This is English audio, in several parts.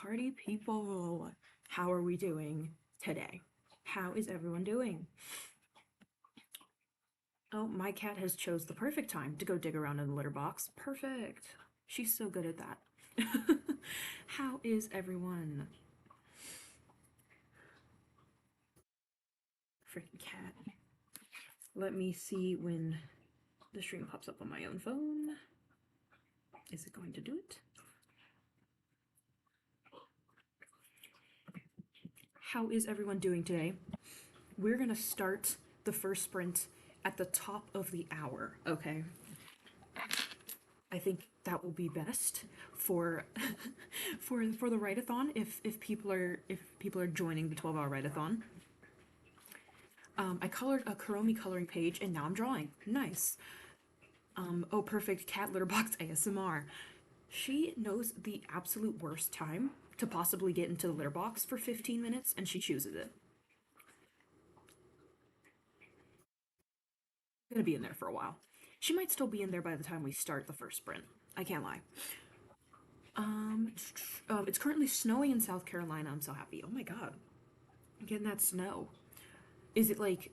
Party people, how are we doing today? How is everyone doing? Oh, my cat has chose the perfect time to go dig around in the litter box. Perfect. She's so good at that. How is everyone? Freaking cat. Let me see when the stream pops up on my own phone. Is it going to do it? How is everyone doing today? We're gonna start the first sprint at the top of the hour, okay? I think that will be best for for the write-a-thon if people are joining the 12-hour write-a-thon. I colored a Kuromi coloring page and now I'm drawing. Nice. Oh, perfect. Cat litter box ASMR. She knows the absolute worst time to possibly get into the litter box for 15 minutes and she chooses it. Gonna be in there for a while. She might still be in there by the time we start the first sprint. I can't lie. It's currently snowing in South Carolina. I'm so happy. Oh my god. I'm getting that snow. Is it like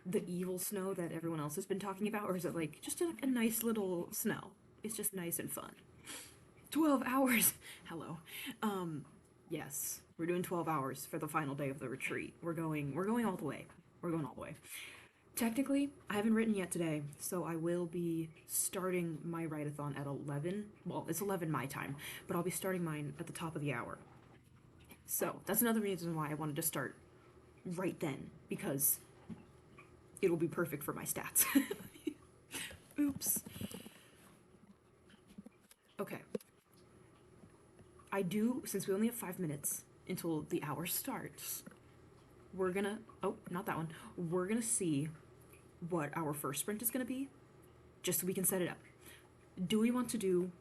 the evil snow that everyone else has been talking about, or is it like just a nice little snow? It's just nice and fun. 12 hours. Hello. Yes, we're doing 12 hours for the final day of the retreat. We're going all the way. We're going all the way. Technically, I haven't written yet today, so I will be starting my write-a-thon at 11. Well, it's 11 my time, but I'll be starting mine at the top of the hour. So that's another reason why I wanted to start right then, because it'll be perfect for my stats. Oops. Okay. Since we only have 5 minutes until the hour starts, we're gonna, oh, not that one. We're gonna see what our first sprint is gonna be, just so we can set it up. Do we want to do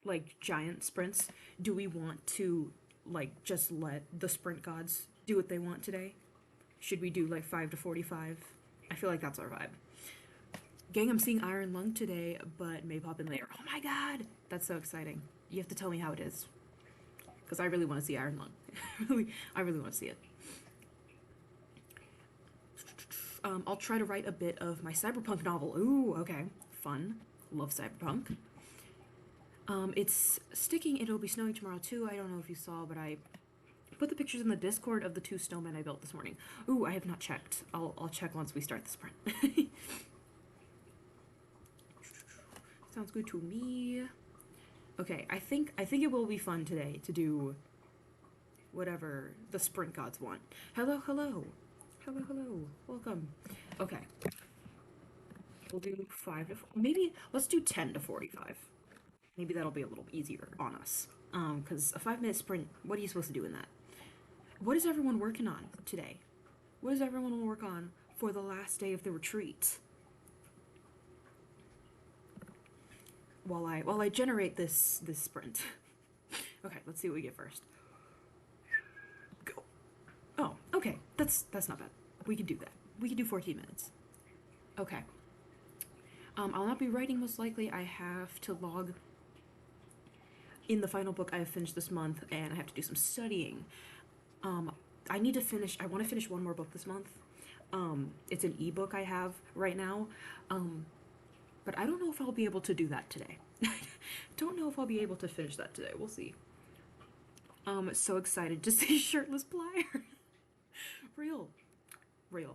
like giant sprints? Do we want to like just let the sprint gods do what they want today? Should we do like 5 to 45? I feel like that's our vibe. Gang, I'm seeing Iron Lung today, but may pop in later. Oh my god! That's so exciting. You have to tell me how it is. Because I really want to see Iron Lung. I really want to see it. I'll try to write a bit of my cyberpunk novel. Ooh, okay. Fun. Love cyberpunk. It's sticking. It'll be snowing tomorrow too. I don't know if you saw, but I put the pictures in the Discord of the 2 snowmen I built this morning. Ooh, I have not checked. I'll check once we start the sprint. Sounds good to me. Okay, I think it will be fun today to do whatever the sprint gods want. Hello, hello. Hello, hello. Welcome. Okay. We'll do 5 to 4. Maybe let's do 10 to 45. Maybe that'll be a little easier on us. Because a 5-minute sprint, what are you supposed to do in that? What is everyone working on today? What does everyone work on for the last day of the retreat? While I generate this sprint. Okay, let's see what we get first. Go. Oh, okay. That's not bad. We can do that. We can do 14 minutes. Okay. I'll not be writing most likely. I have to log in the final book I have finished this month, and I have to do some studying. I need to finish. I want to finish one more book this month. It's an ebook I have right now. But I don't know if I'll be able to do that today. Don't know if I'll be able to finish that today. We'll see. So excited to see Shirtless Plier. Real. Real.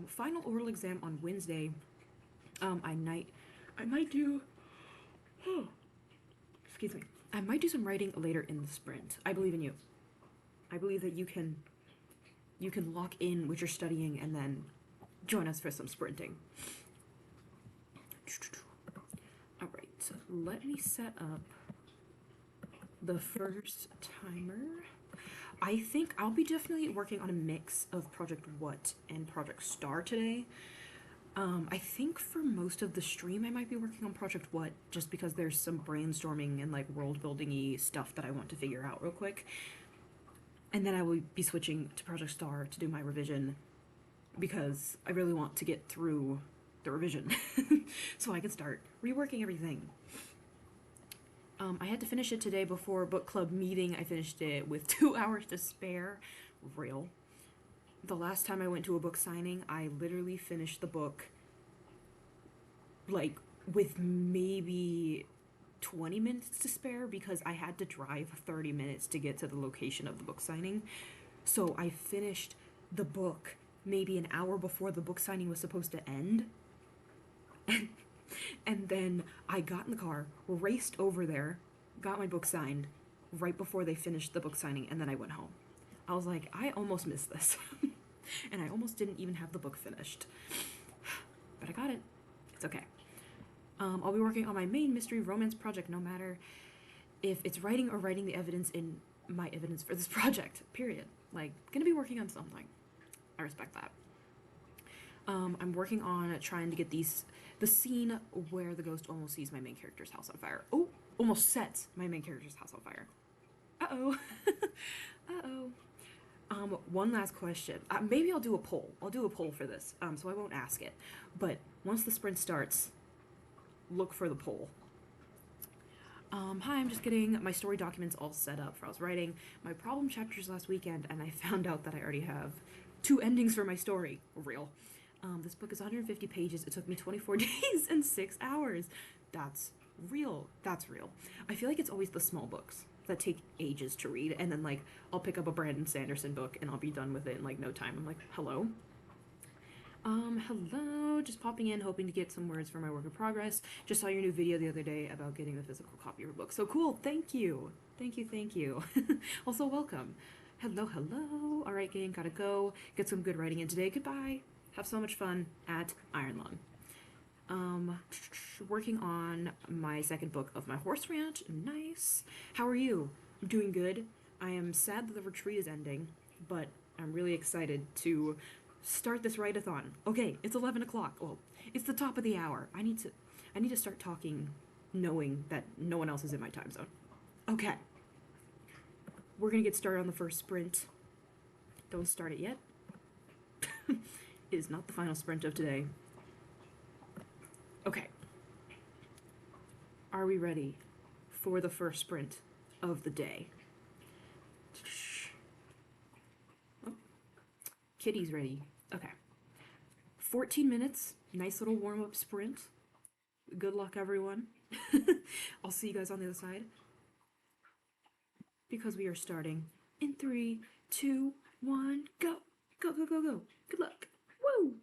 Final oral exam on Wednesday. I might do, excuse me. I might do some writing later in the sprint. I believe in you. I believe that you can lock in what you're studying and then join us for some sprinting. Alright, so let me set up the first timer. I think I'll be definitely working on a mix of Project What and Project Star today. I think for most of the stream I might be working on Project What just because there's some brainstorming and like world building-y stuff that I want to figure out real quick. And then I will be switching to Project Star to do my revision because I really want to get through the revision so I can start reworking everything. I had to finish it today before book club meeting. I finished it with 2 hours to spare. Real. The last time I went to a book signing, I literally finished the book like with maybe 20 minutes to spare because I had to drive 30 minutes to get to the location of the book signing. So I finished the book maybe an hour before the book signing was supposed to end. And then I got in the car, raced over there, got my book signed right before they finished the book signing, and then I went home. I was like, I almost missed this. And I almost didn't even have the book finished. But I got it. It's okay. I'll be working on my main mystery romance project no matter if it's writing or writing the evidence in my evidence for this project, period. Like, gonna be working on something. I respect that. I'm working on trying to get the scene where the ghost almost sees my main character's house on fire. Oh, almost sets my main character's house on fire. Uh-oh. Uh-oh. One last question. Maybe I'll do a poll. I'll do a poll for this, so I won't ask it. But once the sprint starts, look for the poll. Hi, I'm just getting my story documents all set up for I was writing my problem chapters last weekend, and I found out that I already have 2 endings for my story. Real. This book is 150 pages. It took me 24 days and 6 hours. That's real. That's real. I feel like it's always the small books that take ages to read, and then, like, I'll pick up a Brandon Sanderson book, and I'll be done with it in, like, no time. I'm like, hello? Hello, just popping in, hoping to get some words for my work in progress. Just saw your new video the other day about getting the physical copy of your book. So cool, thank you. Thank you, thank you. Also, welcome. Hello, hello. All right, gang, gotta go. Get some good writing in today. Goodbye. Have so much fun at Iron Lung. Working on my second book of my horse ranch. Nice. How are you? I'm doing good. I am sad that the retreat is ending, but I'm really excited to start this write-a-thon. Okay, it's 11 o'clock. Well, it's the top of the hour. I need to start talking knowing that no one else is in my time zone. Okay. We're gonna get started on the first sprint. Don't start it yet. It is not the final sprint of today. Okay. Are we ready for the first sprint of the day? Oh, Kitty's ready. Okay. 14 minutes. Nice little warm-up sprint. Good luck, everyone. I'll see you guys on the other side. Because we are starting in 3, 2, 1, go. Go, go, go, go. Good luck. Woo!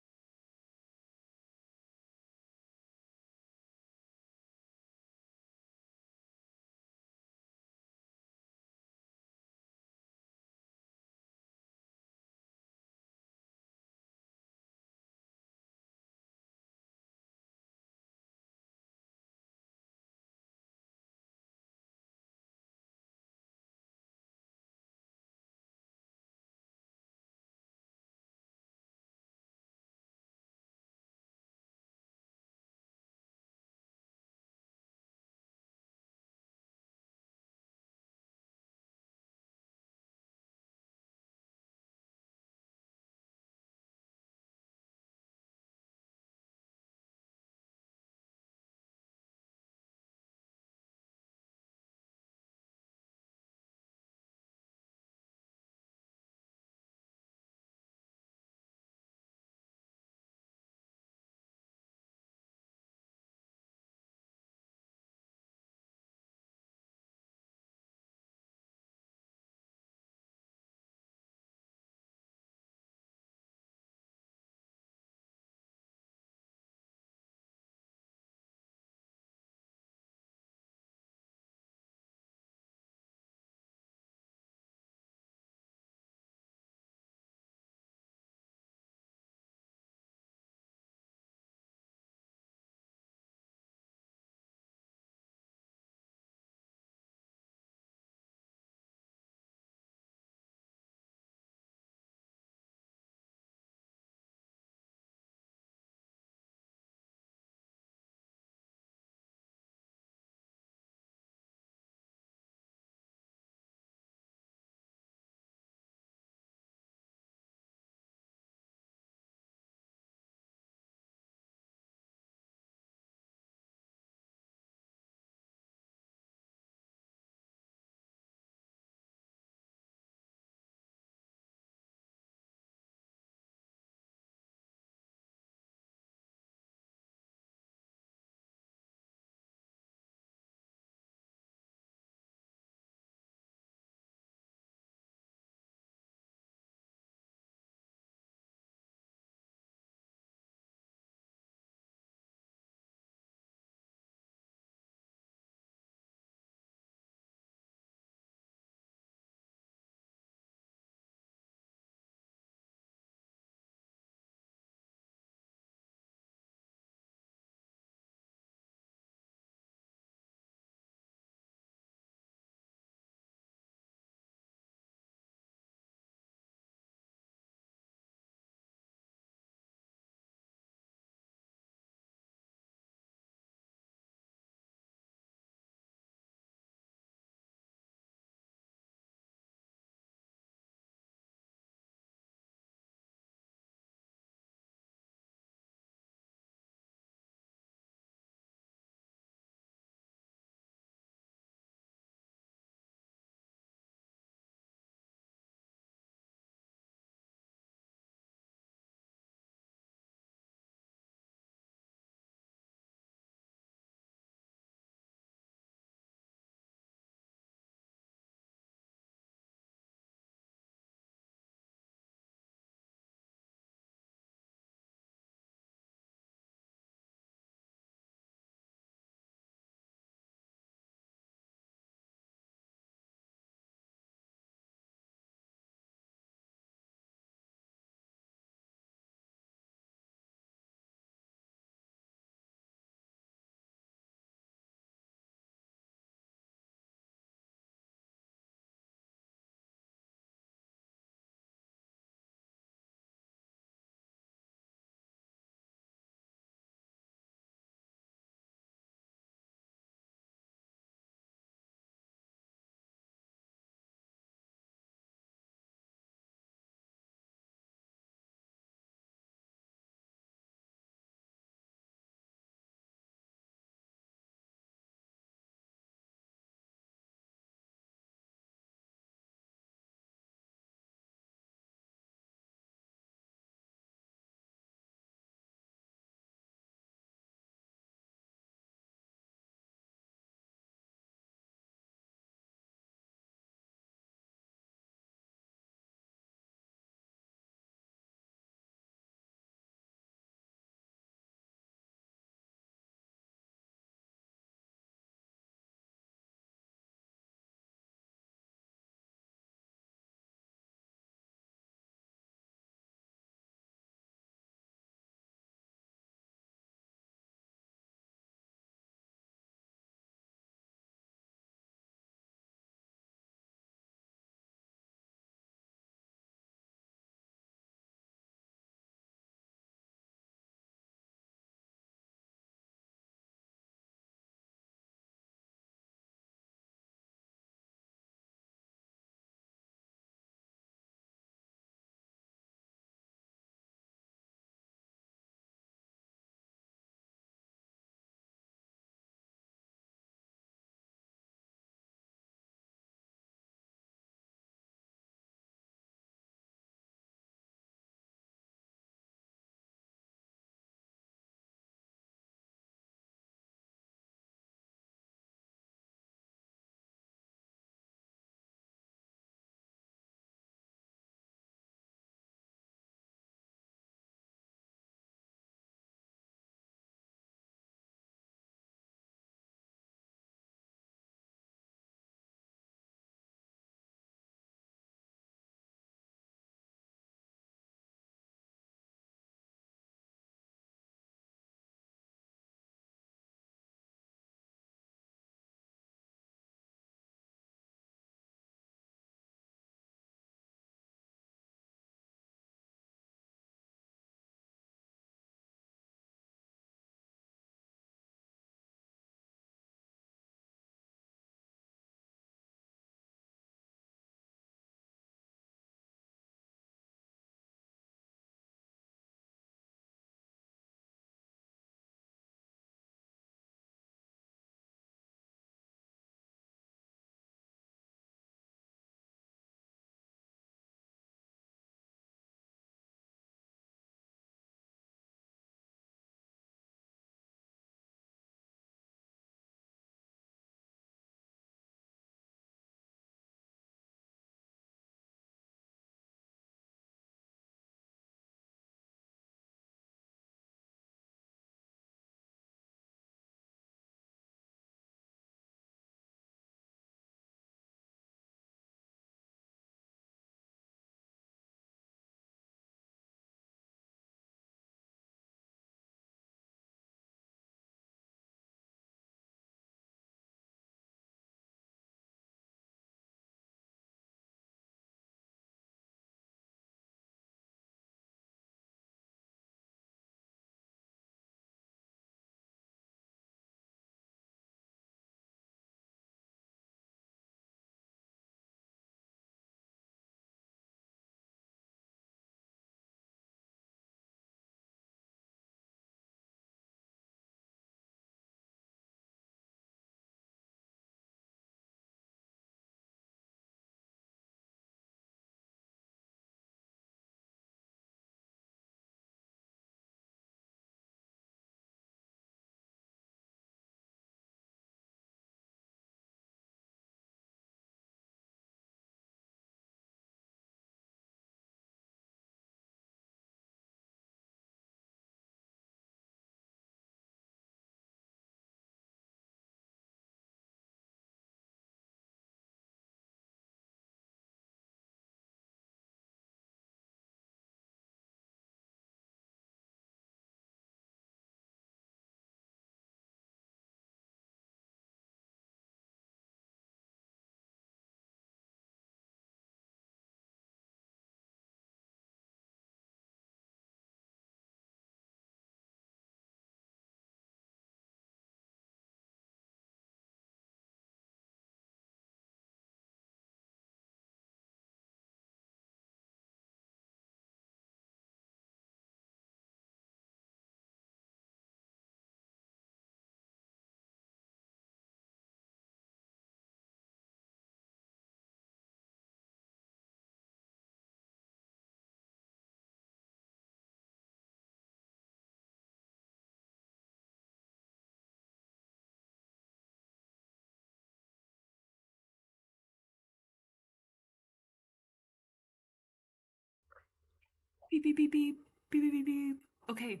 Beep, beep, beep, beep, beep, beep, beep, beep. Okay,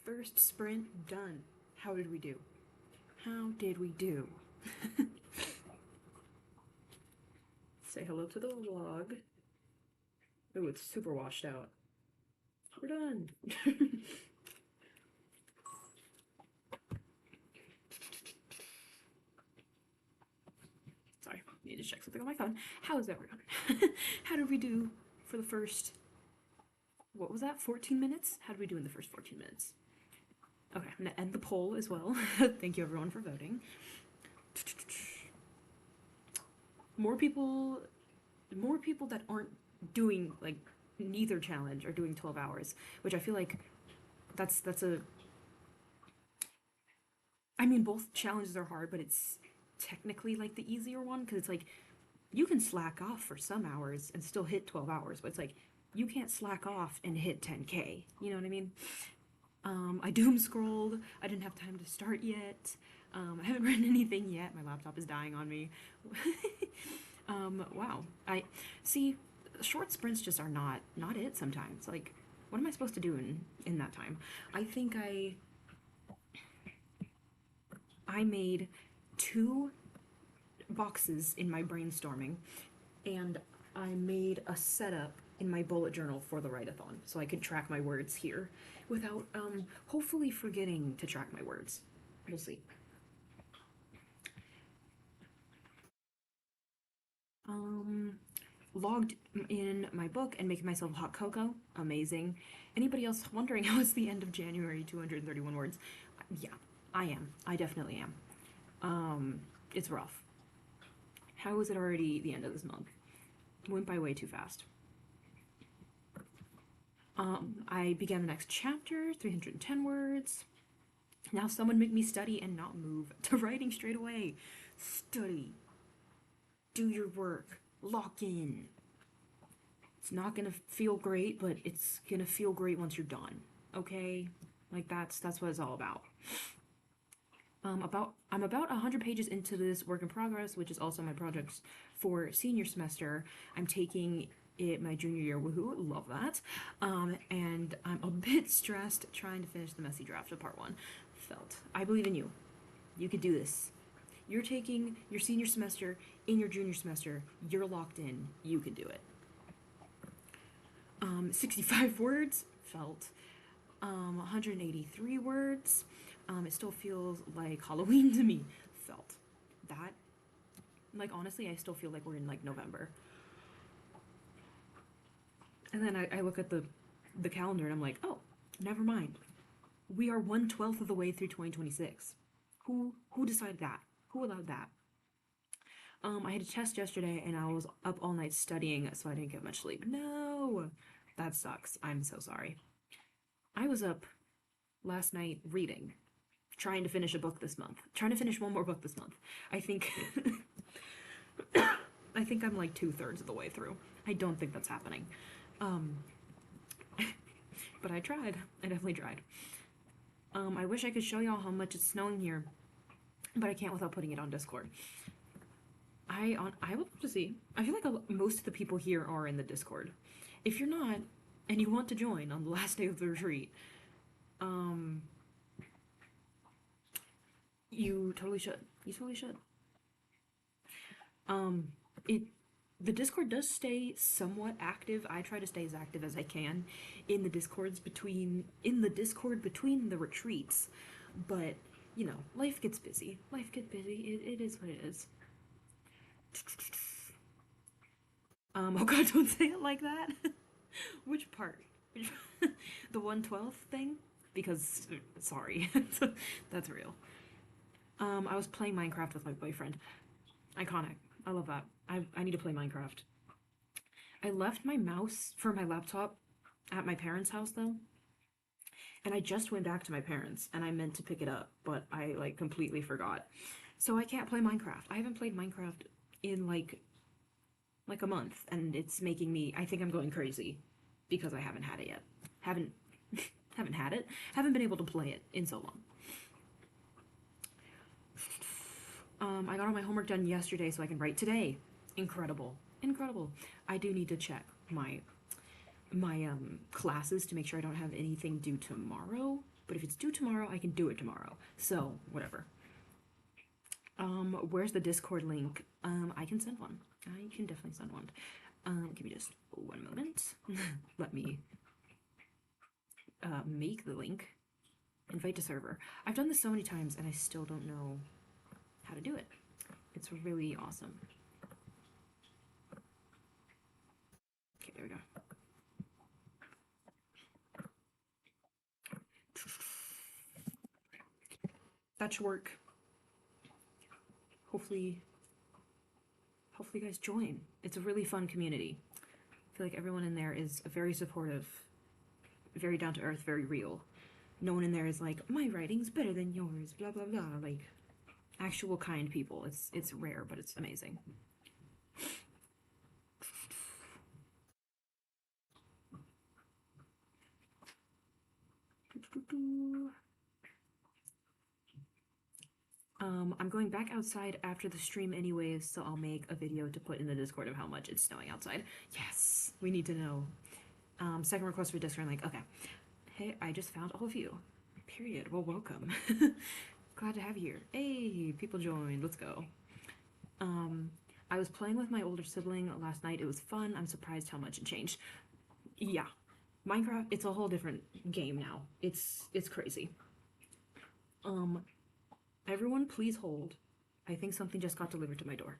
first sprint done. How did we do? How did we do? Say hello to the vlog. Oh, it's super washed out. We're done. Sorry, need to check something on my phone. How is everyone? How did we do for the first, what was that, 14 minutes? How did we do in the first 14 minutes? Okay, I'm gonna end the poll as well. Thank you everyone for voting. More people that aren't doing like neither challenge are doing 12 hours, which I feel like that's a, I mean, both challenges are hard, but it's technically like the easier one because it's like you can slack off for some hours and still hit 12 hours, but it's like you can't slack off and hit 10K. You know what I mean? I doom scrolled. I didn't have time to start yet. I haven't written anything yet. My laptop is dying on me. Wow. I see. Short sprints just are not it sometimes. Like, what am I supposed to do in that time? I think I made 2 boxes in my brainstorming, and I made a setup in my bullet journal for the write-a-thon, so I could track my words here without hopefully forgetting to track my words. We'll see. Logged in my book and making myself hot cocoa. Amazing. Anybody else wondering how it's the end of January, 231 words? Yeah, I am. I definitely am. It's rough. How is it already the end of this month? Went by way too fast. I began the next chapter, 310 words. Now someone make me study and not move to writing straight away. Study. Do your work. Lock in. It's not gonna feel great, but it's gonna feel great once you're done. Okay? Like that's what it's all about. I'm about 100 pages into this work in progress, which is also my projects for senior semester. I'm taking it my junior year, woohoo, love that. And I'm a bit stressed trying to finish the messy draft of part 1. Felt. I believe in you. You can do this. You're taking your senior semester in your junior semester. You're locked in. You can do it. 65 words. Felt. 183 words. It still feels like Halloween to me. Felt. That. Like, honestly, I still feel like we're in, like, November. And then I look at the calendar and I'm like, oh, never mind. We are 1/12 of the way through 2026. Who decided that? Who allowed that? I had a test yesterday and I was up all night studying, so I didn't get much sleep. No! That sucks. I'm so sorry. I was up last night reading, trying to finish a book this month. Trying to finish one more book this month. I think I think I'm like 2/3 of the way through. I don't think that's happening. But I tried. I definitely tried. I wish I could show y'all how much it's snowing here, but I can't without putting it on Discord. I would love to see. I feel like most of the people here are in the Discord. If you're not, and you want to join on the last day of the retreat, you totally should. You totally should. The Discord does stay somewhat active. I try to stay as active as I can in the Discord between the retreats, but you know, life gets busy. Life gets busy. It is what it is. Oh god, don't say it like that. Which part? The 1/12 thing? Because sorry, that's real. I was playing Minecraft with my boyfriend. Iconic. I love that. I need to play Minecraft. I left my mouse for my laptop at my parents' house though. And I just went back to my parents and I meant to pick it up, but I like completely forgot. So I can't play Minecraft. I haven't played Minecraft in like a month and it's making me, I think I'm going crazy because I haven't had it yet. Haven't had it. Haven't been able to play it in so long. I got all my homework done yesterday so I can write today. Incredible. Incredible. I do need to check my my classes to make sure I don't have anything due tomorrow. But if it's due tomorrow, I can do it tomorrow. So whatever. Where's the Discord link? I can send one. I can definitely send one. Give me just one moment. Let me make the link. Invite to server. I've done this so many times and I still don't know how to do it. It's really awesome. Okay, there we go. That should work. Hopefully you guys join. It's a really fun community. I feel like everyone in there is very supportive, very down to earth, very real. No one in there is like, my writing's better than yours, blah blah blah. Like, actual kind people. It's rare, but it's amazing. I'm going back outside after the stream anyways, so I'll make a video to put in the Discord of how much it's snowing outside. Yes, we need to know. Second request for Discord link. Okay. Hey, I just found all of you. Period. Well, welcome. Glad to have you here. Hey, people joined. Let's go. I was playing with my older sibling last night. It was fun. I'm surprised how much it changed. Yeah. Minecraft, it's a whole different game now. It's crazy. Everyone please hold. I think something just got delivered to my door.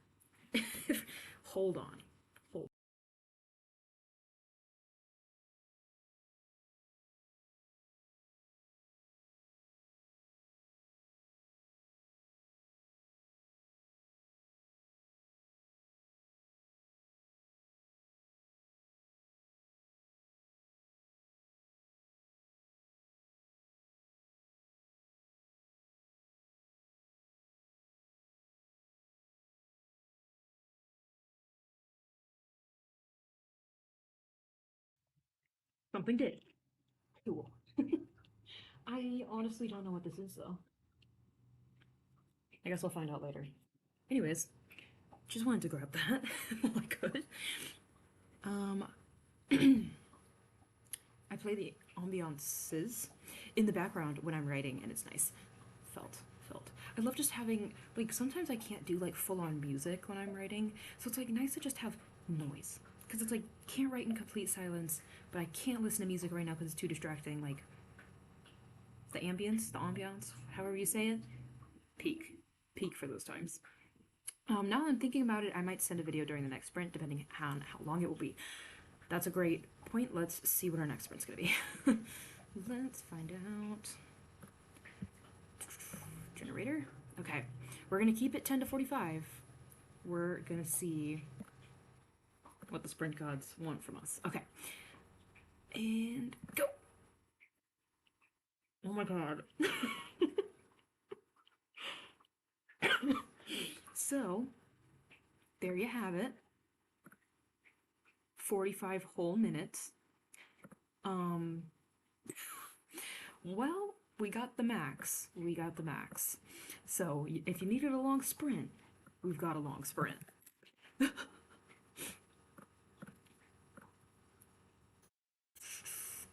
Hold on. Hold. Something did. Cool. I honestly don't know what this is though. I guess I'll find out later. Anyways, just wanted to grab that while I could. I play the ambiances in the background when I'm writing, and it's nice. Felt. I love just having, like, sometimes I can't do, like, full-on music when I'm writing, so it's, like, nice to just have noise. Because it's, like, can't write in complete silence, but I can't listen to music right now because it's too distracting, like, the ambience, however you say it, peak for those times. Now I'm thinking about it, I might send a video during the next sprint, depending on how long it will be. That's a great point. Let's see what our next sprint's gonna be. Let's find out. Generator? Okay. We're gonna keep it 10 to 45. We're gonna see what the sprint gods want from us. Okay. And go! Oh my god. So, there you have it. 45 whole minutes. Well, we got the max. So, if you needed a long sprint, we've got a long sprint.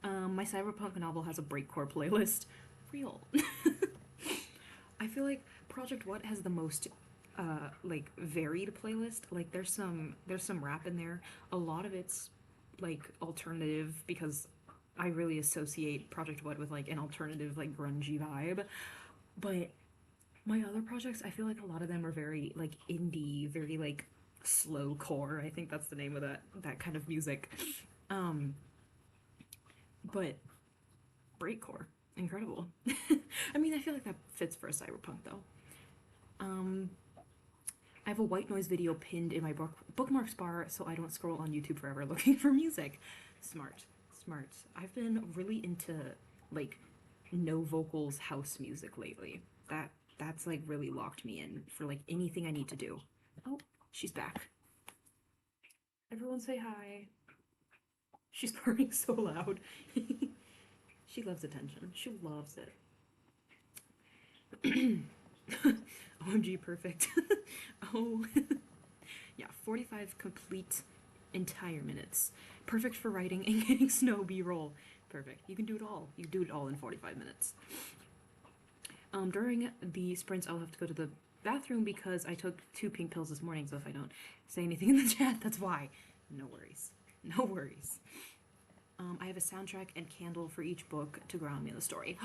My cyberpunk novel has a breakcore playlist. Real. I feel like Project What has the most like varied playlist. Like there's some rap in there. A lot of it's like alternative because I really associate Project What with like an alternative like grungy vibe. But my other projects, I feel like a lot of them are very like indie, very like slow core. I think that's the name of that kind of music. But breakcore, incredible. I mean, I feel like that fits for a cyberpunk though. I have a white noise video pinned in my bookmarks bar so I don't scroll on YouTube forever looking for music. Smart. I've been really into like no vocals house music lately. That's like really locked me in for like anything I need to do. Oh, she's back. Everyone say hi. She's purring so loud. She loves attention. She loves it. OMG, perfect. Oh. Yeah, 45 complete entire minutes. Perfect for writing and getting snow B-roll. Perfect. You can do it all. You can do it all in 45 minutes. During the sprints, I'll have to go to the bathroom because I took 2 pink pills this morning, so if I don't say anything in the chat, that's why. No worries. No worries. I have a soundtrack and candle for each book to ground me in the story.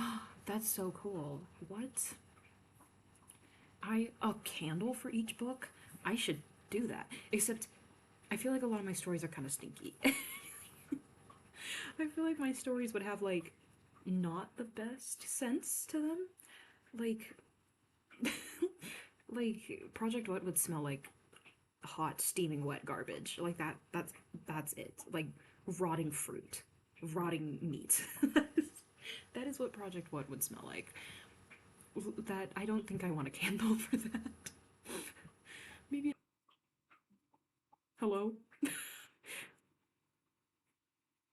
That's so cool. What? A candle for each book? I should do that. Except, I feel like a lot of my stories are kind of stinky. I feel like my stories would have, like, not the best sense to them. Like, like, Project What would smell like hot, steaming, wet garbage. Like, that's it. Like, rotting fruit. Rotting meat. That is what Project What would smell like. That, I don't think I want a candle for that. Maybe. Hello?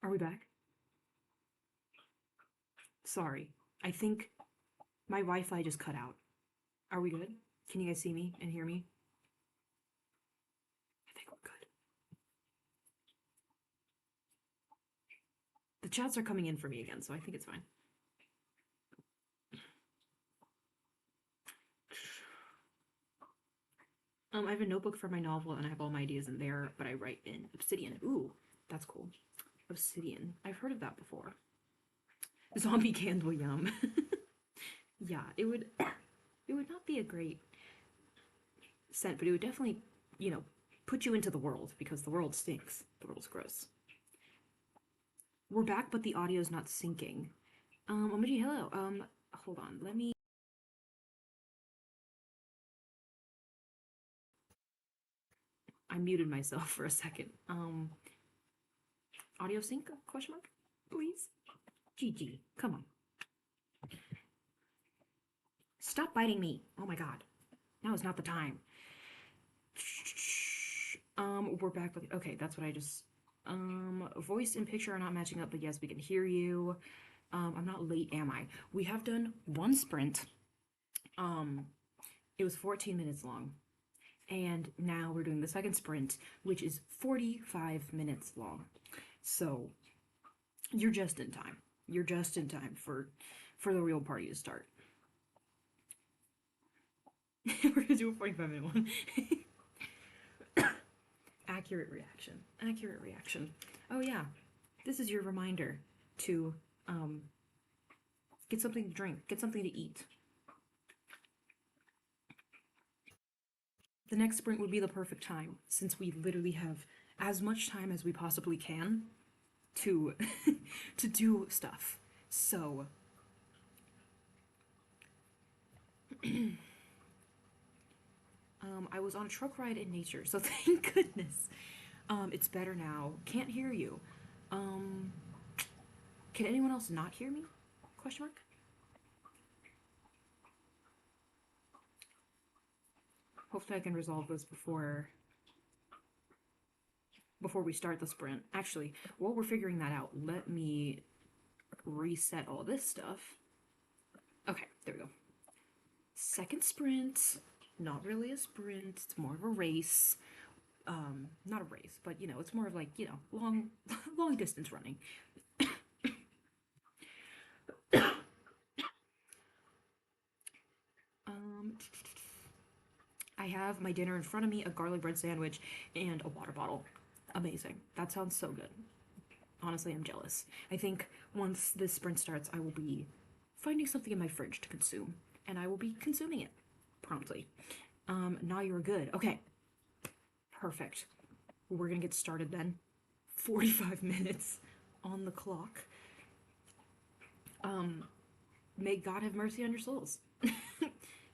Are we back? Sorry. I think my Wi-Fi just cut out. Are we good? Can you guys see me and hear me? I think we're good. The chats are coming in for me again, so I think it's fine. I have a notebook for my novel and I have all my ideas in there, but I write in Obsidian. Ooh, that's cool. Obsidian. I've heard of that before. Zombie candle yum. Yeah, it would not be a great scent, but it would definitely, you know, put you into the world because the world stinks. The world's gross. We're back, but the audio's not syncing. Omaji, hello. Hold on. Let me. I muted myself for a second. Audio sync? Question mark? Please? GG. Come on. Stop biting me. Oh my god. Now is not the time. We're back with, okay, that's what I just, voice and picture are not matching up, but yes, we can hear you. I'm not late, am I? We have done 1 sprint. It was 14 minutes long. And now we're doing the 2nd sprint, which is 45 minutes long. So you're just in time. You're just in time for the real party to start. We're gonna do a 45-minute one. Accurate reaction. Accurate reaction. Oh yeah, this is your reminder to get something to drink, get something to eat. The next sprint would be the perfect time, since we literally have as much time as we possibly can to to do stuff. So I was on a truck ride in nature, so thank goodness. It's better now. Can't hear you. Can anyone else not hear me? Question mark? Hopefully I can resolve this before we start the sprint. Actually, while we're figuring that out, let me reset all this stuff. Okay, there we go. 2nd sprint. Not really a sprint. It's more of a race. Not a race, but, you know, it's more of like, you know, long distance running. I have my dinner in front of me, a garlic bread sandwich, and a water bottle. Amazing. That sounds so good. Honestly, I'm jealous. I think once this sprint starts, I will be finding something in my fridge to consume, and I will be consuming it promptly. Now you're good. Okay. Perfect. We're gonna get started then. 45 minutes on the clock. May God have mercy on your souls.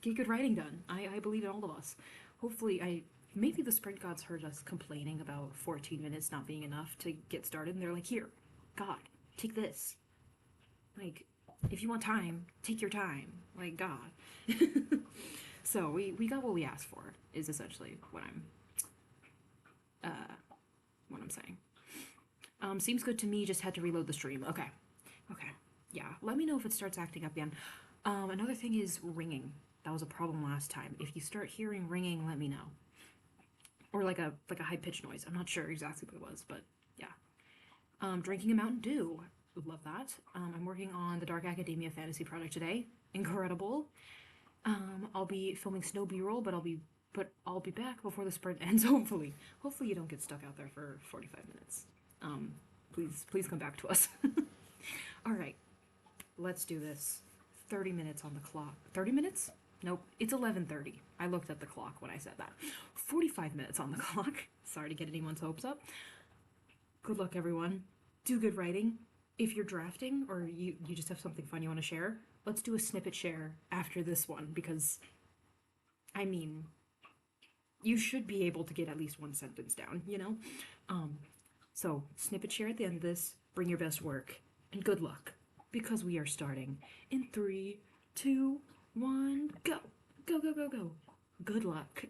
Get good writing done. I believe in all of us. Hopefully, maybe the sprint gods heard us complaining about 14 minutes not being enough to get started, and they're like, here, God, take this. Like, if you want time, take your time. Like, God. So, we got what we asked for, is essentially what I'm saying. Seems good to me, just had to reload the stream. Okay. Okay. Yeah, let me know if it starts acting up again. Another thing is ringing. That was a problem last time. If you start hearing ringing, let me know. or like a high pitched noise. I'm not sure exactly what it was, but yeah. Drinking a Mountain Dew. Love that. I'm working on the Dark Academia fantasy project today. Incredible. I'll be filming snow B-roll, but I'll be back before the sprint ends. Hopefully, hopefully you don't get stuck out there for 45 minutes. Please come back to us. All right, let's do this. 30 minutes on the clock. 30 minutes? Nope, it's 11:30. I looked at the clock when I said that. 45 minutes on the clock. Sorry to get anyone's hopes up. Good luck, everyone. Do good writing. If you're drafting or you just have something fun you want to share, let's do a snippet share after this one because, I mean, you should be able to get at least one sentence down, you know? So, snippet share at the end of this, bring your best work, and good luck because we are starting in 3, 2, 1, go! Go, go, go, go. Good luck.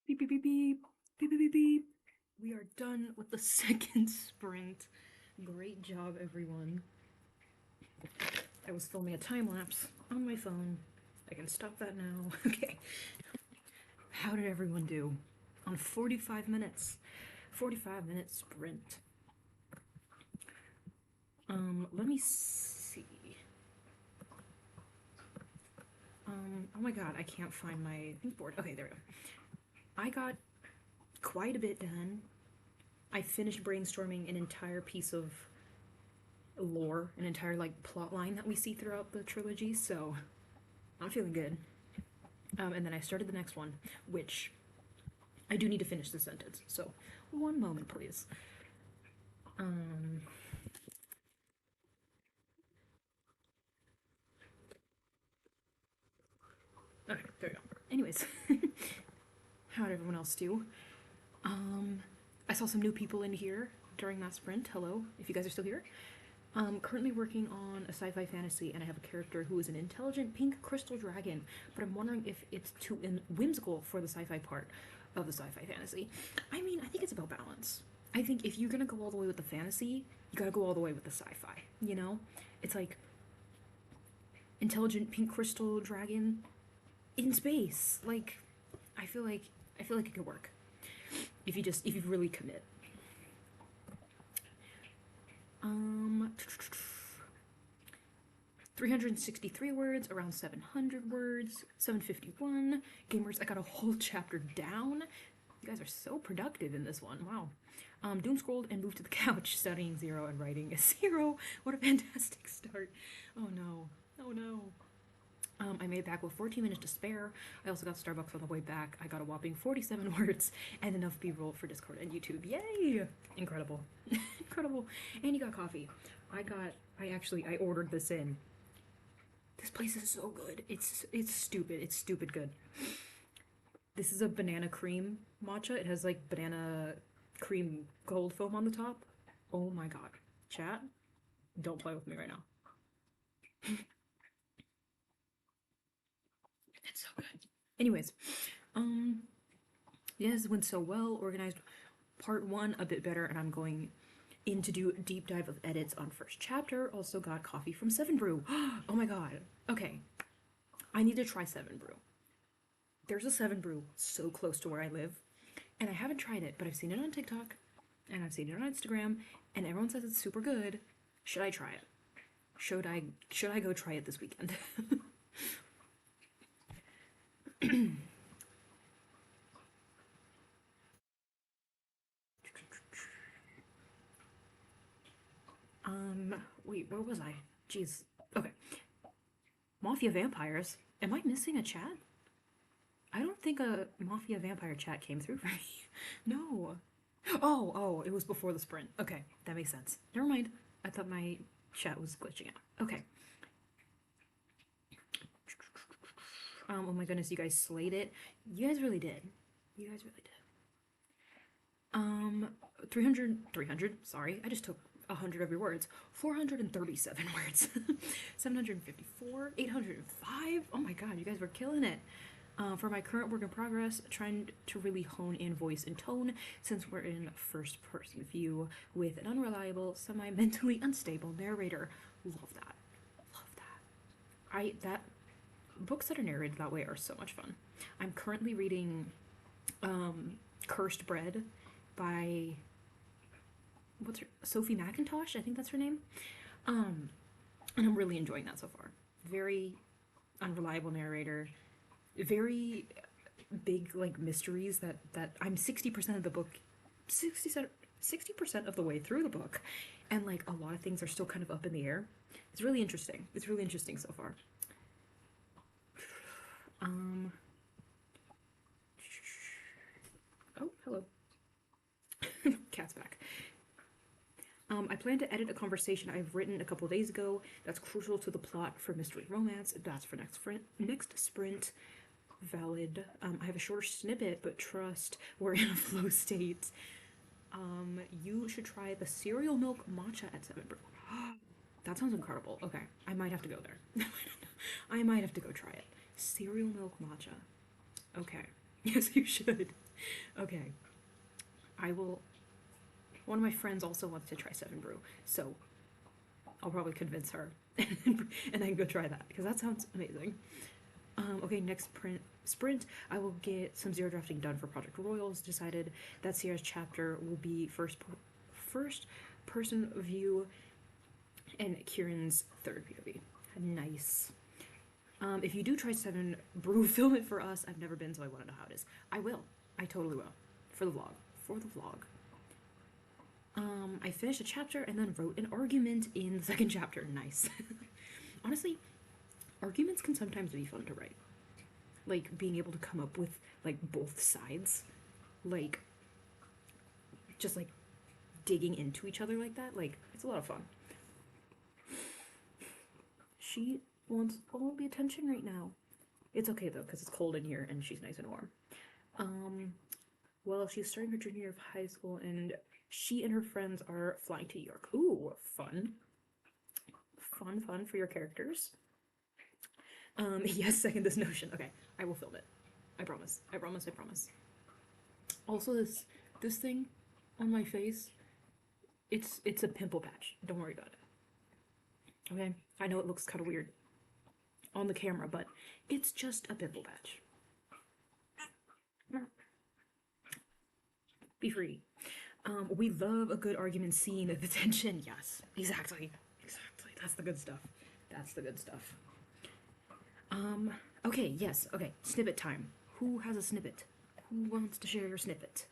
Beep, beep, beep, beep. Beep, beep, beep, beep. We are done with the second sprint. Great job, everyone. I was filming a time lapse on my phone. I can stop that now. Okay. How did everyone do on 45 minutes? 45-minute sprint. Let me see. Oh my god, I can't find my board. Okay, there we go. I got quite a bit done. I finished brainstorming an entire piece of lore, an entire like plot line that we see throughout the trilogy, so I'm feeling good. And then I started the next one, which I do need to finish the sentence, so one moment, please. Okay, there we go. Anyways, how'd everyone else do? I saw some new people in here during that sprint. Hello, if you guys are still here. Currently working on a sci-fi fantasy, and I have a character who is an intelligent pink crystal dragon, but I'm wondering if it's too whimsical for the sci-fi part of the sci-fi fantasy. I mean, I think it's about balance. I think if you're gonna go all the way with the fantasy, you gotta go all the way with the sci-fi, you know? It's like intelligent pink crystal dragon in space. Like, I feel like it could work if you really commit. 363 words, around 700 words, 751. Gamers, I got a whole chapter down. You guys are so productive in this one. Wow. Doom scrolled and moved to the couch, studying 0 and writing a 0. What a fantastic start. Oh no. Oh no. I made it back with 14 minutes to spare. I also got Starbucks on the way back. I got a whopping 47 words and enough B-roll for Discord and YouTube. Yay! Incredible. Incredible. And you got coffee. I ordered this in. This place is so good. It's stupid. It's stupid good. This is a banana cream matcha. It has like banana cream cold foam on the top. Oh my god. Chat, don't play with me right now. It's so good. Anyways, yes, went so well. Organized part 1 a bit better, and I'm going in to do a deep dive of edits on first chapter. Also got coffee from 7 Brew. Oh my god. Okay. I need to try 7 Brew. There's a 7 Brew so close to where I live, and I haven't tried it, but I've seen it on TikTok, and I've seen it on Instagram, and everyone says it's super good. Should I try it? Should I go try it this weekend? Wait, where was I? Jeez. Okay. Mafia vampires. Am I missing a chat? I don't think a Mafia vampire chat came through for me. No. Oh, it was before the sprint. Okay, that makes sense. Never mind. I thought my chat was glitching out. Okay. Oh my goodness, you guys slayed it. You guys really did. You guys really did. 300, sorry. I just took 100 of your words. 437 words. 754, 805. Oh my god, you guys were killing it. For my current work in progress, trying to really hone in voice and tone since we're in first person view with an unreliable, semi-mentally unstable narrator. Love that. Love that. Books that are narrated that way are so much fun. I'm currently reading Cursed Bread by Sophie McIntosh, I think that's her name. And I'm really enjoying that so far. Very unreliable narrator, very big like mysteries that I'm 60% of the book, 60% of the way through the book, and like a lot of things are still kind of up in the air. It's really interesting. It's really interesting so far. Oh, hello. Cat's back. I plan to edit a conversation I've written a couple days ago that's crucial to the plot for mystery romance. That's for next sprint. Valid. I have a shorter snippet, but trust we're in a flow state. You should try the cereal milk matcha at 7 Brew. That sounds incredible. Okay, I might have to go there. I might have to go try it. Cereal milk matcha. Okay. Yes, you should. Okay, I will. One of my friends also wants to try 7 Brew, so I'll probably convince her and I can go try that because that sounds amazing. Okay, next sprint, I will get some zero drafting done for Project Royals. Decided that Sierra's chapter will be first person view and Kieran's third POV. Nice. If you do try 7 Brew, film it for us. I've never been, so I want to know how it is. I will. I totally will. For the vlog. For the vlog. I finished a chapter and then wrote an argument in the second chapter. Nice. Honestly, arguments can sometimes be fun to write. Like, being able to come up with, like, both sides. Like, just, like, digging into each other like that. Like, it's a lot of fun. She wants all the attention right now. It's okay, though, because it's cold in here and she's nice and warm. Well, she's starting her junior year of high school and she and her friends are flying to New York. Ooh, fun. Fun for your characters. Yes, second this notion. Okay, I will film it. I promise. I promise. Also, this thing on my face, it's a pimple patch. Don't worry about it. Okay? I know it looks kind of weird on the camera, but it's just a pimple patch. Be free. We love a good argument scene of the tension. Yes, exactly. That's the good stuff. Okay, yes, okay. Snippet time. Who has a snippet? Who wants to share your snippet?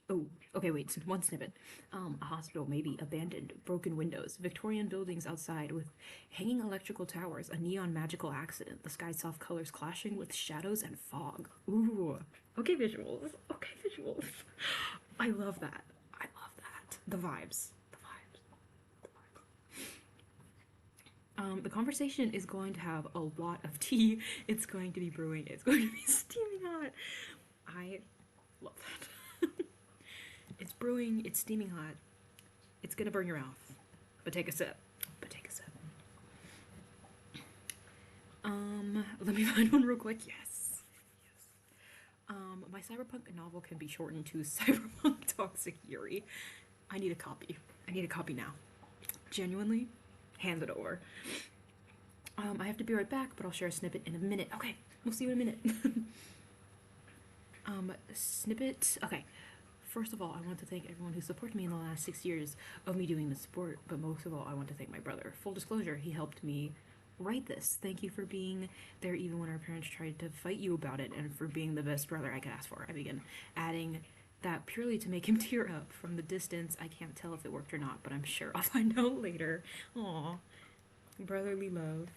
Oh, okay, wait, one snippet. A hospital may be abandoned, broken windows, Victorian buildings outside with hanging electrical towers, a neon magical accident, the sky's soft colors clashing with shadows and fog. Ooh, okay, visuals. I love that. The vibes. The conversation is going to have a lot of tea. It's going to be brewing. It's going to be steaming hot. I love that. It's brewing. It's steaming hot. It's gonna burn your mouth. But take a sip. Let me find one real quick. Yes. My cyberpunk novel can be shortened to Cyberpunk Toxic Yuri. I need a copy. Now. Genuinely. Hand it over. I have to be right back, but I'll share a snippet in a minute. Okay, we'll see you in a minute. Snippet. Okay. First of all, I want to thank everyone who supported me in the last 6 years of me doing this sport, but most of all, I want to thank my brother. Full disclosure, he helped me write this. Thank you for being there even when our parents tried to fight you about it, and for being the best brother I could ask for. I began adding that purely to make him tear up. From the distance, I can't tell if it worked or not, but I'm sure I'll find out later. Aww. Brotherly love.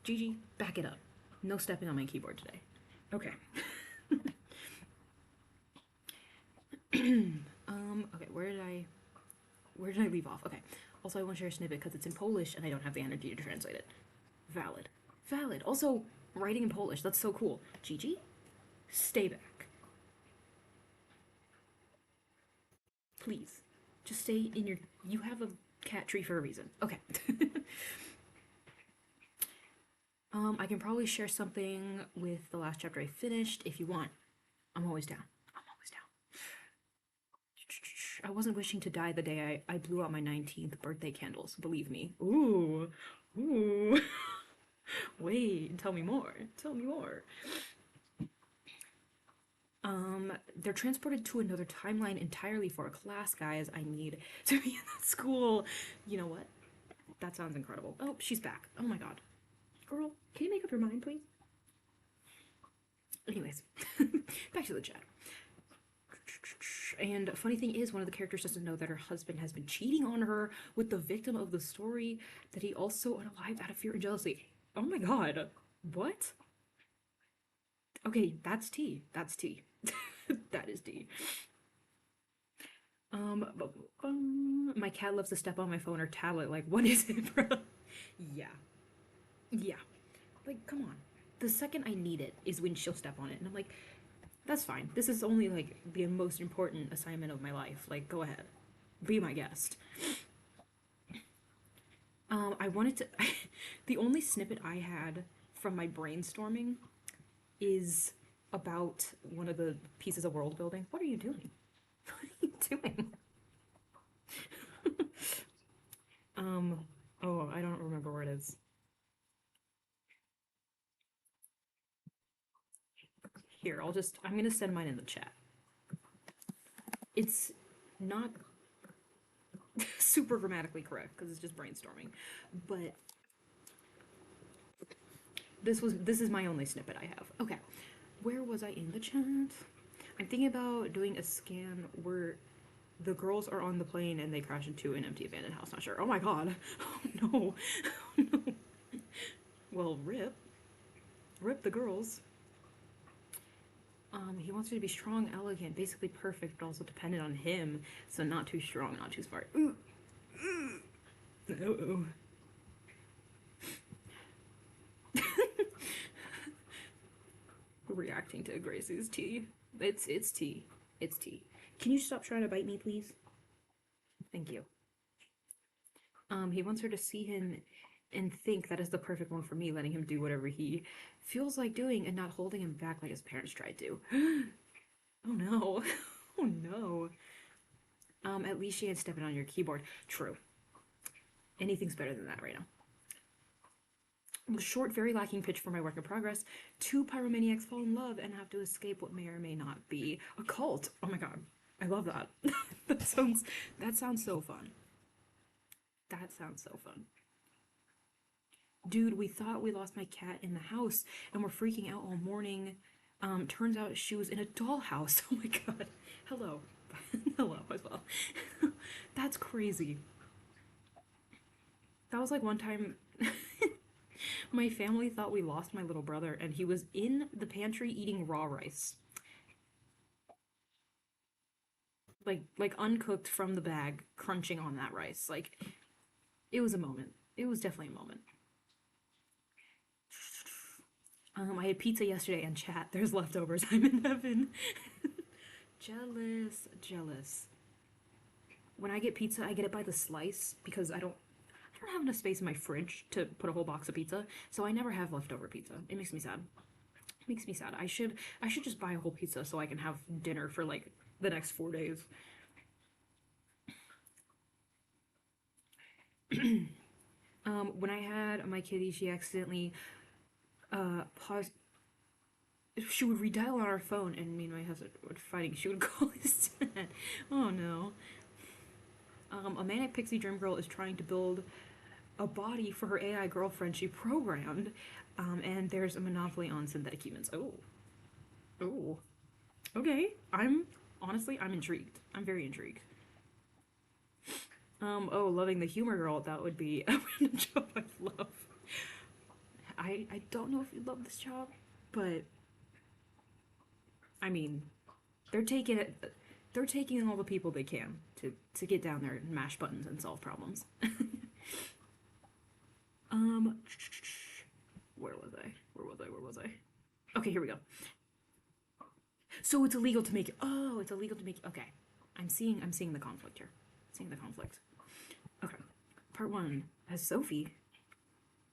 Gigi, back it up. No stepping on my keyboard today. Okay. Okay, where did I leave off? Okay. Also, I want to share a snippet because it's in Polish and I don't have the energy to translate it. Valid. Also, writing in Polish, that's so cool. Gigi, stay back. Please. Just stay in your... You have a cat tree for a reason. Okay. I can probably share something with the last chapter I finished if you want. I'm always down. I wasn't wishing to die the day I blew out my 19th birthday candles, believe me. Ooh. Wait, tell me more. They're transported to another timeline entirely for a class, guys. I need to be in that school. You know what? That sounds incredible. Oh, she's back. Oh my god. Girl, can you make up your mind, please? Anyways, back to the chat. And funny thing is, one of the characters doesn't know that her husband has been cheating on her with the victim of the story that he also unalived out of fear and jealousy. Oh my god. What? Okay, that's tea. That is tea. My cat loves to step on my phone or tablet. Like, what is it, bro? Yeah. Like, come on. The second I need it is when she'll step on it. And I'm like, that's fine. This is only, like, the most important assignment of my life. Like, go ahead. Be my guest. I wanted to... the only snippet I had from my brainstorming is about one of the pieces of world building. What are you doing? What are you doing? Oh, I don't remember where it is. Here, I'm gonna send mine in the chat. It's not super grammatically correct because it's just brainstorming, but this is my only snippet I have. Okay, where was I in the chat? I'm thinking about doing a scan where the girls are on the plane and they crash into an empty abandoned house. Not sure. Oh my god. Oh no. Oh no. Well, rip the girls. He wants her to be strong, elegant, basically perfect, but also dependent on him. So not too strong, not too smart. Uh-oh. Reacting to Gracie's tea. It's tea. It's tea. Can you stop trying to bite me, please? Thank you. He wants her to see him and think that is the perfect one for me, letting him do whatever he feels like doing and not holding him back like his parents tried to. Oh no. Oh no. At least she ain't stepping on your keyboard. True. Anything's better than that right now. Short, very lacking pitch for my work in progress. Two pyromaniacs fall in love and have to escape what may or may not be a cult. Oh my god. I love that. that sounds so fun. That sounds so fun. Dude, we thought we lost my cat in the house and we're freaking out all morning. Turns out she was in a dollhouse. Oh my god. Hello. Hello as well. That's crazy. That was like one time my family thought we lost my little brother and he was in the pantry eating raw rice. Like uncooked from the bag, crunching on that rice. Like, it was a moment. It was definitely a moment. I had pizza yesterday and chat. There's leftovers. I'm in heaven. Jealous. When I get pizza, I get it by the slice because I don't have enough space in my fridge to put a whole box of pizza, so I never have leftover pizza. It makes me sad. It makes me sad. I should just buy a whole pizza so I can have dinner for like the next 4 days. When I had my kitty, she accidentally paused. She would redial on our phone, and me and my husband were fighting. She would call his dad. Oh no. A manic pixie dream girl is trying to build a body for her AI girlfriend she programmed, and there's a monopoly on synthetic humans. Oh. Okay. I'm intrigued. I'm very intrigued. Loving the humor girl. That would be a random job I'd love. I don't know if you'd love this job, but I mean, they're taking all the people they can to get down there and mash buttons and solve problems. Where was I? Okay, here we go. So it's illegal to make. Oh, it's illegal to make. Okay, I'm seeing the conflict here. Seeing the conflict. Okay, part one. As Sophie,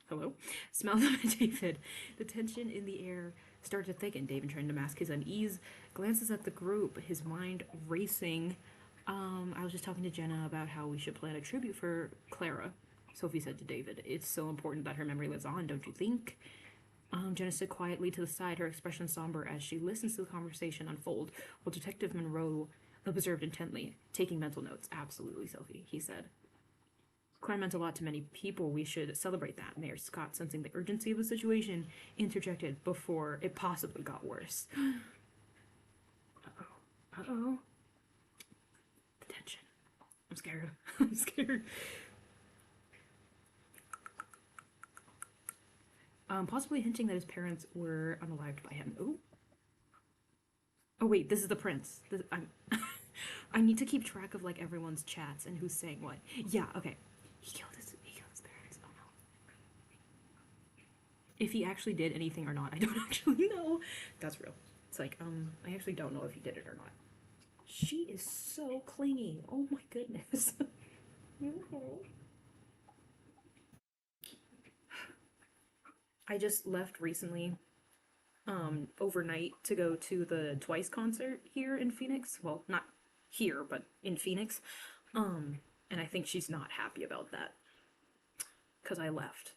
hello, smells at David. The tension in the air starts to thicken. David, trying to mask his unease, glances at the group, his mind racing. I was just talking to Jenna about how we should plan a tribute for Clara. Sophie said to David, "It's so important that her memory lives on, don't you think?" Jenna stood quietly to the side, her expression somber as she listens to the conversation unfold, while Detective Monroe observed intently, taking mental notes. "Absolutely, Sophie," he said. "Clara meant a lot to many people. We should celebrate that." Mayor Scott, sensing the urgency of the situation, interjected before it possibly got worse. Uh-oh. The tension. I'm scared. I'm scared. Possibly hinting that his parents were unalived by him. Ooh. Oh wait, this is the prince. I need to keep track of like everyone's chats and who's saying what. Yeah, okay. He killed his parents. Oh no. If he actually did anything or not, I don't actually know. That's real. It's like, I actually don't know if he did it or not. She is so clingy. Oh my goodness. I just left recently overnight to go to the Twice concert here in Phoenix. Well, not here, but in Phoenix. And I think she's not happy about that because I left.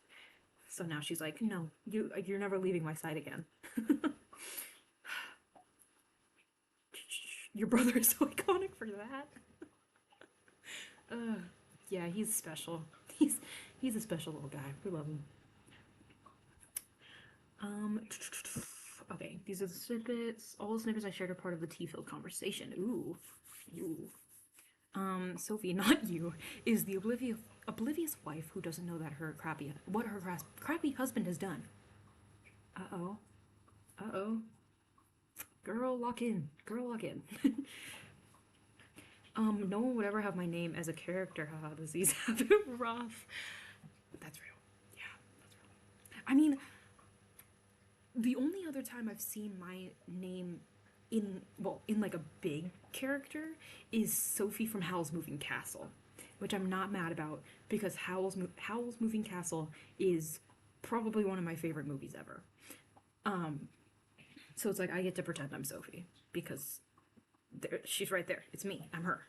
So now she's like, "No, you're never leaving my side again." Your brother is so iconic for that. Uh, yeah, he's special. He's a special little guy. We love him. Um, okay, these are the snippets. All the snippets I shared are part of the tea-filled conversation. Ooh, ooh. Sophie, not you, is the oblivious wife who doesn't know that what her crappy husband has done. Uh-oh. Uh-oh. Girl, lock in. Girl, lock in. No one would ever have my name as a character. Haha, disease have it rough. That's real. Yeah, that's real. I mean, the only other time I've seen my name in like a big character is Sophie from Howl's Moving Castle, which I'm not mad about because Howl's Moving Castle is probably one of my favorite movies ever. So it's like I get to pretend I'm Sophie because she's right there. It's me. I'm her.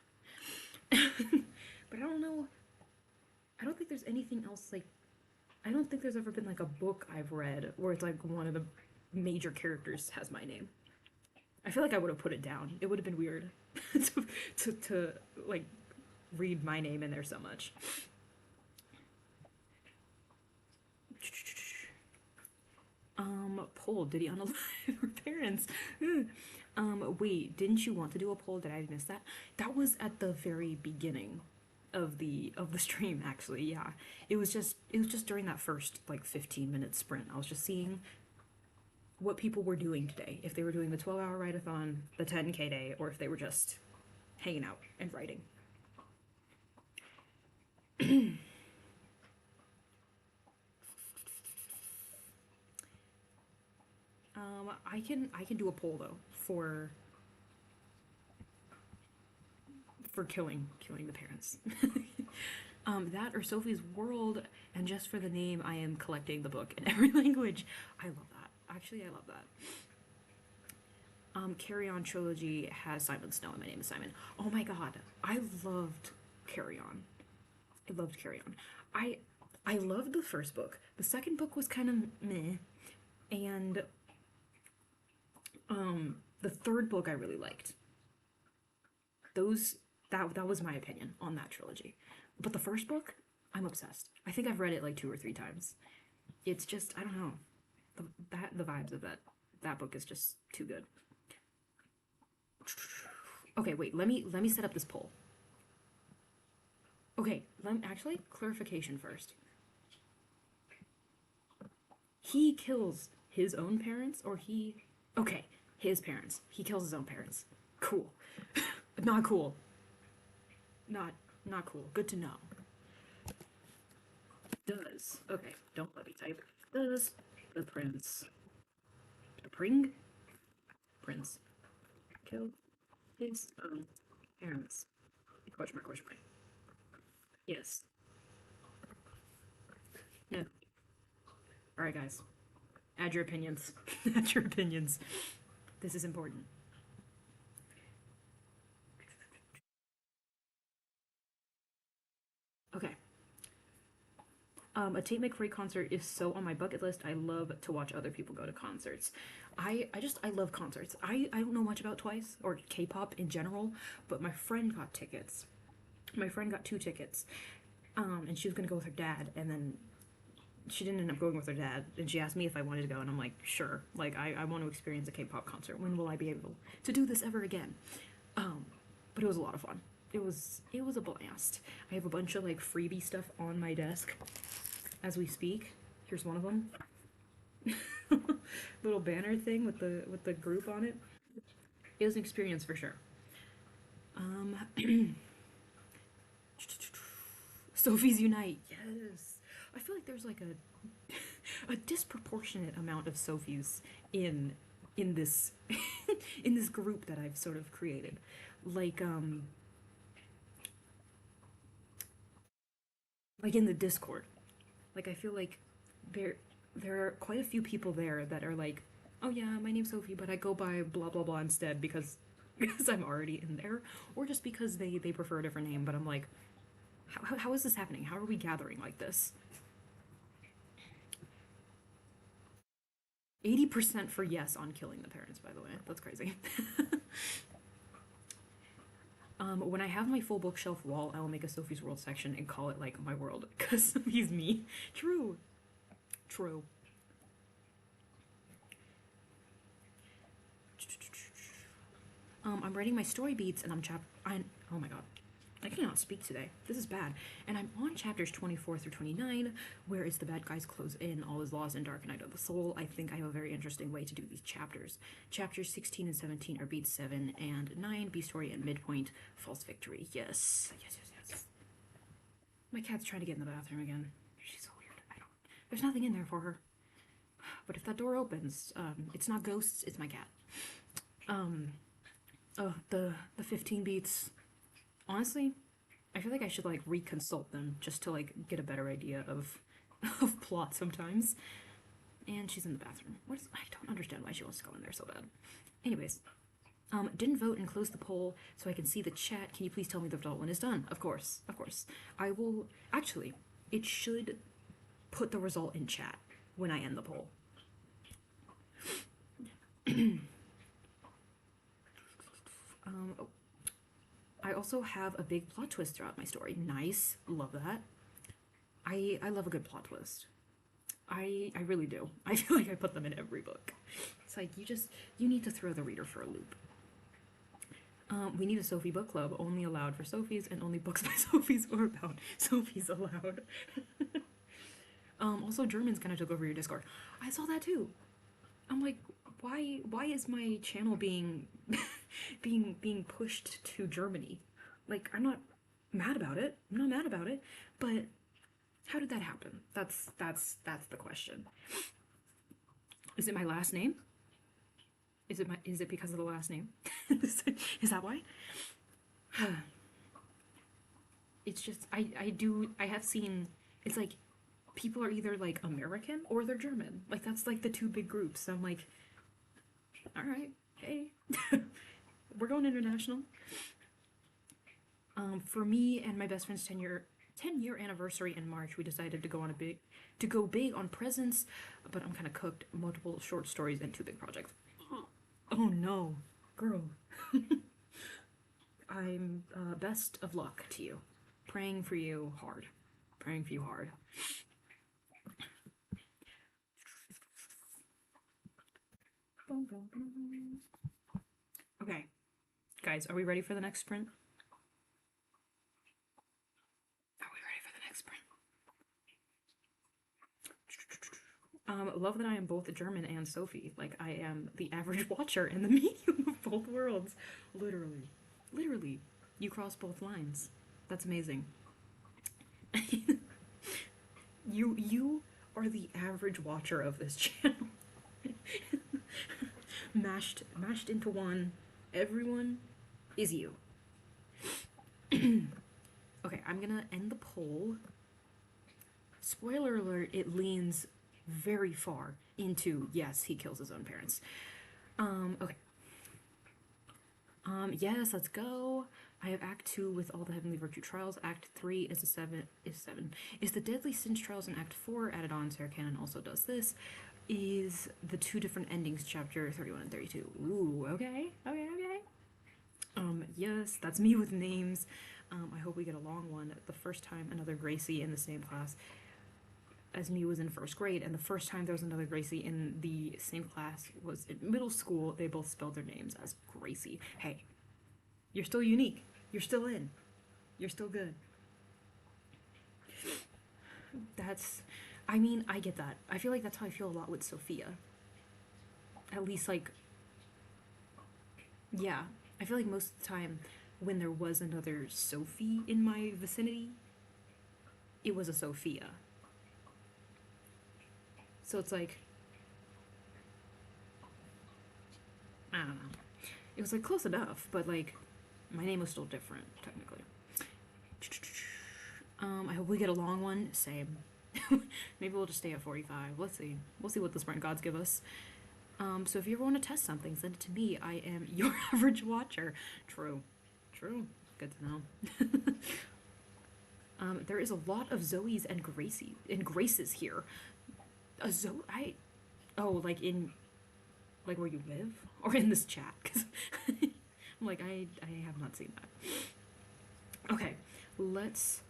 But I don't know. I don't think there's anything else like. I don't think there's ever been like a book I've read where it's like one of the major characters has my name. I feel like I would have put it down. It would have been weird to like read my name in there so much. Poll, did he unalive her parents? Wait, didn't you want to do a poll? Did I miss that? That was at the very beginning of the stream, actually. Yeah. It was just during that first like 15-minute sprint. I was just seeing what people were doing today. If they were doing the 12-hour write-a-thon, the 10K day, or if they were just hanging out and writing. I can do a poll though for killing the parents. That or Sophie's World, and just for the name, I am collecting the book in every language. I love that. Actually, I love that. Carry On trilogy has Simon Snow, and my name is Simon. Oh my god, I loved Carry On. I loved Carry On. I loved the first book. The second book was kind of meh, and the third book I really liked. That was my opinion on that trilogy. But the first book, I'm obsessed. I think I've read it like 2 or 3 times. It's just, I don't know. The vibes of that book is just too good. Okay, wait, let me set up this poll. Okay, actually, clarification first. He kills his own parents, or he... Okay, his parents. He kills his own parents. Cool. Not cool. Not cool. Good to know. Does. Okay, don't let me type. Does the prince... The prince kill his own parents? Question mark, question mark. Yes. No. Alright, guys. Add your opinions. Add your opinions. This is important. Okay. A Tate McRae concert is so on my bucket list. I love to watch other people go to concerts. I love concerts. I don't know much about Twice or K-pop in general, but my friend got tickets. My friend got 2 tickets. And she was gonna go with her dad, and then she didn't end up going with her dad, and she asked me if I wanted to go, and I'm like, sure. Like, I want to experience a K-pop concert. When will I be able to do this ever again? But it was a lot of fun. It was a blast. I have a bunch of like freebie stuff on my desk as we speak. Here's one of them. Little banner thing with the group on it. It was an experience for sure. Sophie's Unite. Yes. I feel like there's like a disproportionate amount of Sophies in this in this group that I've sort of created. Like in the Discord. Like I feel like there are quite a few people there that are like oh yeah, my name's Sophie, but I go by blah blah blah instead because because I'm already in there, or just because they prefer a different name. But I'm like, how is this happening? How are we gathering like this? 80% for yes on killing the parents, by the way. That's crazy. When I have my full bookshelf wall, I will make a Sophie's World section and call it like my world, because he's me. True. True. I'm writing my story beats and oh my god. I cannot speak today. This is bad. And I'm on chapters 24 through 29, where it's the bad guys close in, all is lost, and dark night of the soul. I think I have a very interesting way to do these chapters. Chapters 16 and 17 are beat 7 and 9, B story and midpoint, false victory. Yes. Yes, yes, yes. My cat's trying to get in the bathroom again. She's so weird. There's nothing in there for her. But if that door opens, it's not ghosts, it's my cat. Oh, the 15 beats. Honestly, I feel like I should like reconsult them just to like get a better idea of of plot sometimes. And she's in the bathroom. I don't understand why she wants to go in there so bad. Anyways, didn't vote and close the poll so I can see the chat. Can you please tell me the result when it's done? Of course, of course. I will actually. It should put the result in chat when I end the poll. Oh. I also have a big plot twist throughout my story. Nice. Love that. I love a good plot twist. I really do. I feel like I put them in every book. It's like you need to throw the reader for a loop. We need a Sophie book club, only allowed for Sophies, and only books by Sophies or about Sophies allowed. Also Germans kind of took over your Discord. I saw that too. I'm like, why is my channel being being pushed to Germany? Like, I'm not mad about it. I'm not mad about it, but how did that happen? That's the question. Is it my last name? Is it because of the last name? Is that why? It's just I have seen, it's like people are either like American or they're German. Like that's like the two big groups. So I'm like, all right, hey, we're going international. For me and my best friend's 10-year anniversary in March, we decided to go big on presents, but I'm kind of cooked. Multiple short stories and 2 big projects. Oh no, girl. I'm best of luck to you. Praying for you hard. Praying for you hard. Okay, guys, are we ready for the next sprint? Are we ready for the next sprint? Love that I am both German and Sophie. Like, I am the average watcher and the medium of both worlds. Literally. Literally. You cross both lines. That's amazing. You are the average watcher of this channel. mashed into one. Everyone is you. Okay, I'm gonna end the poll. Spoiler alert, it leans very far into yes, he kills his own parents. Okay. Yes, let's go. I have Act 2 with all the Heavenly Virtue Trials. Act 3 is the Deadly Sins Trials, and Act 4 added on. Sarah Cannon also does this. Is the 2 different endings, chapter 31 and 32. Ooh, okay. Yes, that's me with names. I hope we get a long one. The first time another Gracie in the same class as me was in first grade, and the first time there was another Gracie in the same class was in middle school. They both spelled their names as Gracie. Hey, you're still unique. You're still in. You're still good. I get that. I feel like that's how I feel a lot with Sophia. At least, like, yeah. I feel like most of the time when there was another Sophie in my vicinity, it was a Sophia. So it's like, I don't know. It was like close enough, but like my name was still different, technically. I hope we get a long one. Same. Maybe we'll just stay at 45. Let's see. We'll see what the sprint gods give us. So if you ever want to test something, send it to me. I am your average watcher. True. True. Good to know. There is a lot of Zoes and Graces here. A Zoe, oh, like where you live, or in this chat? Because I'm like, I have not seen that. Okay, let's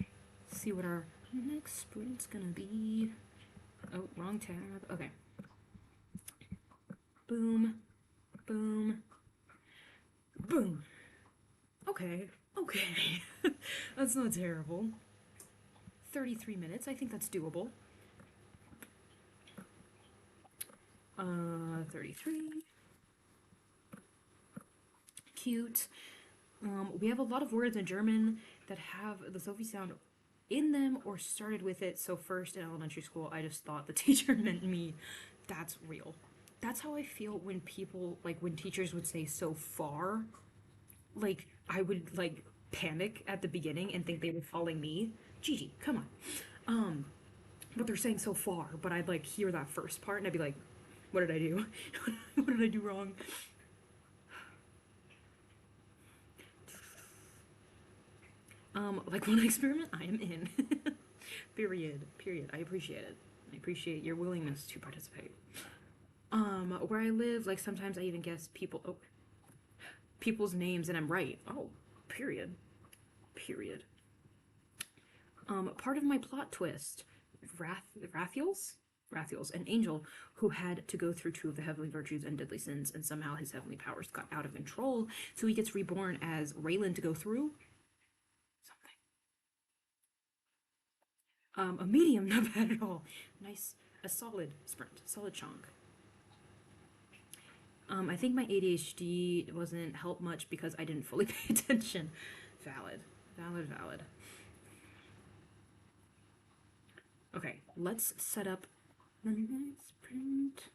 see what our next sprint's gonna be. Oh, wrong tab. Okay. Boom, boom, boom. Okay, okay. That's not terrible. 33 minutes. I think that's doable. 33. Cute. We have a lot of words in German that have the Sophie sound in them or started with it. So first in elementary school, I just thought the teacher meant me. That's real. That's how I feel when people, like when teachers would say so far. Like I would like panic at the beginning and think they were calling me. Gigi, come on. But they're saying so far, but I'd like hear that first part and I'd be like, what did I do? What did I do wrong? Like one experiment I am in. Period. Period. I appreciate it. I appreciate your willingness to participate. Where I live, like sometimes I even guess people's names and I'm right. Oh, period. Period. Part of my plot twist, Rathiel's an angel who had to go through two of the heavenly virtues and deadly sins, and somehow his heavenly powers got out of control, so he gets reborn as Raylan to go through something. A medium, not bad at all. Nice, a solid sprint, solid chunk. I think my ADHD wasn't helped much because I didn't fully pay attention. Valid, valid, valid. Okay, let's set up the next print.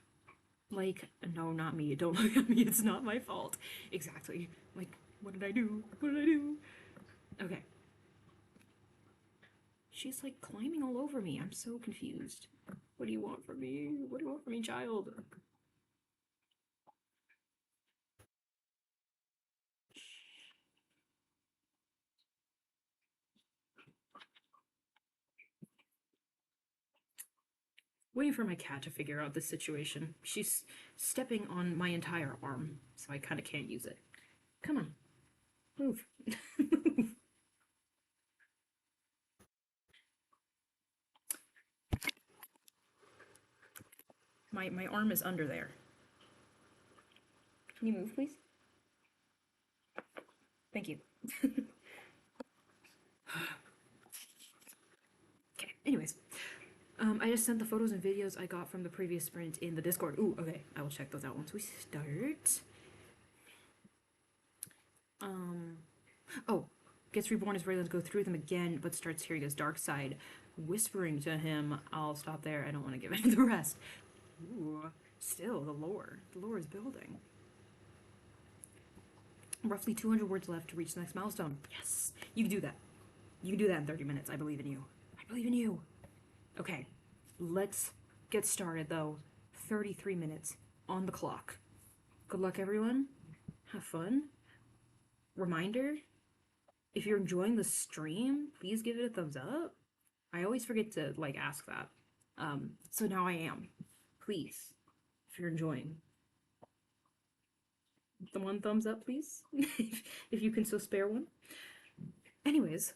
Like, no, not me. Don't look at me. It's not my fault. Exactly. Like, what did I do? What did I do? Okay. She's like climbing all over me. I'm so confused. What do you want from me? What do you want from me, child? Waiting for my cat to figure out this situation. She's stepping on my entire arm, so I kind of can't use it. Come on. Move. My arm is under there. Can you move, please? Thank you. Okay, anyways. I just sent the photos and videos I got from the previous sprint in the Discord. Ooh, okay. I will check those out once we start. Oh, gets reborn as Raylan to go through them again, but starts hearing his dark side whispering to him. I'll stop there. I don't want to give any of the rest. Ooh, still, the lore. The lore is building. Roughly 200 words left to reach the next milestone. Yes! You can do that. You can do that in 30 minutes. I believe in you. I believe in you. Okay, let's get started though. 33 minutes on the clock. Good luck, everyone. Have fun. Reminder, if you're enjoying the stream, please give it a thumbs up. I always forget to like ask that. So now I am. Please, if you're enjoying. The one thumbs up, please. If you can still spare one. Anyways,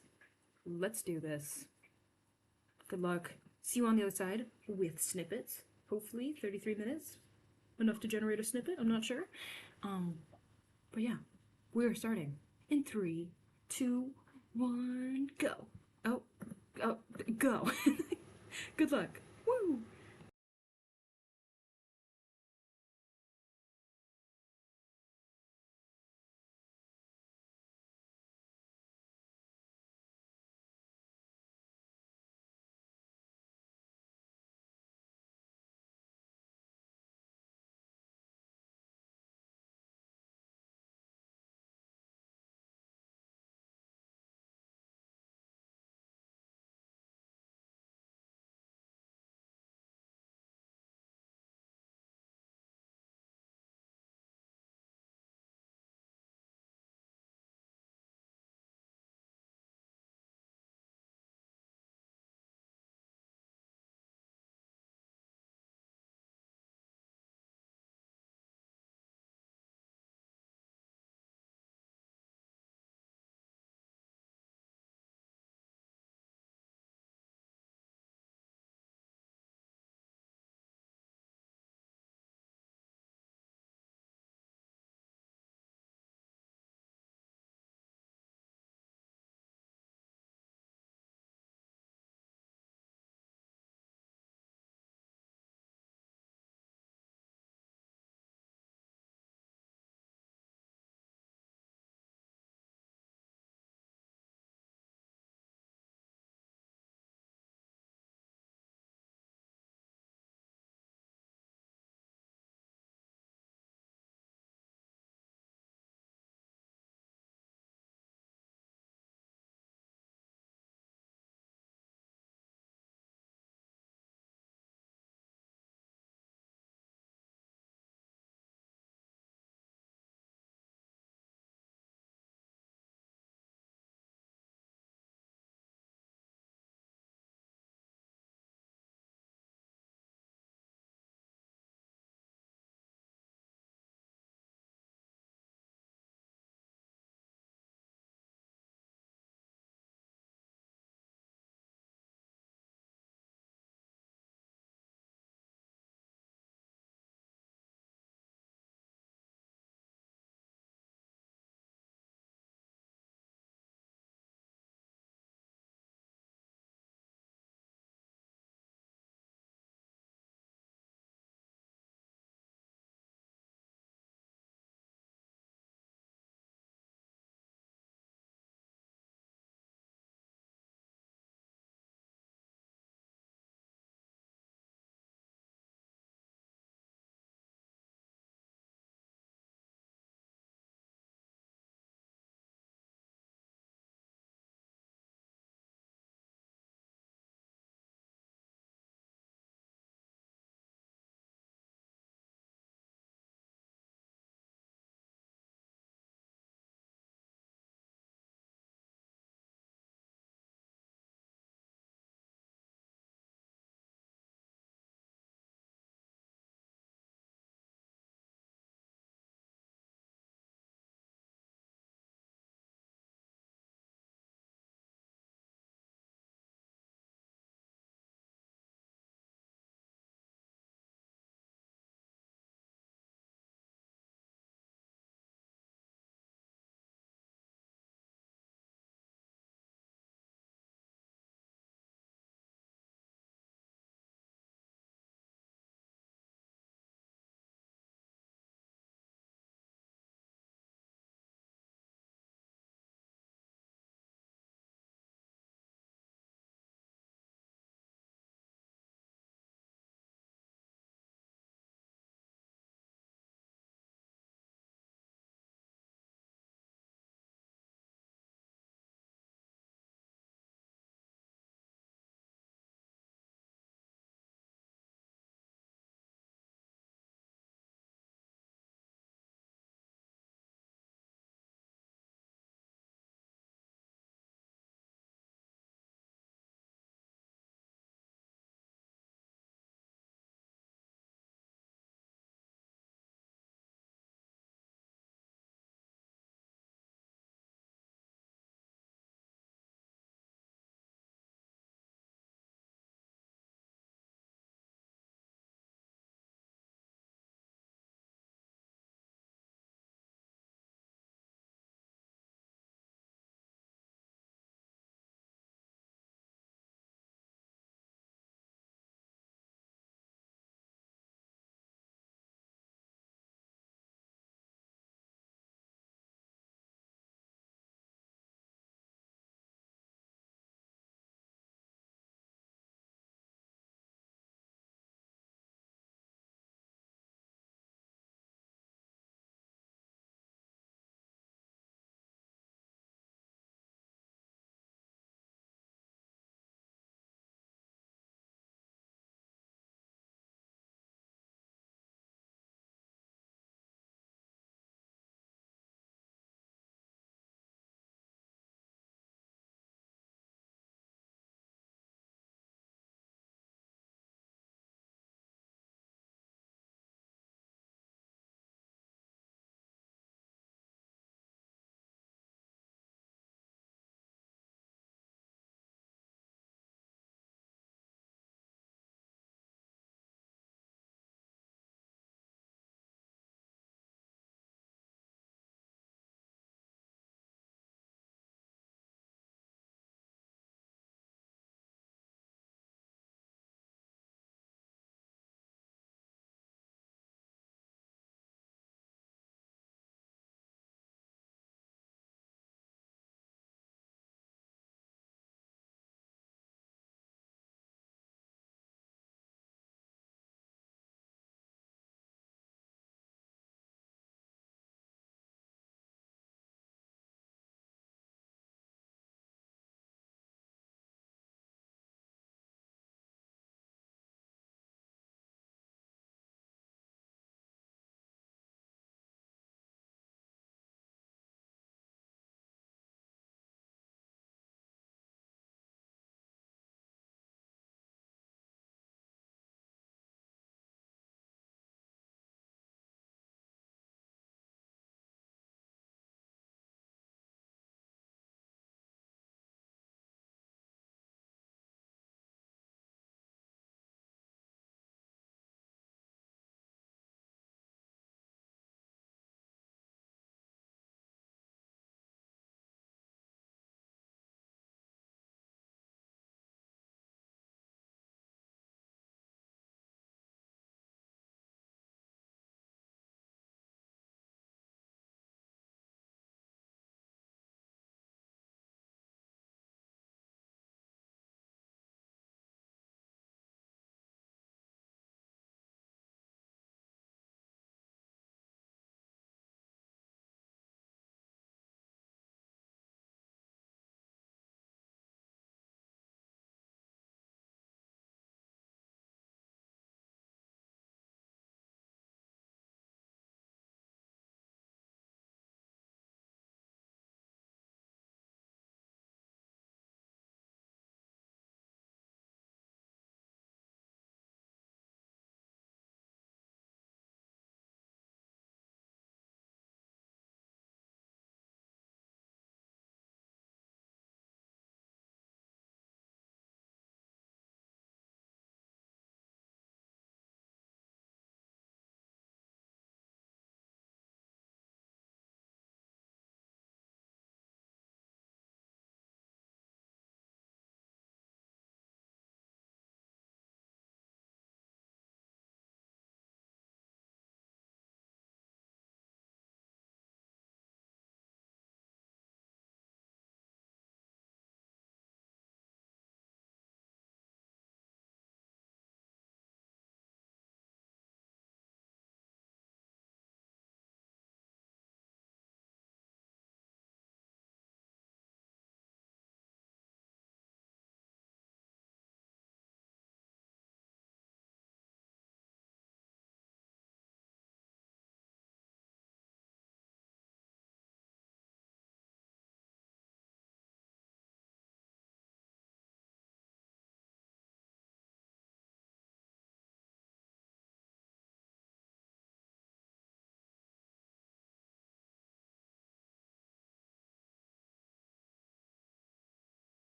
let's do this. Good luck. See you on the other side with snippets. Hopefully 33 minutes. Enough to generate a snippet, I'm not sure. But yeah, we're starting in 3, 2, 1, go. Oh, go. Good luck. Woo!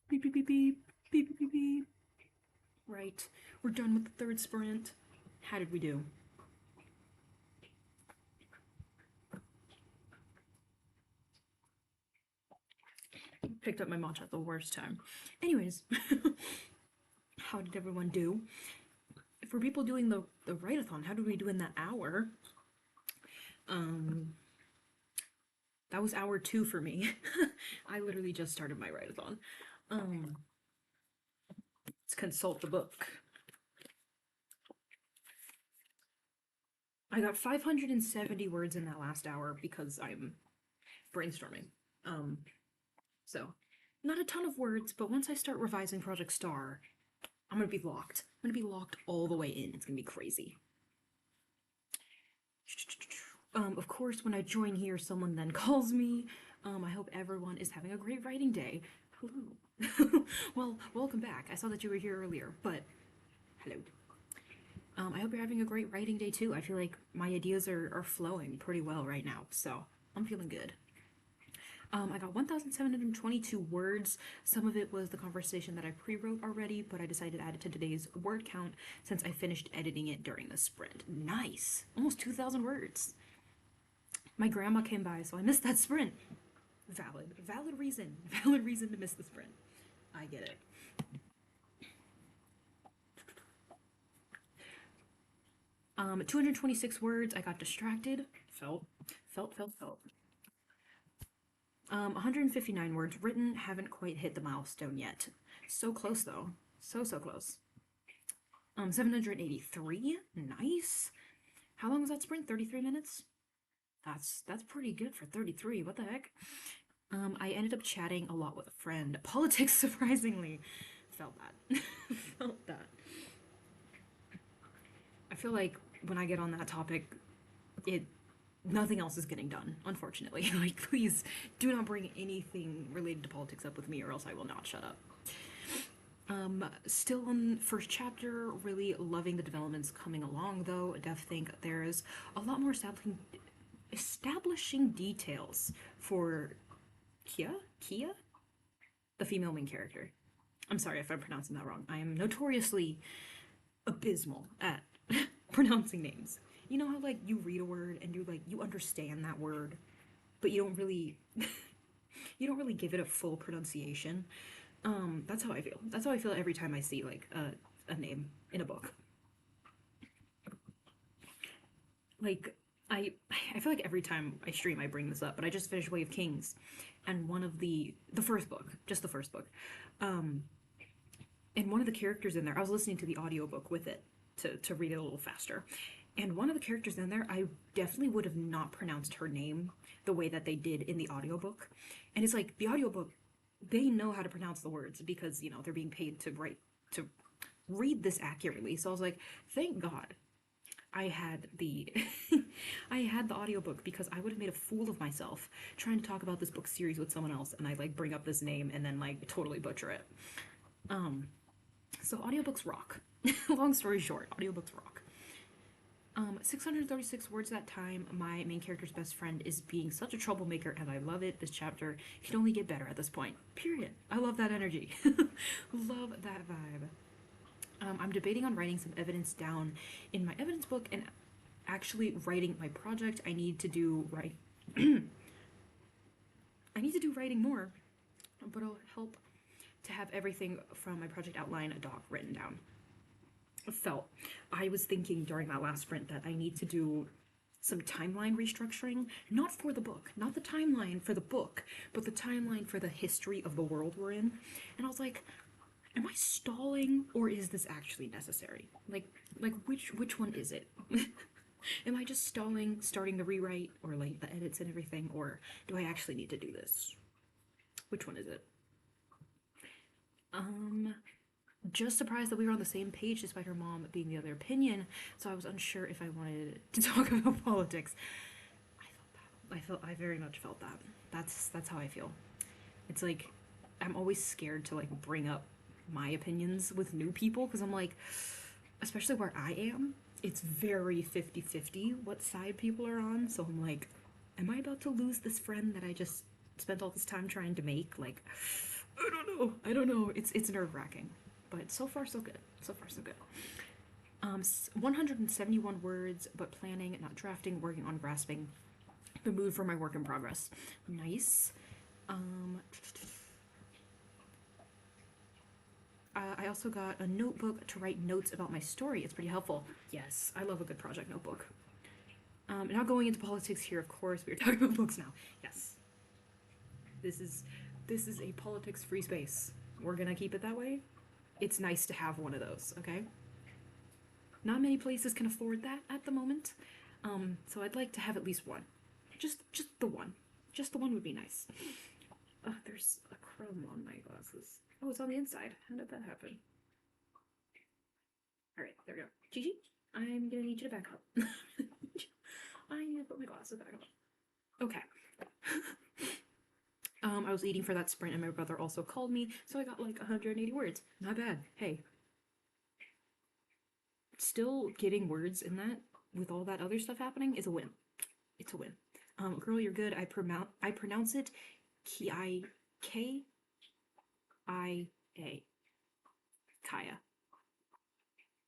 Beep, beep, beep, beep. Beep, beep, beep, beep. Right. We're done with the third sprint. How did we do? Picked up my matcha at the worst time. Anyways, how did everyone do? For people doing the write-a-thon, how did we do in that hour? That was hour 2 for me. I literally just started my write-a-thon. Let's consult the book. I got 570 words in that last hour because I'm brainstorming. So not a ton of words, but once I start revising Project Star, I'm gonna be locked. I'm gonna be locked all the way in. It's gonna be crazy. Of course, when I join here, someone then calls me. I hope everyone is having a great writing day. Hello. Well, welcome back. I saw that you were here earlier, but hello. I hope you're having a great writing day too. I feel like my ideas are flowing pretty well right now, so I'm feeling good. I got 1,722 words. Some of it was the conversation that I pre-wrote already, but I decided to add it to today's word count since I finished editing it during the sprint. Nice! Almost 2,000 words. My grandma came by, so I missed that sprint. Valid reason to miss the sprint. I get it. 226 words. I got distracted. Felt. 159 words written. Haven't quite hit the milestone yet. So close though. So close. 783. Nice. How long was that sprint? 33 minutes? That's pretty good for 33. What the heck? I ended up chatting a lot with a friend. Politics, surprisingly. Felt that. Felt that. I feel like when I get on that topic, nothing else is getting done, unfortunately. Like, please do not bring anything related to politics up with me, or else I will not shut up. Still on first chapter, really loving the developments coming along, though. I def think there's a lot more establishing details for Kia, the female main character. I'm sorry if I'm pronouncing that wrong. I am notoriously abysmal at pronouncing names. You know how like you read a word and you understand that word, but you don't really give it a full pronunciation. That's how I feel. That's how I feel every time I see like a name in a book. Like I feel like every time I stream I bring this up, but I just finished Way of Kings, and one of the first book, just the first book, and one of the characters in there, I was listening to the audiobook with it to read it a little faster. And one of the characters in there, I definitely would have not pronounced her name the way that they did in the audiobook. And it's like the audiobook, they know how to pronounce the words because, you know, they're being paid to read this accurately. So I was like, thank God I had the I had the audiobook, because I would have made a fool of myself trying to talk about this book series with someone else and I like bring up this name and then like totally butcher it. So audiobooks rock. Long story short, audiobooks rock. 636 words that time. My main character's best friend is being such a troublemaker, and I love it. This chapter can only get better at this point. Period. I love that energy. Love that vibe. I'm debating on writing some evidence down in my evidence book and actually writing my project. I need to do writing more, but it'll help to have everything from my project outline doc written down. I was thinking during that last sprint that I need to do some timeline restructuring, not for the book, not the timeline for the book, but the timeline for the history of the world we're in. And I was like, am I stalling, or is this actually necessary? Like which one is it? Am I just stalling, starting the rewrite, or like the edits and everything, or do I actually need to do this? Which one is it? Just surprised that we were on the same page despite her mom being the other opinion, so I was unsure if I wanted to talk about politics. I very much felt that. That's how I feel. It's like I'm always scared to like bring up my opinions with new people, because I'm like, especially where I am, it's very 50-50 what side people are on, so I'm like, am I about to lose this friend that I just spent all this time trying to make? Like, I don't know. It's nerve-wracking, but so far so good. So far so good. 171 words, but planning, not drafting, working on grasping. The mood for my work in progress. Nice. Um, I also got a notebook to write notes about my story. It's pretty helpful. Yes, I love a good project notebook. Not going into politics here, of course. We are talking about books now. Yes, this is this is a politics-free space. We're gonna keep it that way. It's nice to have one of those. Okay. Not many places can afford that at the moment. So I'd like to have at least one. Just the one. Just the one would be nice. There's a crumb on my glasses. Oh, it's on the inside. How did that happen? Alright, there we go. Gigi, I'm gonna need you to back up. I need to put my glasses back on. Okay. I was eating for that sprint and my brother also called me, so I got like 180 words. Not bad. Hey. Still getting words in that with all that other stuff happening is a win. It's a win. Girl, you're good. I pronounce it K-I-A. Kaya.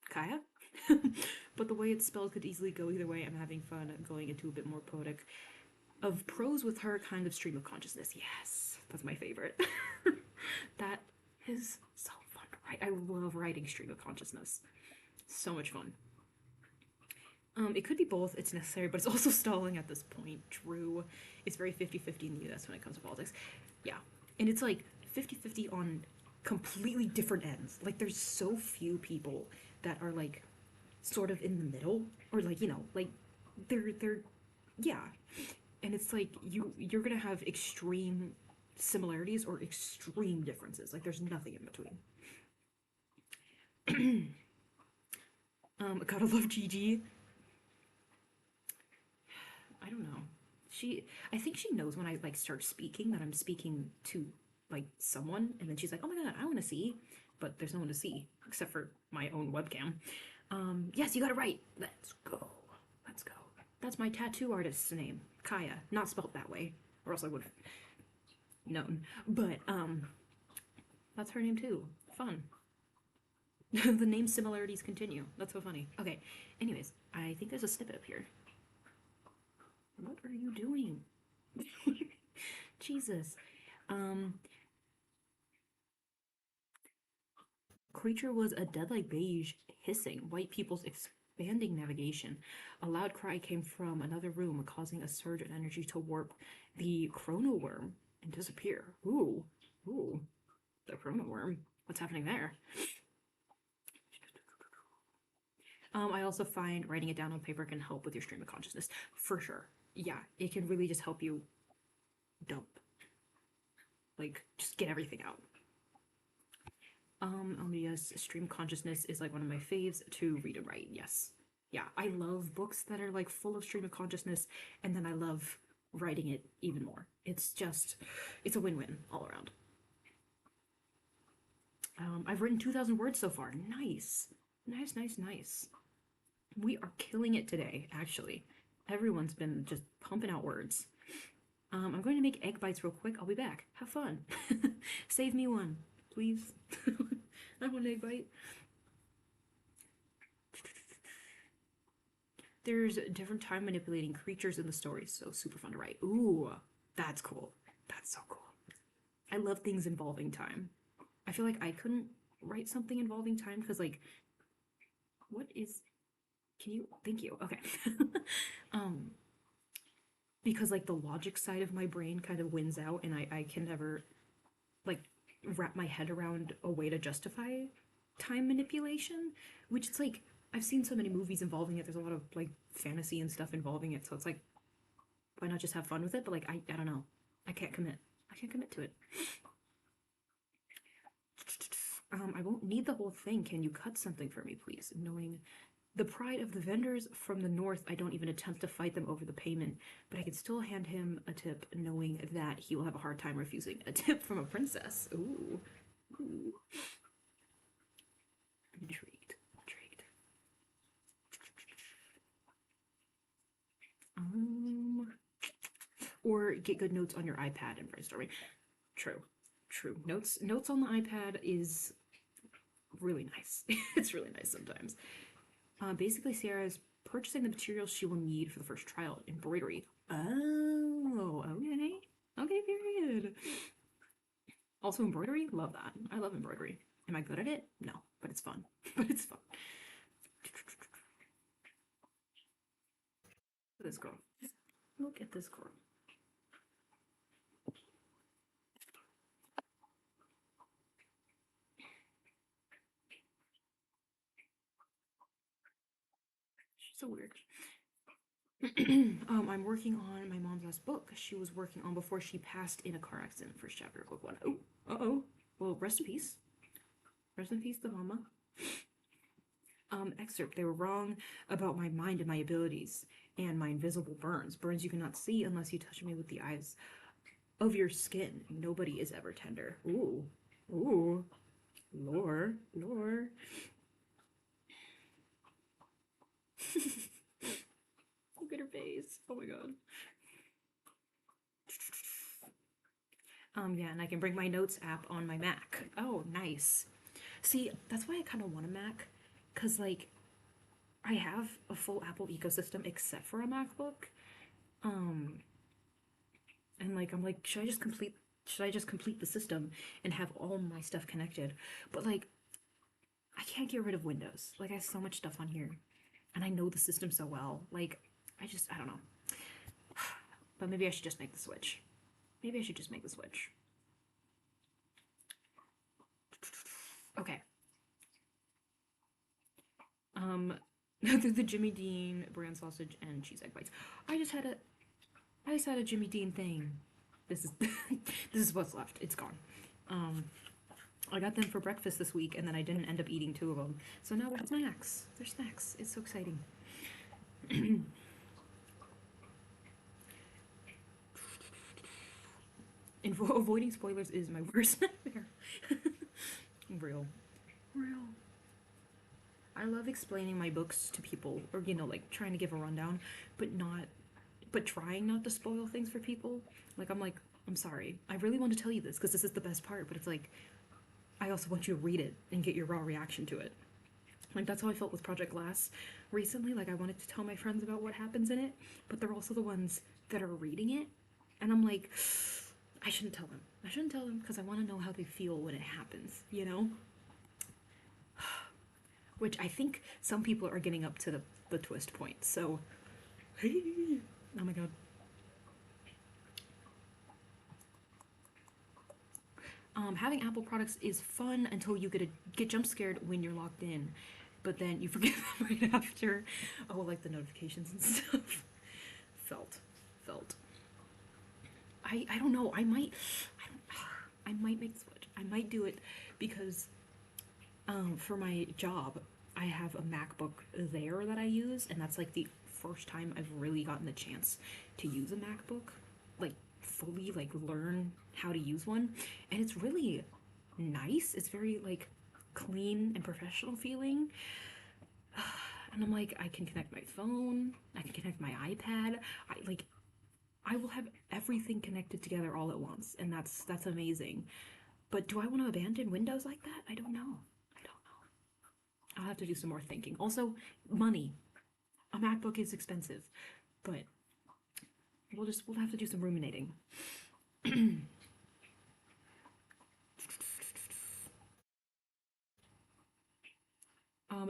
Kaya? But the way it's spelled could easily go either way. I'm having fun going into a bit more poetic of prose with her kind of stream of consciousness. Yes, that's my favorite. That is so fun to write. I love writing stream of consciousness. So much fun. It could be both, it's necessary, but it's also stalling at this point. True. It's very 50-50 in the US when it comes to politics. Yeah. And it's like 50-50 on completely different ends. Like there's so few people that are like sort of in the middle. Or like, you know, like they're yeah. And it's like you're gonna have extreme similarities or extreme differences. Like there's nothing in between. Gotta love Gigi. I don't know. I think she knows when I like start speaking that I'm speaking to like someone, and then she's like, "Oh my god, I want to see," but there's no one to see except for my own webcam. Yes, you got it right. Let's go. Let's go. That's my tattoo artist's name, Kaya. Not spelled that way, or else I would have known. But that's her name too. Fun. The name similarities continue. That's so funny. Okay. Anyways, I think there's a snippet up here. What are you doing? Jesus. Creature was a dead-like beige hissing, white people's expanding navigation. A loud cry came from another room, causing a surge of energy to warp the chrono worm and disappear. Ooh, ooh, the chrono worm. What's happening there? I also find writing it down on paper can help with your stream of consciousness, for sure. Yeah, it can really just help you dump. Like, just get everything out. Yes, stream consciousness is like one of my faves to read and write, yes. Yeah, I love books that are like full of stream of consciousness, and then I love writing it even more. It's just, it's a win-win all around. I've written 2,000 words so far. Nice. Nice, nice, nice. We are killing it today, actually. Everyone's been just pumping out words. I'm going to make egg bites real quick. I'll be back. Have fun. Save me one, please. I want an egg bite. There's different time manipulating creatures in the story, so super fun to write. Ooh, that's cool. That's so cool. I love things involving time. I feel like I couldn't write something involving time because, like, what is. Can you. Thank you. Okay. Because, like, the logic side of my brain kind of wins out, and I can never, like, wrap my head around a way to justify time manipulation, which it's like I've seen so many movies involving it. There's a lot of like fantasy and stuff involving it, so it's like why not just have fun with it? But like I don't know. I can't commit. I can't commit to it. I won't need the whole thing. Can you cut something for me, please? Knowing the pride of the vendors from the north, I don't even attempt to fight them over the payment, but I can still hand him a tip knowing that he will have a hard time refusing a tip from a princess. Ooh. Ooh. Intrigued. Intrigued. Or get good notes on your iPad and brainstorming. True. True. Notes on the iPad is really nice. It's really nice sometimes. Basically, Sierra is purchasing the materials she will need for the first trial, embroidery. Oh, okay. Okay, period. Also, embroidery? Love that. I love embroidery. Am I good at it? No, but it's fun. But it's fun. Look at this girl. Look at this girl. She's so weird. I'm working on my mom's last book she was working on before she passed in a car accident. First chapter, book one. Oh, uh-oh. Well, rest in peace. Rest in peace, the mama. Excerpt. They were wrong about my mind and my abilities and my invisible burns. Burns you cannot see unless you touch me with the eyes of your skin. Nobody is ever tender. Ooh. Ooh. Lore. Lore. Look at her face. Oh my god. Yeah, and I can bring my notes app on my Mac. Oh, nice. See, that's why I kind of want a Mac, because, like, I have a full Apple ecosystem except for a MacBook. Um, and, like, I'm like, should I just complete the system and have all my stuff connected? But, like, I can't get rid of Windows. Like, I have so much stuff on here, and I know the system so well. Like, I don't know. But maybe I should just make the switch. Maybe I should just make the switch. Okay. The Jimmy Dean brand sausage and cheese egg bites. I just had a Jimmy Dean thing. This is this is what's left. It's gone. I got them for breakfast this week, and then I didn't end up eating 2 of them. So now they're snacks. They're snacks. It's so exciting. Avoiding spoilers is my worst nightmare. Real. Real. I love explaining my books to people, or, you know, like, trying to give a rundown, but trying not to spoil things for people. Like, I'm sorry. I really want to tell you this, because this is the best part, but it's like, I also want you to read it and get your raw reaction to it. Like, that's how I felt with Project Glass recently. Like, I wanted to tell my friends about what happens in it, but they're also the ones that are reading it, and I'm like, I shouldn't tell them. I shouldn't tell them, because I want to know how they feel when it happens, you know? Which I think some people are getting up to the twist point, so... Oh my god. Having Apple products is fun until you get jump scared when you're logged in, but then you forget them right after. Oh, like the notifications and stuff. Felt. I don't know. I might make the switch. I might do it because for my job, I have a MacBook there that I use, and that's like the first time I've really gotten the chance to use a MacBook, like fully like learn how to use one, and it's really nice. It's very like clean and professional feeling. And I'm like, I can connect my phone, I can connect my iPad. I will have everything connected together all at once, and that's amazing. But do I want to abandon Windows like that? I don't know. I'll have to do some more thinking. Also, money. A MacBook is expensive, but we'll have to do some ruminating.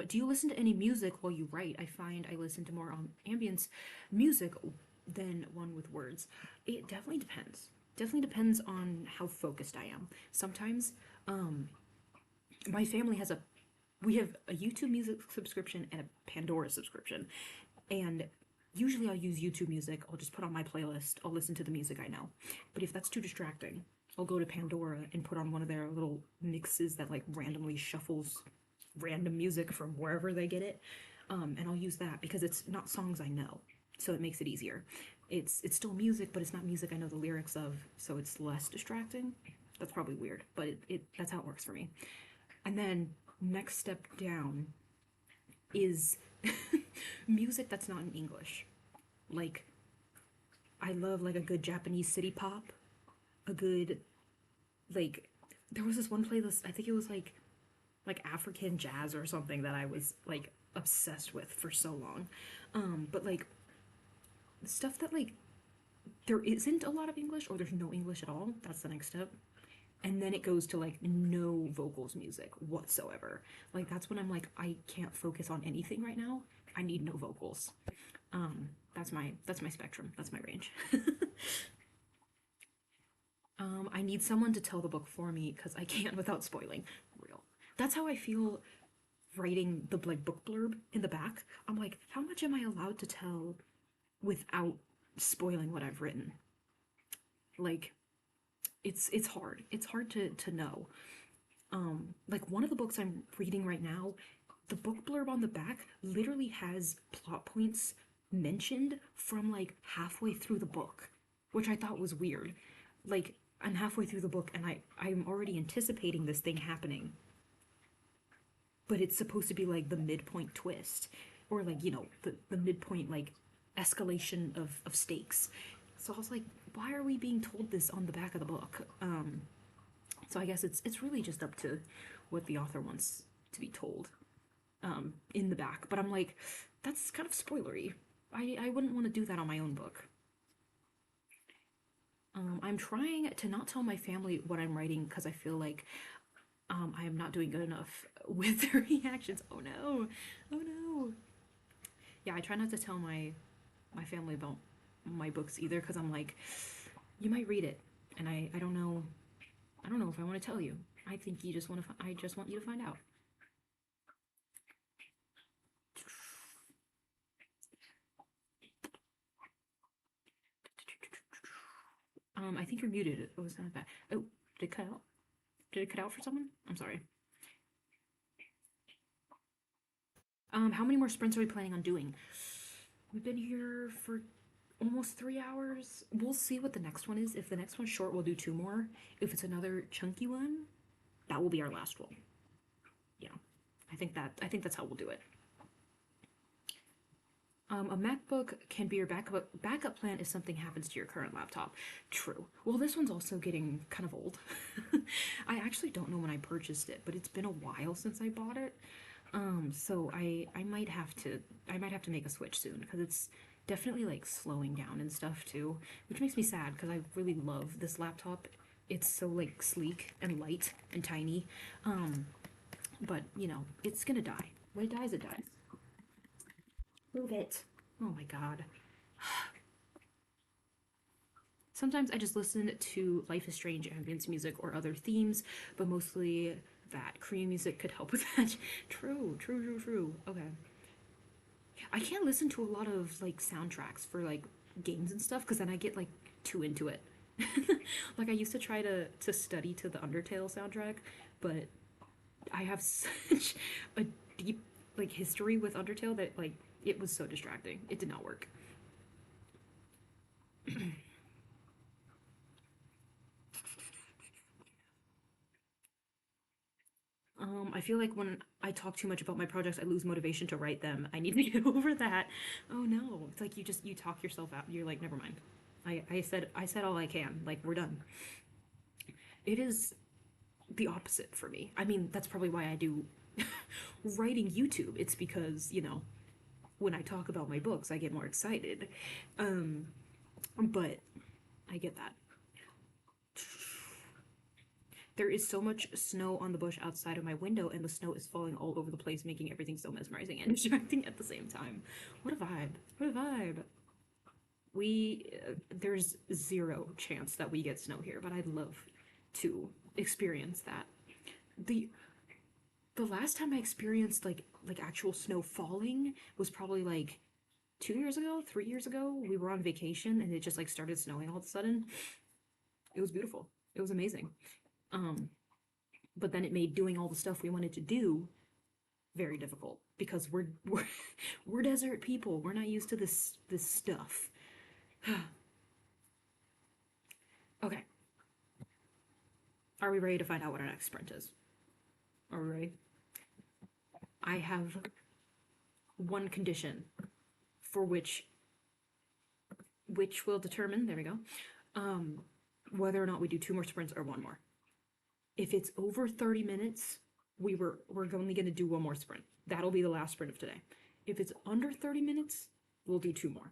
Do you listen to any music while you write? I find I listen to more ambience music than one with words. It definitely depends. Definitely depends on how focused I am. Sometimes, my family has we have a YouTube music subscription and a Pandora subscription, and usually I'll use YouTube music. I'll just put on my playlist. I'll listen to the music I know. But if that's too distracting, I'll go to Pandora and put on one of their little mixes that like randomly shuffles random music from wherever they get it, and I'll use that because it's not songs I know, so it makes it easier. It's still music, but it's not music I know the lyrics of, so it's less distracting. That's probably weird, but that's how it works for me. And then next step down is music that's not in English. Like, I love like a good Japanese city pop, a good like there was this one playlist, I think it was like African jazz or something that I was like obsessed with for so long. But like stuff that like there isn't a lot of English or there's no English at all. That's the next step. And then it goes to like no vocals music whatsoever. Like that's when I'm like I can't focus on anything right now. I need no vocals. That's my spectrum. That's my range. I need someone to tell the book for me because I can't without spoiling. Real. That's how I feel writing the like book blurb in the back. I'm like, how much am I allowed to tell without spoiling what I've written? Like, it's hard. It's hard to know. Like one of the books I'm reading right now, the book blurb on the back literally has plot points mentioned from like halfway through the book, which I thought was weird. Like I'm halfway through the book and I'm already anticipating this thing happening, but it's supposed to be like the midpoint twist or like, you know, the midpoint like escalation of stakes. So I was like, why are we being told this on the back of the book? So I guess it's really just up to what the author wants to be told in the back. But I'm like, that's kind of spoilery. I wouldn't want to do that on my own book. I'm trying to not tell my family what I'm writing because I feel like I am not doing good enough with their reactions. Oh no, oh no. Yeah, I try not to tell my family about my books either because I'm like, you might read it, and I don't know, I don't know if I want to tell you. I think you just want to. I just want you to find out. I think you're muted. It was not bad. Oh, did it cut out? Did it cut out for someone? I'm sorry. How many more sprints are we planning on doing? We've been here for almost 3 hours. We'll see what the next one is. If the next one's short, we'll do two more. If it's another chunky one, that will be our last one. Yeah, I think that's how we'll do it. A MacBook can be your backup plan if something happens to your current laptop. True. Well, this one's also getting kind of old. I actually don't know when I purchased it, but it's been a while since I bought it. So I might have to make a switch soon because it's definitely like slowing down and stuff too, which makes me sad because I really love this laptop. It's so like sleek and light and tiny. But you know, it's gonna die. When it dies, it dies. Move it. Oh my god. Sometimes I just listen to Life is Strange ambience music or other themes, but mostly that Korean music could help with that. True, true, true, true. Okay. I can't listen to a lot of like soundtracks for like games and stuff because then I get like too into it. Like I used to try to study to the Undertale soundtrack, but I have such a deep like history with Undertale that like it was so distracting. It did not work. I feel like when I talk too much about my projects, I lose motivation to write them. I need to get over that. Oh no, it's like you talk yourself out. You're like, never mind. I said all I can. Like we're done. It is the opposite for me. I mean, that's probably why I do writing YouTube. It's because when I talk about my books, I get more excited. Um, but I get that. There is so much snow on the bush outside of my window, and the snow is falling all over the place, making everything so mesmerizing and distracting at the same time. What a vibe! What a vibe! There's zero chance that we get snow here, but I'd love to experience that. the The last time I experienced like actual snow falling was probably like 2 years ago, 3 years ago. We were on vacation and it just like started snowing all of a sudden. It was beautiful. It was amazing. Um, but then it made doing all the stuff we wanted to do very difficult because we're desert people. We're not used to this stuff. Okay, are we ready to find out what our next sprint is? Are we ready? I have one condition for which will determine, there we go, um, whether or not we do two more sprints or one more. If it's over 30 minutes, we're only gonna do one more sprint. That'll be the last sprint of today. If it's under 30 minutes, we'll do 2 more.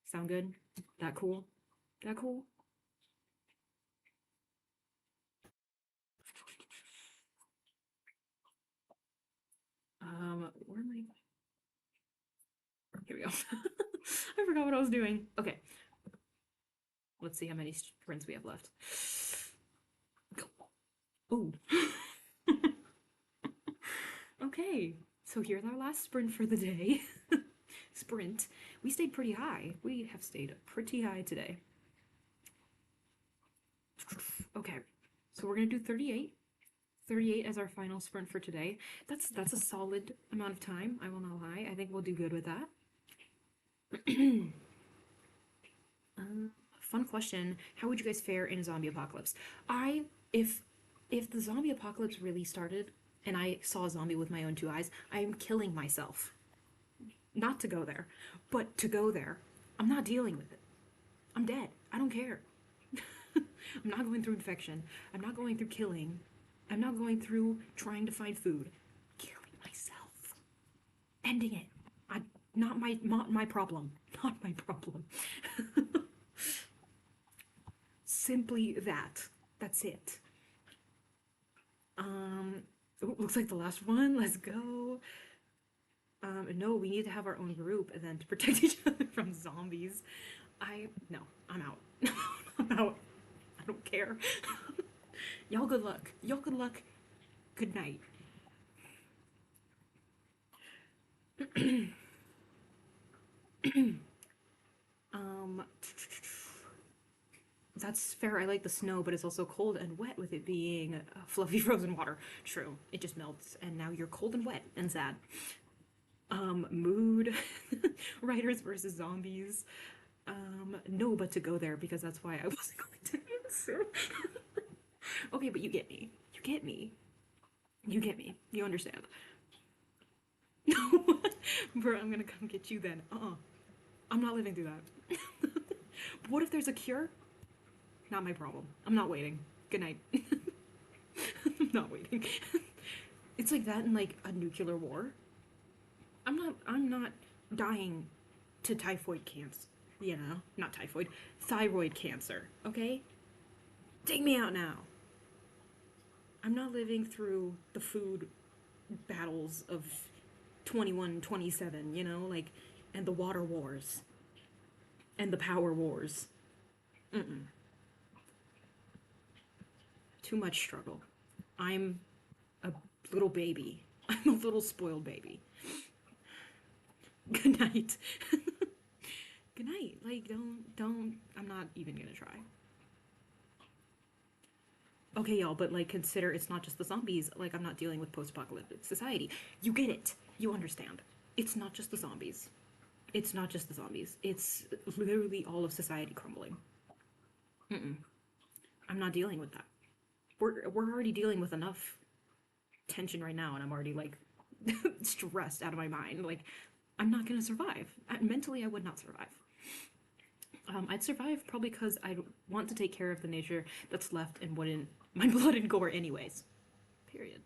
Sound good? That cool? That cool? Where am I? Here we go. I forgot what I was doing. Okay. Let's see how many sprints we have left. Go. Ooh. Okay, so here's our last sprint for the day. Sprint. We stayed pretty high. We have stayed pretty high today. Okay, so we're gonna do 38. 38 as our final sprint for today. That's a solid amount of time, I will not lie. I think we'll do good with that. Fun question. How would you guys fare in a zombie apocalypse? If the zombie apocalypse really started and I saw a zombie with my own 2 eyes, I am killing myself. Not to go there, but to go there. I'm not dealing with it. I'm dead. I don't care. I'm not going through infection. I'm not going through killing. I'm not going through trying to find food. Killing myself. Ending it. Not my problem. Not my problem. Simply that. That's it. Looks like the last one. Let's go. No, we need to have our own group and then to protect each other from zombies. No, I'm out. I'm out. I don't care. Y'all good luck. Y'all good luck. Good night. That's fair. I like the snow, but it's also cold and wet with it being fluffy frozen water. True. It just melts, and now you're cold and wet and sad. Mood. Writers versus zombies. No, but to go there because that's why I wasn't going to answer. Okay, but you get me. You get me. You get me. You understand. Bro, I'm gonna come get you then. I'm not living through that. But what if there's a cure? Not my problem. I'm not waiting. Good night. I'm not waiting. It's like that in like a nuclear war. I'm not dying to typhoid cancer. You know, not typhoid, thyroid cancer, okay? Take me out now. I'm not living through the food battles of 21, 27, you know, like, and the water wars and the power wars. Too much struggle. I'm a little baby. I'm a little spoiled baby. Good night. Good night. Like, I'm not even gonna try. Okay, y'all, but like, consider it's not just the zombies. Like, I'm not dealing with post-apocalyptic society. You get it. You understand. It's not just the zombies. It's not just the zombies. It's literally all of society crumbling. I'm not dealing with that. We're already dealing with enough tension right now, and I'm already like stressed out of my mind. Like, I'm not gonna survive. Mentally, I would not survive. I'd survive probably because I want to take care of the nature that's left and wouldn't my blood and gore anyways. Period.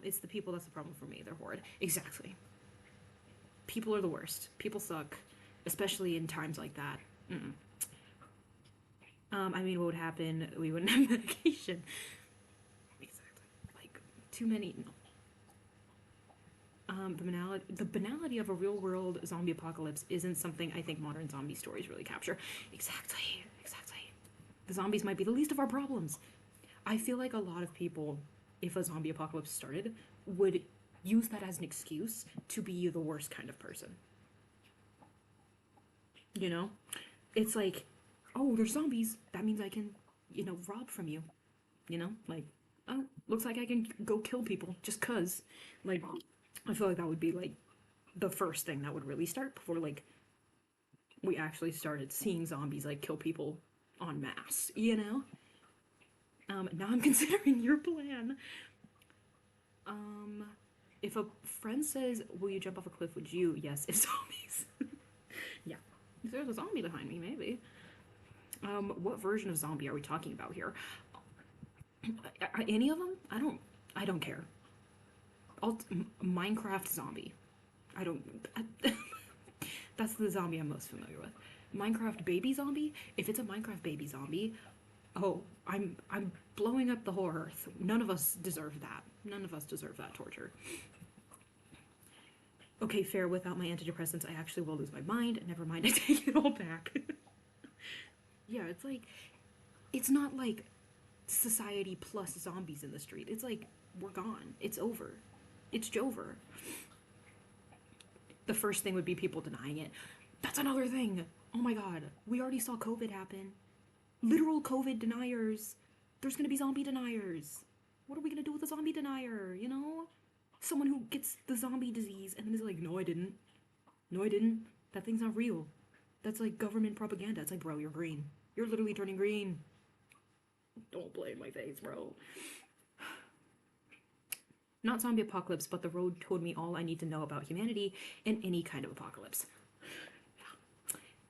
It's the people that's the problem for me. They're horrid. Exactly. People are the worst. People suck, especially in times like that. I mean, what would happen? We wouldn't have medication. Exactly. Like, too many. No. The banality of a real-world zombie apocalypse isn't something I think modern zombie stories really capture. Exactly. The zombies might be the least of our problems. I feel like a lot of people, if a zombie apocalypse started, would use that as an excuse to be the worst kind of person. You know? It's like, oh, there's zombies. That means I can, rob from you. You know? Like, oh, looks like I can go kill people just 'cause. Like, I feel like that would be, like, the first thing that would really start before, like, we actually started seeing zombies, like, kill people en masse, you know? Now I'm considering your plan. If a friend says, will you jump off a cliff, would you? Yes, if zombies. Yeah. If there's a zombie behind me, maybe. What version of zombie are we talking about here? Any of them? I don't care. Minecraft zombie. I don't. That's the zombie I'm most familiar with. Minecraft baby zombie. If it's a Minecraft baby zombie, oh, I'm blowing up the whole earth. None of us deserve that. None of us deserve that torture. Okay, fair. Without my antidepressants, I actually will lose my mind. Never mind. I take it all back. Yeah, it's like it's not like society plus zombies in the street. It's like we're gone. It's over. It's Jover. The first thing would be people denying it. That's another thing. Oh my god. We already saw COVID happen. Literal COVID deniers. There's gonna be zombie deniers. What are we gonna do with a zombie denier, you know? Someone who gets the zombie disease and then is like, no, I didn't. No, I didn't. That thing's not real. That's like government propaganda. It's like, bro, you're green. You're literally turning green. Don't blame my face, bro. Not zombie apocalypse, but the road told me all I need to know about humanity in any kind of apocalypse.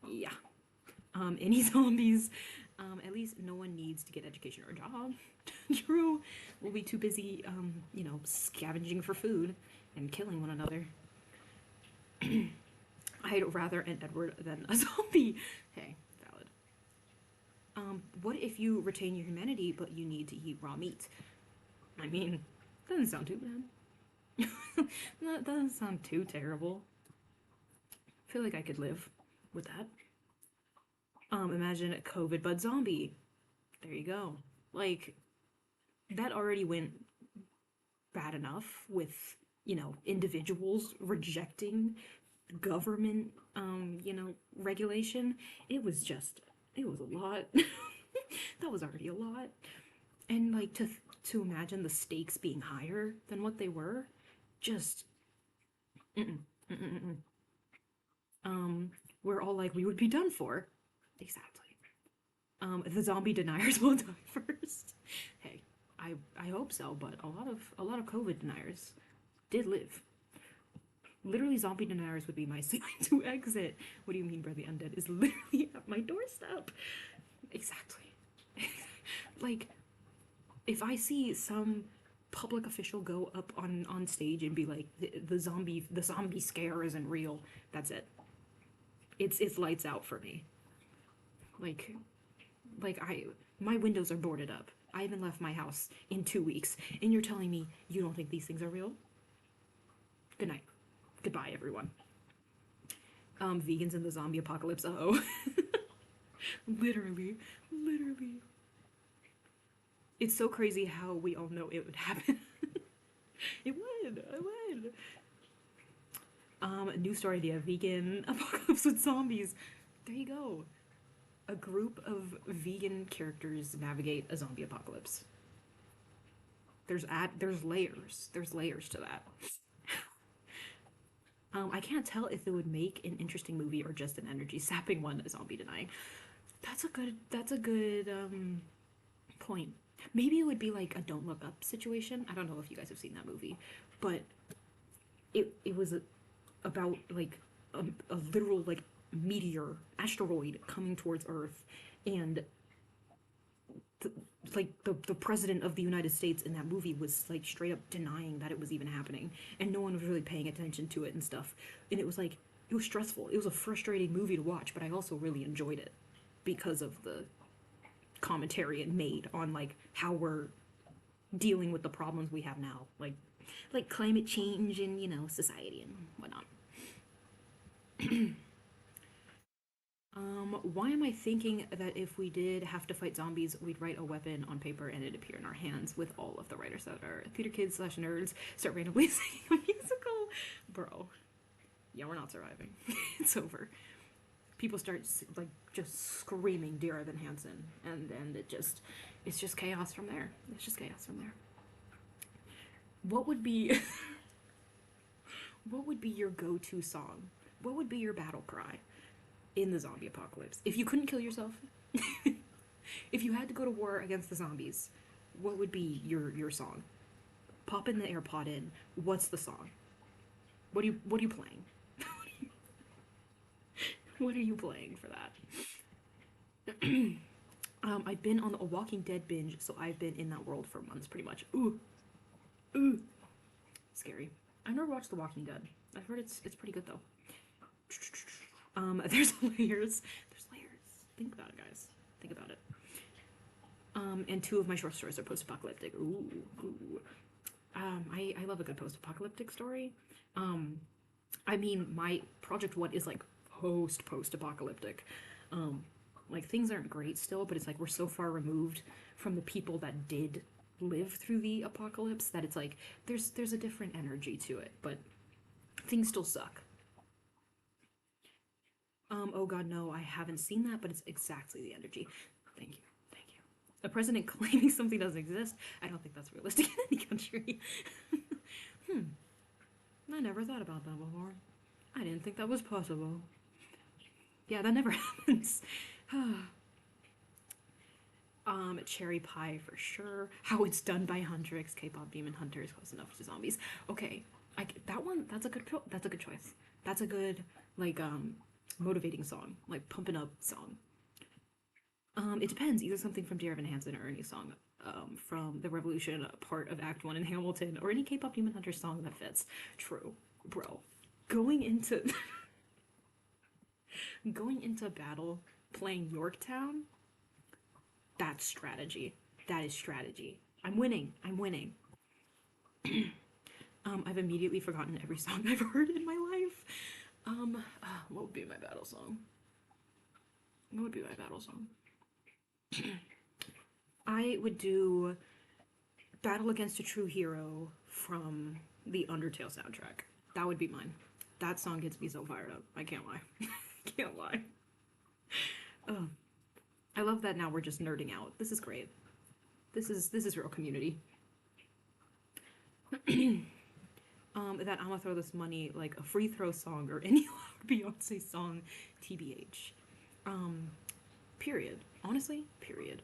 Yeah. Any zombies. At least no one needs to get education or a job. True. We'll be too busy, you know, scavenging for food and killing one another. I'd rather an Edward than a zombie. Hey, valid. What if you retain your humanity, but you need to eat raw meat? I mean, doesn't sound too bad. That doesn't sound too terrible. I feel like I could live with that. Imagine a COVID but zombie. There you go. Like, that already went bad enough with, you know, individuals rejecting government, you know, regulation. It was a lot. That was already a lot. And, like, to imagine the stakes being higher than what they were, just, we're all like, we would be done for. Exactly. The zombie deniers will die first. Hey, I hope so, but a lot of COVID deniers did live. Literally, zombie deniers would be my sign to exit. What do you mean, brother? Undead is literally at my doorstep. Exactly. Like, if I see some public official go up on stage and be like, the zombie scare isn't real, that's it. It's lights out for me. Like my windows are boarded up. I haven't left my house in 2 weeks, and you're telling me you don't think these things are real? Good night. Goodbye, everyone. Vegans in the zombie apocalypse. Uh-oh. Literally. It's so crazy how we all know it would happen. It would. New story idea. Vegan apocalypse with zombies. There you go. A group of vegan characters navigate a zombie apocalypse. There's layers. There's layers to that. I can't tell if it would make an interesting movie or just an energy sapping one, zombie denying. That's a good point. Maybe it would be like a Don't Look Up situation. I don't know if you guys have seen that movie, but it was about like a literal like meteor asteroid coming towards Earth, and the president of the United States in that movie was like straight up denying that it was even happening, and no one was really paying attention to it and stuff. And it was like, it was stressful. It was a frustrating movie to watch, but I also really enjoyed it because of the commentary it made on like how we're dealing with the problems we have now, like climate change and, you know, society and whatnot. Why am I thinking that if we did have to fight zombies, we'd write a weapon on paper and it'd appear in our hands with all of the writers that are theater kids / nerds start randomly singing a musical? Bro. Yeah, we're not surviving. It's over. People start like just screaming Dear Evan Hansen, and then it's just chaos from there. It's just chaos from there. What would be what would be your go-to song? What would be your battle cry in the zombie apocalypse? If you couldn't kill yourself, if you had to go to war against the zombies, what would be your song? Pop in the AirPod in. What's the song? What are you playing? What are you playing for that? I've been on a Walking Dead binge, so I've been in that world for months, pretty much. Ooh, ooh, scary. I've never watched The Walking Dead. I've heard it's pretty good though. There's layers. There's layers. Think about it, guys. Think about it. And two of my short stories are post-apocalyptic. Ooh, ooh. I love a good post-apocalyptic story. I mean, my project one is like post-apocalyptic. Like things aren't great still, but it's like we're so far removed from the people that did live through the apocalypse that it's like there's a different energy to it, but things still suck. Oh god, no, I haven't seen that, but it's exactly the energy. Thank you, thank you. A president claiming something doesn't exist? I don't think that's realistic in any country. I never thought about that before. I didn't think that was possible. Yeah, that never happens. Cherry pie for sure. How it's done by Huntrix, K-pop demon hunters, close enough to zombies. Okay, that one. That's a good. That's a good choice. That's a good like motivating song, like pumping up song. It depends. Either something from Dear Evan Hansen or any song from the Revolution part of Act One in Hamilton, or any K-pop demon hunter song that fits. True, bro. Going into going into battle playing Yorktown, that's strategy. That is strategy. I'm winning. I'm winning. I've immediately forgotten every song I've heard in my life. What would be my battle song? What would be my battle song? I would do Battle Against a True Hero from the Undertale soundtrack. That would be mine. That song gets me so fired up. I can't lie. Can't lie. Oh, I love that now we're just nerding out. This is great. This is real community. That I'ma throw this money like a free throw song or any loud Beyonce song, TBH. Period. Honestly, period.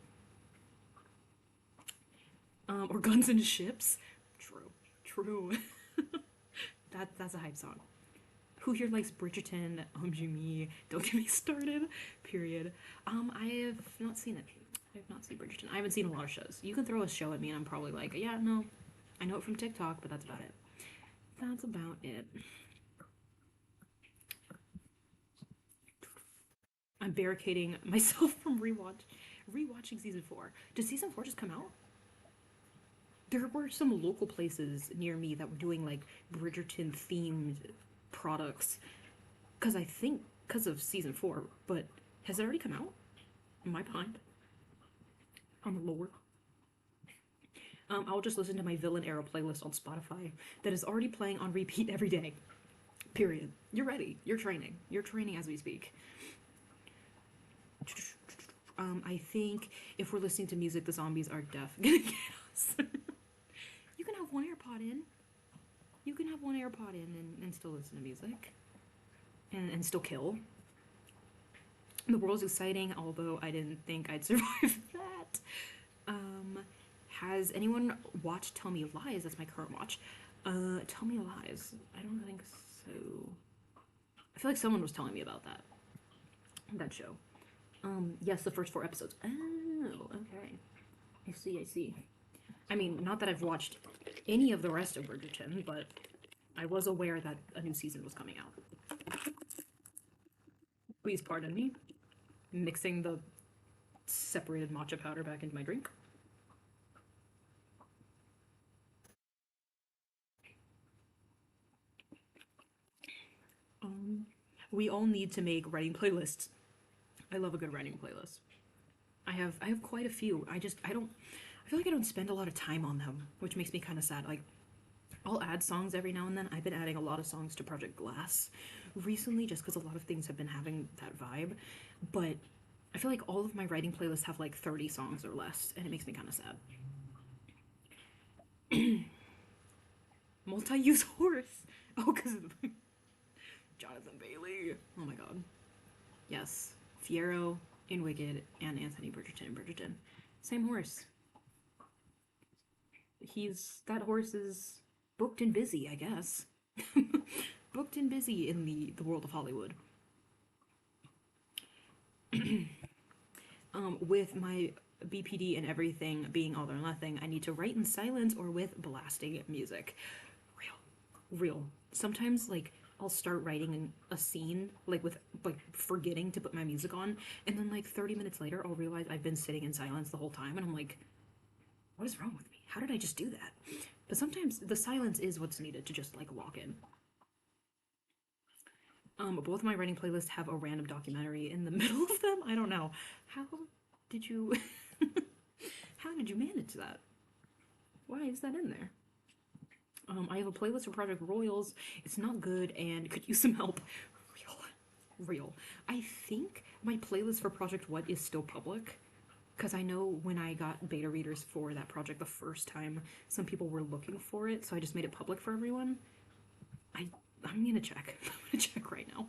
Or Guns and Ships. True. True. That's a hype song. Who here likes Bridgerton? Jimmy. Don't get me started. Period. I have not seen it. I have not seen Bridgerton. I haven't seen a lot of shows. You can throw a show at me and I'm probably like, yeah, no. I know it from TikTok, but that's about it. That's about it. I'm barricading myself from rewatching season 4. Did season 4 just come out? There were some local places near me that were doing like Bridgerton themed products. Cause I think because of season 4, but has it already come out? Am I behind on the lore? I'll just listen to my Villain Era playlist on Spotify that is already playing on repeat every day. Period. You're ready. You're training. You're training as we speak. I think if we're listening to music, the zombies are deaf gonna get us. You can have one AirPod in. You can have one AirPod in and still listen to music. And still kill. The world's exciting, although I didn't think I'd survive that. Has anyone watched Tell Me Lies? That's my current watch. Tell Me Lies. I don't think so. I feel like someone was telling me about that show. Yes, the first 4 episodes. Oh, okay. I see, I see. I mean, not that I've watched any of the rest of Bridgerton, but I was aware that a new season was coming out. Please pardon me. Mixing the separated matcha powder back into my drink. We all need to make writing playlists. I love a good writing playlist. I have quite a few. I feel like I don't spend a lot of time on them, which makes me kind of sad. Like, I'll add songs every now and then. I've been adding a lot of songs to Project Glass recently just because a lot of things have been having that vibe. But I feel like all of my writing playlists have like 30 songs or less, and it makes me kind of sad. Multi-use horse. Oh, because of Jonathan Bailey. Oh my god. Yes. Fiyero in Wicked and Anthony Bridgerton in Bridgerton. Same horse. That horse is booked and busy, I guess. Booked and busy in the world of Hollywood. With my BPD and everything being all or nothing, I need to write in silence or with blasting music. Real. Sometimes, like, I'll start writing in a scene, like, with, like, forgetting to put my music on, and then, like, 30 minutes later, I'll realize I've been sitting in silence the whole time, and I'm like, what is wrong with me? How did I just do that? But sometimes the silence is what's needed to just, like, walk in. Both my writing playlists have a random documentary in the middle of them. I don't know. How did you... How did you manage that? Why is that in there? I have a playlist for Project Royals. It's not good and could use some help. Real. I think my playlist for Project What is still public. Because I know when I got beta readers for that project the first time, some people were looking for it, so I just made it public for everyone. I'm gonna check. I'm gonna check right now.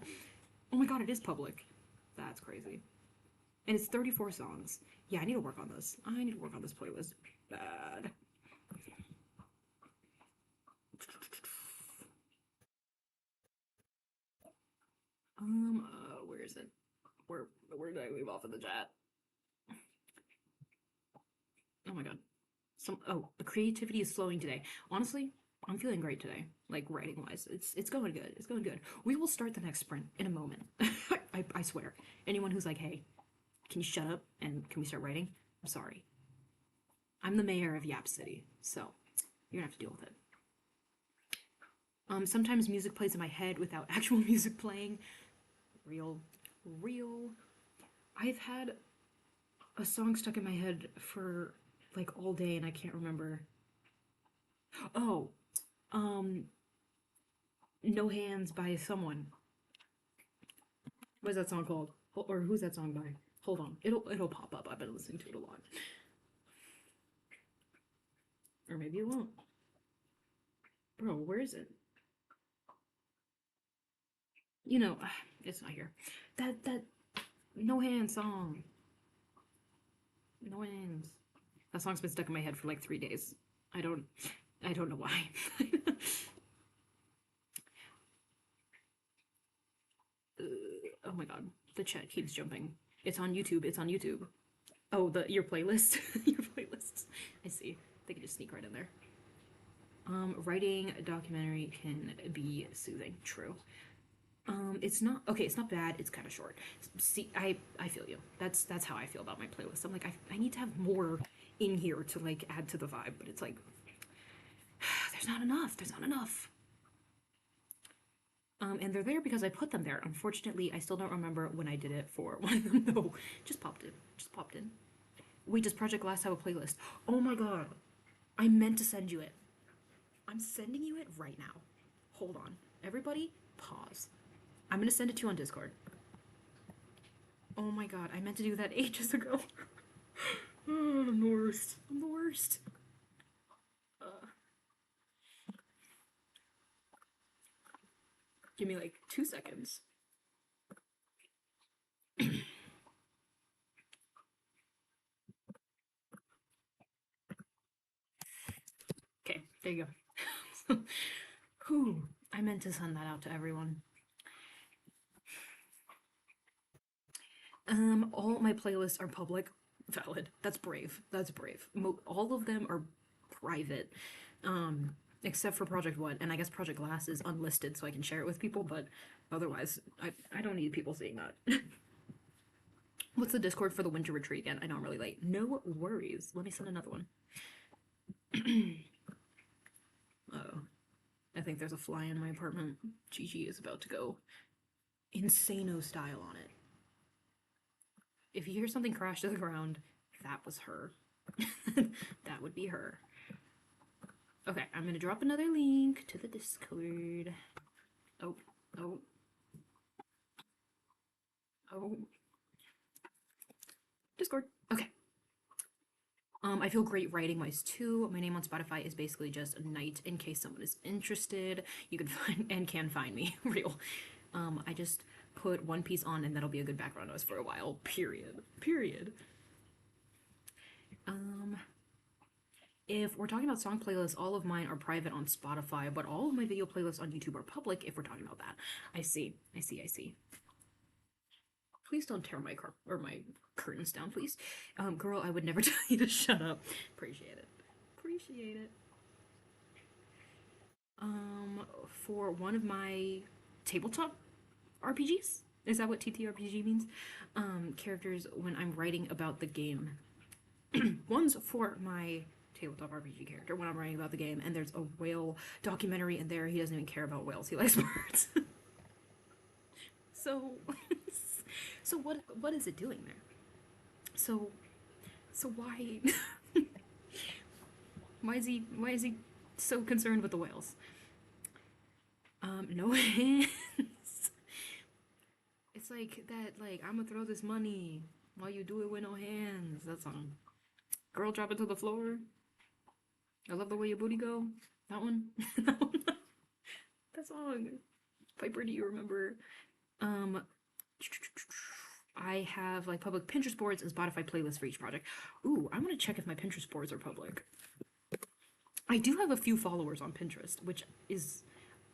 Oh my god, it is public. That's crazy. And it's 34 songs. Yeah, I need to work on this. I need to work on this playlist. Bad. Where is it? Where did I leave off in the chat? Oh my god. The creativity is flowing today. Honestly, I'm feeling great today. Like, writing wise. It's going good. It's going good. We will start the next sprint in a moment. I swear. Anyone who's like, hey, can you shut up and can we start writing? I'm sorry. I'm the mayor of Yap City, so you're gonna have to deal with it. Sometimes music plays in my head without actual music playing. Real. I've had a song stuck in my head for like all day and I can't remember. Oh, No Hands by someone. What is that song called? Or who's that song by? Hold on. It'll pop up. I've been listening to it a lot. Or maybe it won't. Bro, where is it? You know, it's not here. That No Hands song. No Hands. That song's been stuck in my head for like 3 days. I don't know why. Oh my god, the chat keeps jumping. It's on YouTube. It's on YouTube. Oh, your playlist. Your playlists. I see. They can just sneak right in there. Writing a documentary can be soothing. True. It's not okay. It's not bad. It's kind of short. See, I feel you. That's how I feel about my playlist. I'm like, I need to have more in here to like add to the vibe, but it's like there's not enough. There's not enough. And they're there because I put them there. Unfortunately, I still don't remember when I did it for one of them. No, just popped in. Just popped in. Wait, does Project Glass have a playlist? Oh my god. I meant to send you it. I'm sending you it right now. Hold on. Everybody, pause. I'm gonna send it to you on Discord. Oh my god, I meant to do that ages ago. Oh, I'm the worst. I'm the worst. Give me like 2 seconds. Okay, there you go. Whew, I meant to send that out to everyone. All my playlists are public. Valid. That's brave. That's brave. All of them are private. Except for Project What, and I guess Project Glass is unlisted so I can share it with people, but otherwise, I don't need people seeing that. What's the Discord for the winter retreat again? I know I'm really late. No worries. Let me send another one. Oh. I think there's a fly in my apartment. Gigi is about to go insano style on it. If you hear something crash to the ground, that was her. That would be her. Okay, I'm gonna drop another link to the Discord. Oh. Discord. Okay. I feel great writing wise too. My name on Spotify is basically just Night in case someone is interested. You can find and can find me. Real. I just put one piece on and that'll be a good background noise for a while. Period. If we're talking about song playlists, all of mine are private on Spotify, but all of my video playlists on YouTube are public if we're talking about that. I see. Please don't tear my my curtains down, please. Girl, I would never tell you to shut up. Appreciate it. Appreciate it. For one of my tabletop RPGs, is that what TTRPG means? Characters when I'm writing about the game. One's for my tabletop RPG character when I'm writing about the game, and there's a whale documentary in there. He doesn't even care about whales. He likes birds. So, so what is it doing there? So why why is he so concerned with the whales? No hands. It's like that. Like I'm gonna throw this money while you do it with no hands. That song. Girl, drop it to the floor. I love the way your booty go. That one. That song. Piper, do you remember? I have like public Pinterest boards and Spotify playlists for each project. Ooh, I want to check if my Pinterest boards are public. I do have a few followers on Pinterest, which is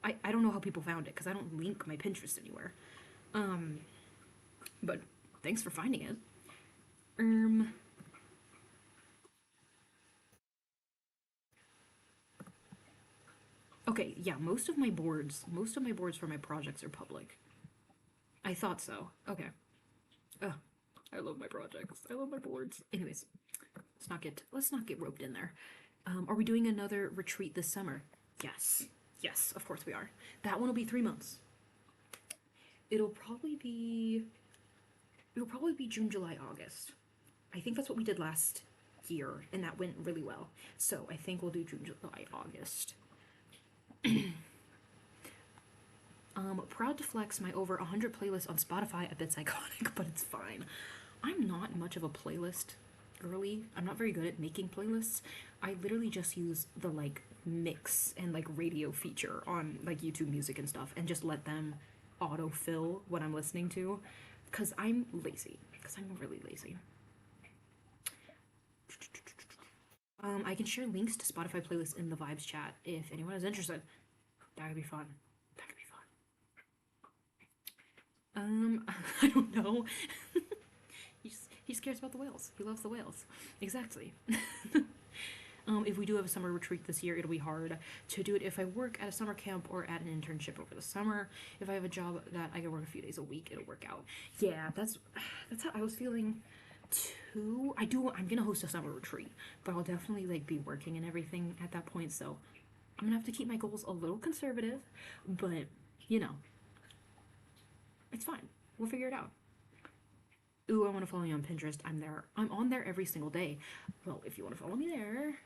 I don't know how people found it because I don't link my Pinterest anywhere. But thanks for finding it. Okay, yeah, most of my boards for my projects are public. I thought so. Okay. Ugh, I love my projects. I love my boards. Anyways, let's not get roped in there. Are we doing another retreat this summer? Yes. Yes, of course we are. That one will be 3 months. It'll probably be June, July, August. I think that's what we did last year, and that went really well. So I think we'll do June, July, August. Proud to flex my over 100 playlists on Spotify. A bit psychotic, but it's fine. I'm not much of a playlist girly. I'm not very good at making playlists. I literally just use the like mix and like radio feature on like YouTube Music and stuff, and just let them autofill what I'm listening to, because I'm lazy. Because I'm really lazy. I can share links to Spotify playlists in the Vibes chat if anyone is interested. That could be fun. That could be fun. I don't know. He just cares about the whales. He loves the whales. Exactly. If we do have a summer retreat this year, it'll be hard to do it if I work at a summer camp or at an internship over the summer. If I have a job that I can work a few days a week, it'll work out. Yeah, that's how I was feeling too. I'm gonna host a summer retreat, but I'll definitely like be working and everything at that point, so I'm gonna have to keep my goals a little conservative, but you know, it's fine. We'll figure it out. Ooh, I want to follow you on Pinterest. I'm there. I'm on there every single day. Well, if you want to follow me there,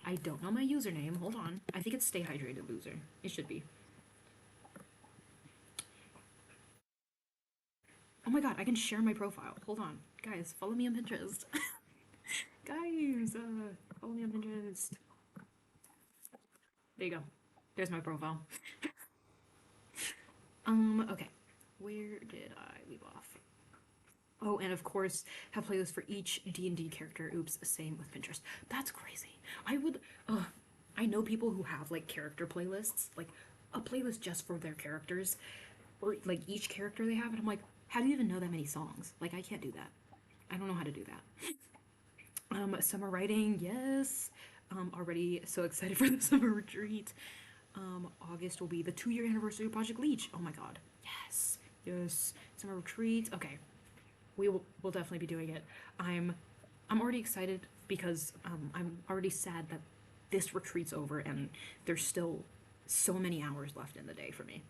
I don't know my username. Hold on. I think it's Stay Hydrated Loser. It should be. Oh my god, I can share my profile. Hold on. Guys, follow me on Pinterest. Guys, follow me on Pinterest. There you go. There's my profile. Okay. Where did I leave off? Oh, and of course, have playlists for each D&D character. Oops, same with Pinterest. That's crazy. I know people who have, like, character playlists, like, a playlist just for their characters, or, like, each character they have, and I'm like, how do you even know that many songs? Like, I can't do that. I don't know how to do that. Summer writing, yes. Already so excited for the summer retreat. August will be the 2-year anniversary of Project Leech. Oh my god. Yes. Yes. Summer retreat. Okay. We'll definitely be doing it. I'm already excited because I'm already sad that this retreat's over and there's still so many hours left in the day for me.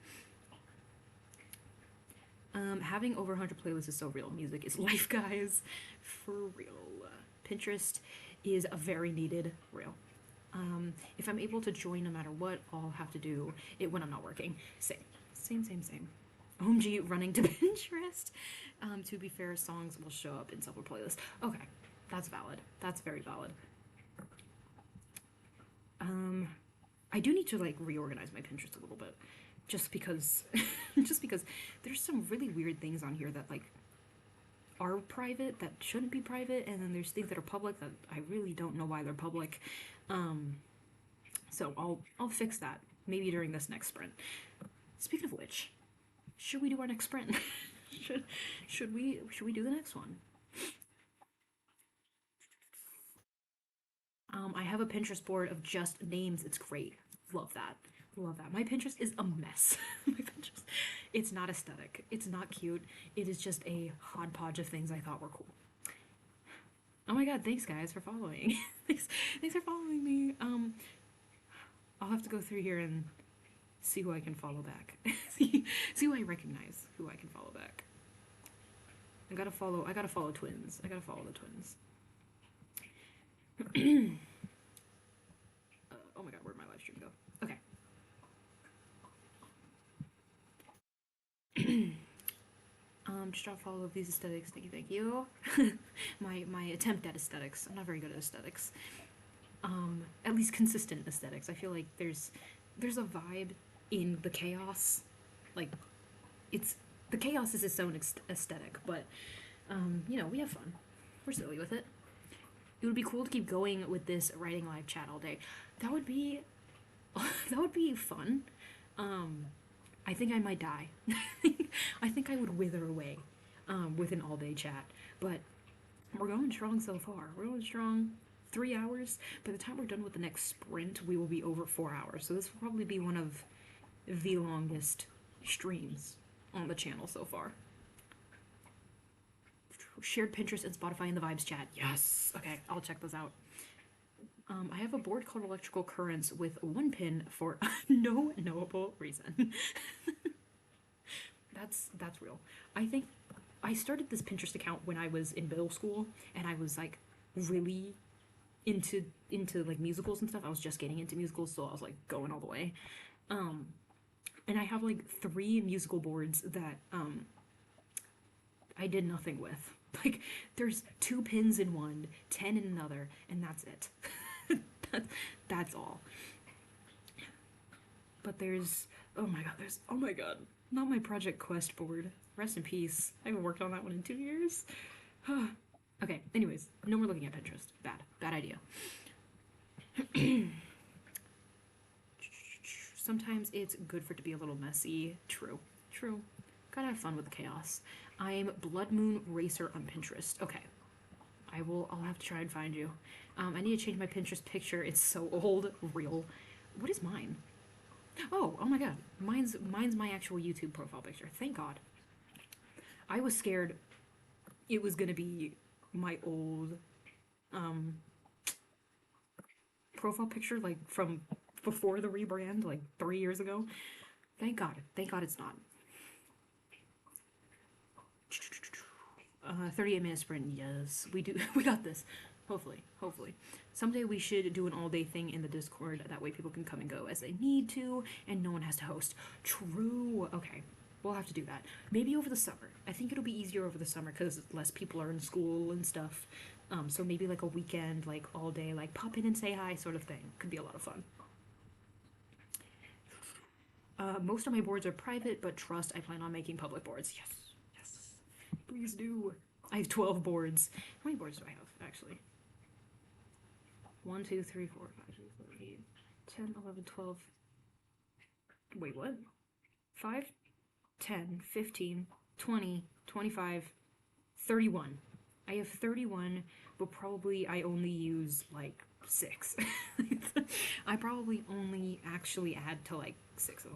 Having over 100 playlists is so real. Music is life, guys. For real. Pinterest is a very needed real. If I'm able to join no matter what, I'll have to do it when I'm not working. Same. OMG, running to Pinterest. To be fair, songs will show up in several playlists. Okay, that's valid. That's very valid. I do need to like reorganize my Pinterest a little bit, just because, there's some really weird things on here that like are private that shouldn't be private, and then there's things that are public that I really don't know why they're public. So I'll fix that maybe during this next sprint. Speaking of which, should we do our next sprint? should we do the next one? I have a Pinterest board of just names. It's great. Love that. Love that. My Pinterest is a mess. My Pinterest, it's not aesthetic. It's not cute. It is just a hodgepodge of things I thought were cool. Oh my god, thanks guys for following. Thanks for following me. I'll have to go through here and see who I can follow back. see who I recognize, who I can follow back. I gotta follow twins. I gotta follow the twins. Oh my god, where'd my live stream go? Okay. Just drop follow these aesthetics. Thank you. my attempt at aesthetics. I'm not very good at aesthetics. At least consistent aesthetics. I feel like there's a vibe in the chaos. Like, the chaos is its own aesthetic, but you know, we have fun. We're silly with it. It would be cool to keep going with this writing live chat all day. That would be fun. I think I might die. I think I would wither away with an all-day chat. But we're going strong so far. We're going strong. 3 hours. By the time we're done with the next sprint, we will be over 4 hours. So this will probably be one of the longest streams on the channel so far. Shared Pinterest and Spotify in the Vibes chat. Yes. Okay, I'll check those out. I have a board called Electrical Currents with 1 pin for no knowable reason. That's real. I think I started this Pinterest account when I was in middle school, and I was like really into like musicals and stuff. I was just getting into musicals, so I was like going all the way. And I have like 3 musical boards that I did nothing with. Like, there's 2 pins in one, 10 in another, and that's it. That's all. But there's, oh my god, not my Project Quest board. Rest in peace. I haven't worked on that one in 2 years. Okay, anyways, no more looking at Pinterest. Bad idea. Sometimes it's good for it to be a little messy. True. Gotta have fun with the chaos. I'm Blood Moon Racer on Pinterest. Okay. I'll have to try and find you. I need to change my Pinterest picture. It's so old. Real. What is mine? Oh my god. Mine's my actual YouTube profile picture. Thank god. I was scared it was gonna be my old profile picture, like from before the rebrand, like 3 years ago. Thank god it's not. 38-minute sprint. Yes, we got this. Hopefully. Someday we should do an all-day thing in the Discord. That way people can come and go as they need to, and no one has to host. True. Okay, we'll have to do that. Maybe over the summer. I think it'll be easier over the summer because less people are in school and stuff. So maybe like a weekend, like all day, like pop in and say hi sort of thing. Could be a lot of fun. Most of my boards are private, but trust, I plan on making public boards. Yes. Please do. I have 12 boards. How many boards do I have, actually? 1, 2, 3, 4, 5, 6, 7, 8, 10, 11, 12. Wait, what? 5, 10, 15, 20, 25, 31. I have 31, but probably I only use like 6. I probably only actually add to like 6 of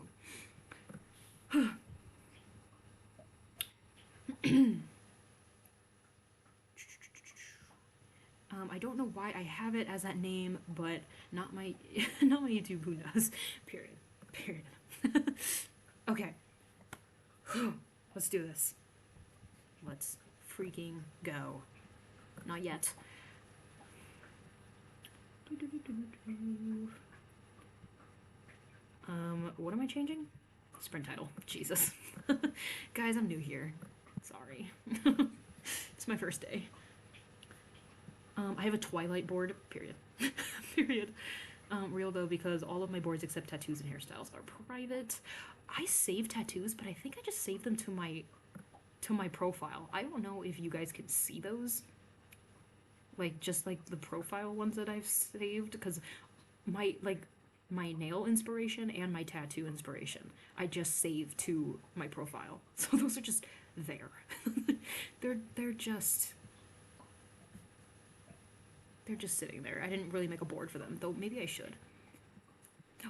them. I don't know why I have it as that name, but not my YouTube. Who knows? Period. Okay. Let's do this. Let's freaking go. Not yet. What am I changing? Sprint title. Jesus. Guys, I'm new here. Sorry. It's my first day. I have a Twilight board, period. Period. Real though, because all of my boards except tattoos and hairstyles are private. I save tattoos, but I think I just saved them to my profile. I don't know if you guys can see those. Like, just like the profile ones that I've saved, because my nail inspiration and my tattoo inspiration I just saved to my profile. So those are just there. they're just sitting there. I didn't really make a board for them, though maybe I should.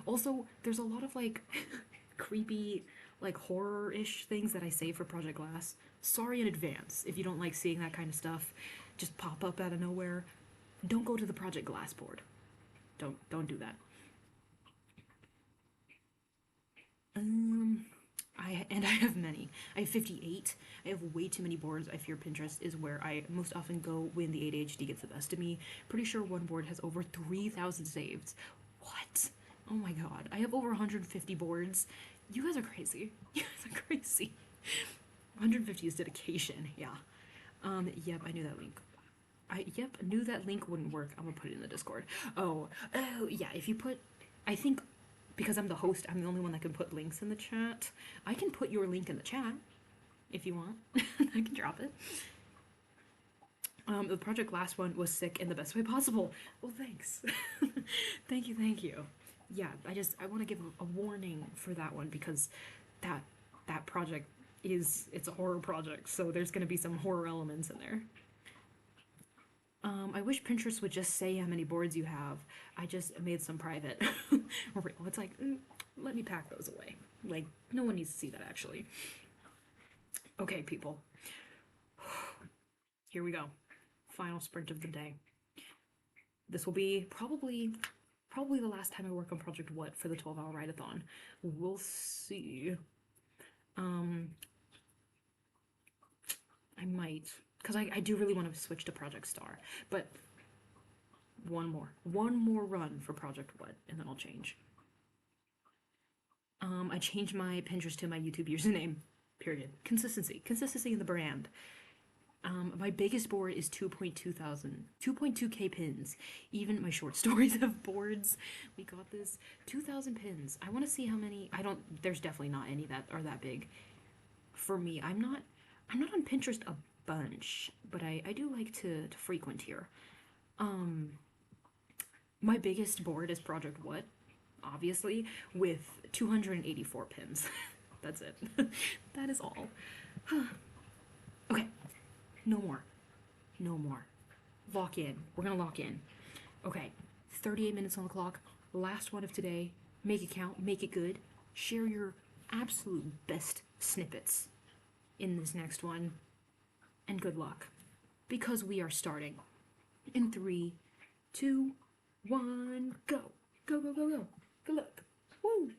Also, there's a lot of like creepy, like horror-ish things that I save for Project Glass. Sorry in advance if you don't like seeing that kind of stuff just pop up out of nowhere. Don't go to the Project Glass board. Don't do that. I have many. I have 58. I have way too many boards. I fear Pinterest is where I most often go when the ADHD gets the best of me. Pretty sure one board has over 3,000 saved. What? Oh my god. I have over 150 boards. You guys are crazy. You guys are crazy. 150 is dedication. Yeah. Yep, I knew that link. Yep, knew that link wouldn't work. I'm gonna put it in the Discord. Oh, yeah, if you put, I think because I'm the host, I'm the only one that can put links in the chat. I can put your link in the chat if you want. I can drop it. The Project Glass one was sick in the best way possible. Well, thanks. Thank you. Yeah, I want to give a warning for that one because that project it's a horror project, so there's going to be some horror elements in there. I wish Pinterest would just say how many boards you have. I just made some private. Real. It's like, let me pack those away. Like, no one needs to see that, actually. Okay, people. Here we go. Final sprint of the day. This will be probably the last time I work on Project What for the 12-hour write-a-thon. We'll see. I might, because I do really want to switch to Project Star, but one more run for Project What, and then I'll change. I changed my Pinterest to my YouTube username. Period. Consistency in the brand. My biggest board is 2.2K pins. Even my short stories have boards. We got this 2,000 pins. I want to see how many. There's definitely not any that are that big. For me, I'm not on Pinterest a bunch, but I do like to frequent here. My biggest board is Project What, obviously, with 284 pins. That's it. That is all. Okay, no more. Lock in. We're gonna lock in. Okay, 38 minutes on the clock. Last one of today. Make it count, make it good. Share your absolute best snippets in this next one. And good luck. Because we are starting in 3, 2, 1, go. Go. Good luck. Woo!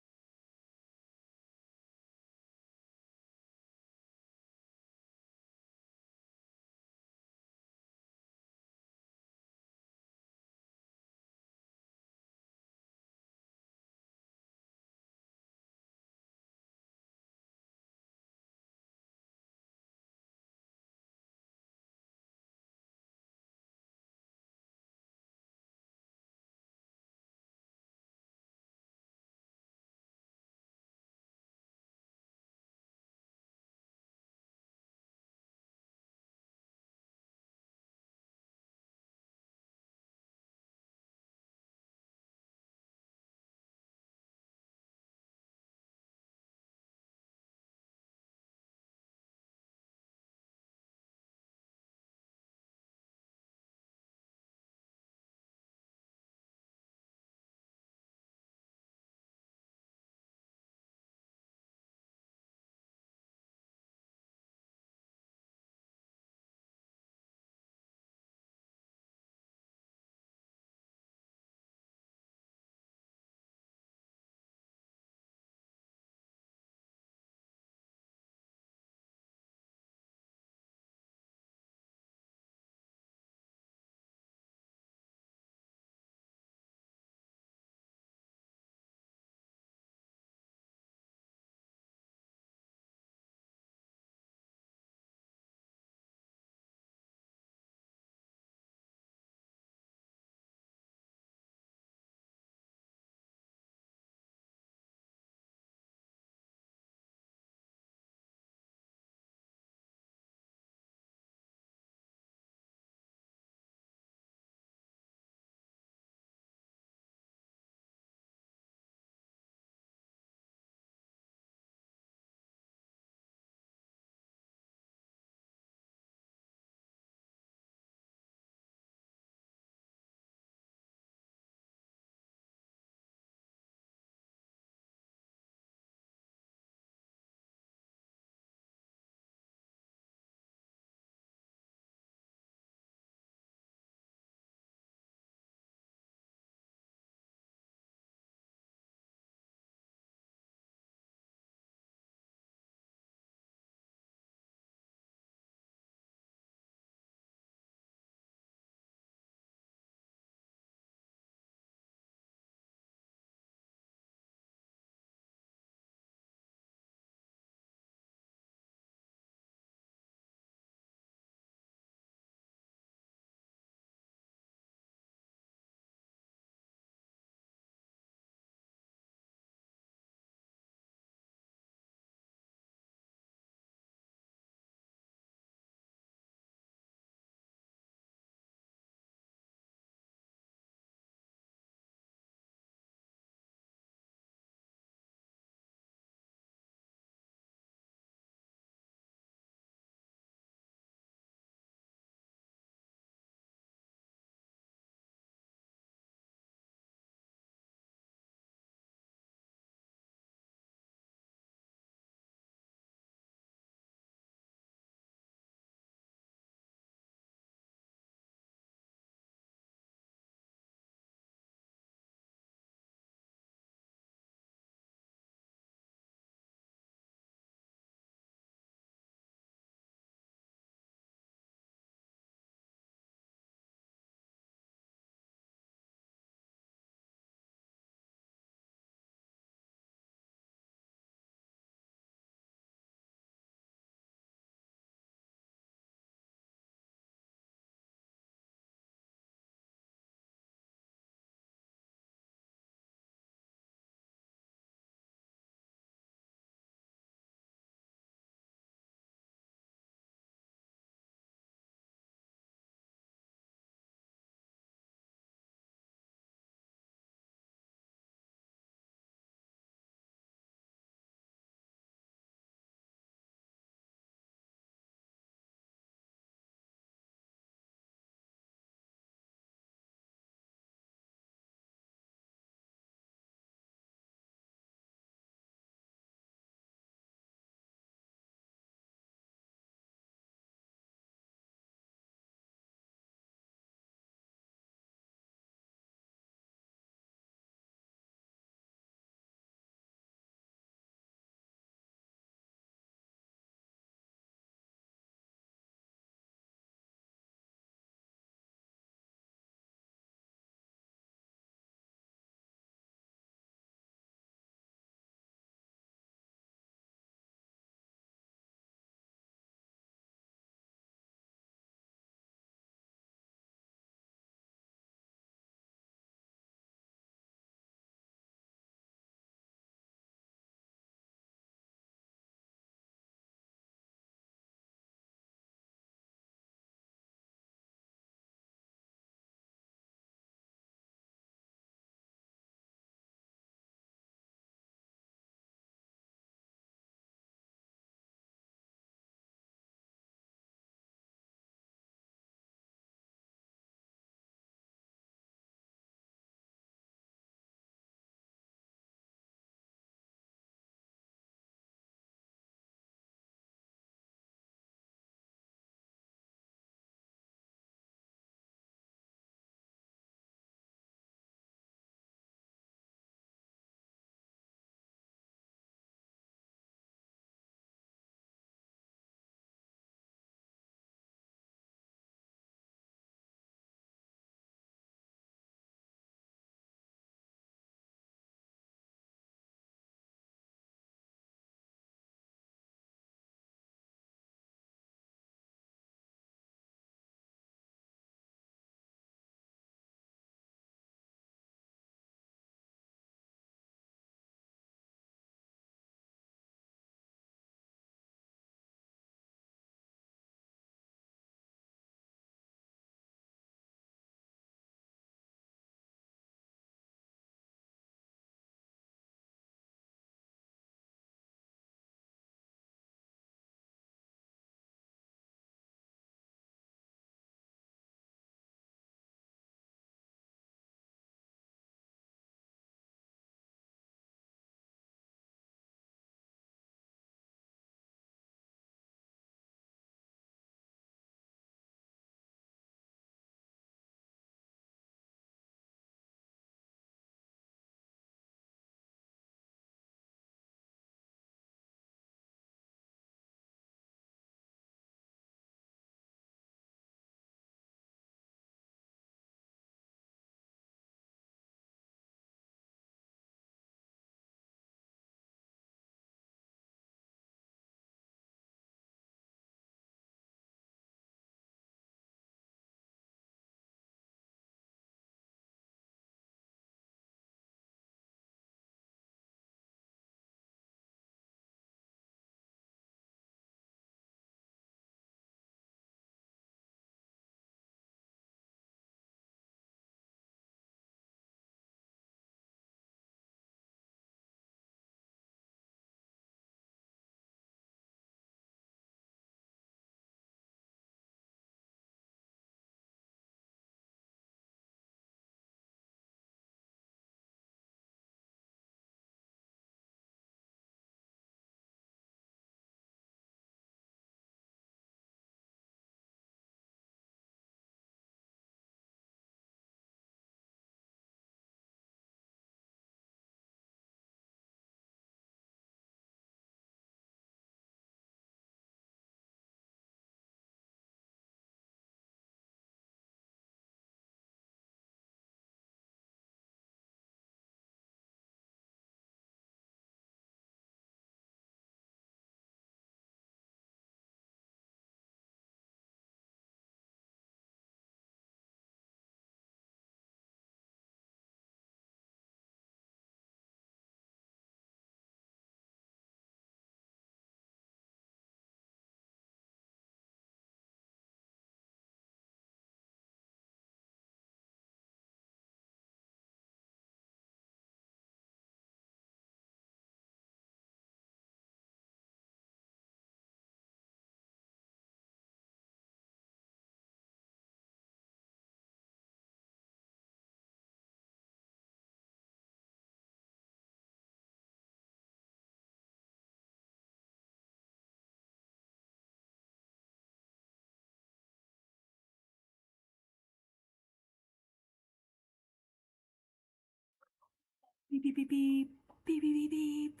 Beep, beep, beep, beep. Beep, beep, beep, beep.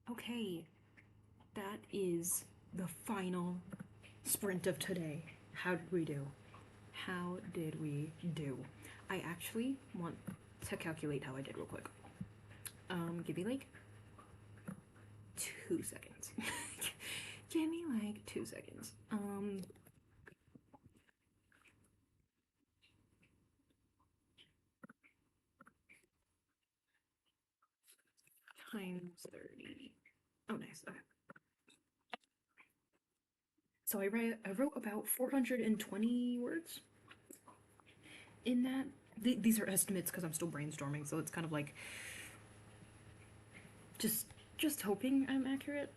Okay, that is the final sprint of today. How did we do? How did we do? I actually want to calculate how I did real quick. Give me like 2 seconds. Give me like 2 seconds. Times 30. Oh, nice. Okay. So I wrote about 420 words in that. These are estimates because I'm still brainstorming, so it's kind of like just just hoping I'm accurate.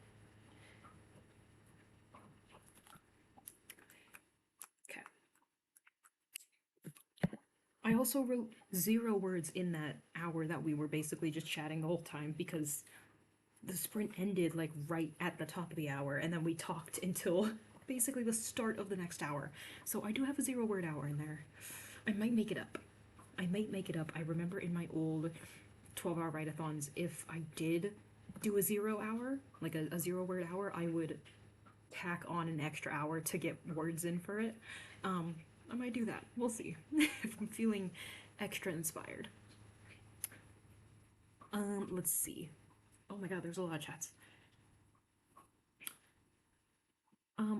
Okay. I also wrote 0 words in that hour that we were basically just chatting the whole time because the sprint ended like right at the top of the hour, and then we talked until basically the start of the next hour. So I do have a 0 word hour in there. I might make it up. I might make it up. I remember in my old 12-hour write-a-thons, if I did do a 0 hour, like a 0 word hour, I would tack on an extra hour to get words in for it. I might do that. We'll see if I'm feeling extra inspired. Let's see. Oh my god, there's a lot of chats.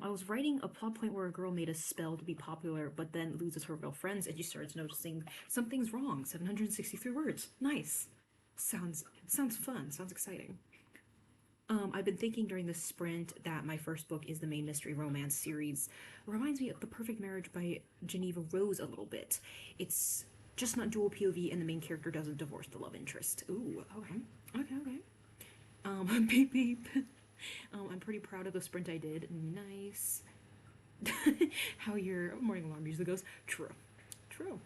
I was writing a plot point where a girl made a spell to be popular, but then loses her real friends, and she starts noticing something's wrong. 763 words. Nice. Sounds fun. Sounds exciting. I've been thinking during this sprint that my first book is the main mystery romance series. It reminds me of The Perfect Marriage by Geneva Rose a little bit. It's just not dual POV, and the main character doesn't divorce the love interest. Ooh, okay, okay. Beep beep. I'm pretty proud of the sprint I did. Nice. How your morning alarm usually goes. True. True.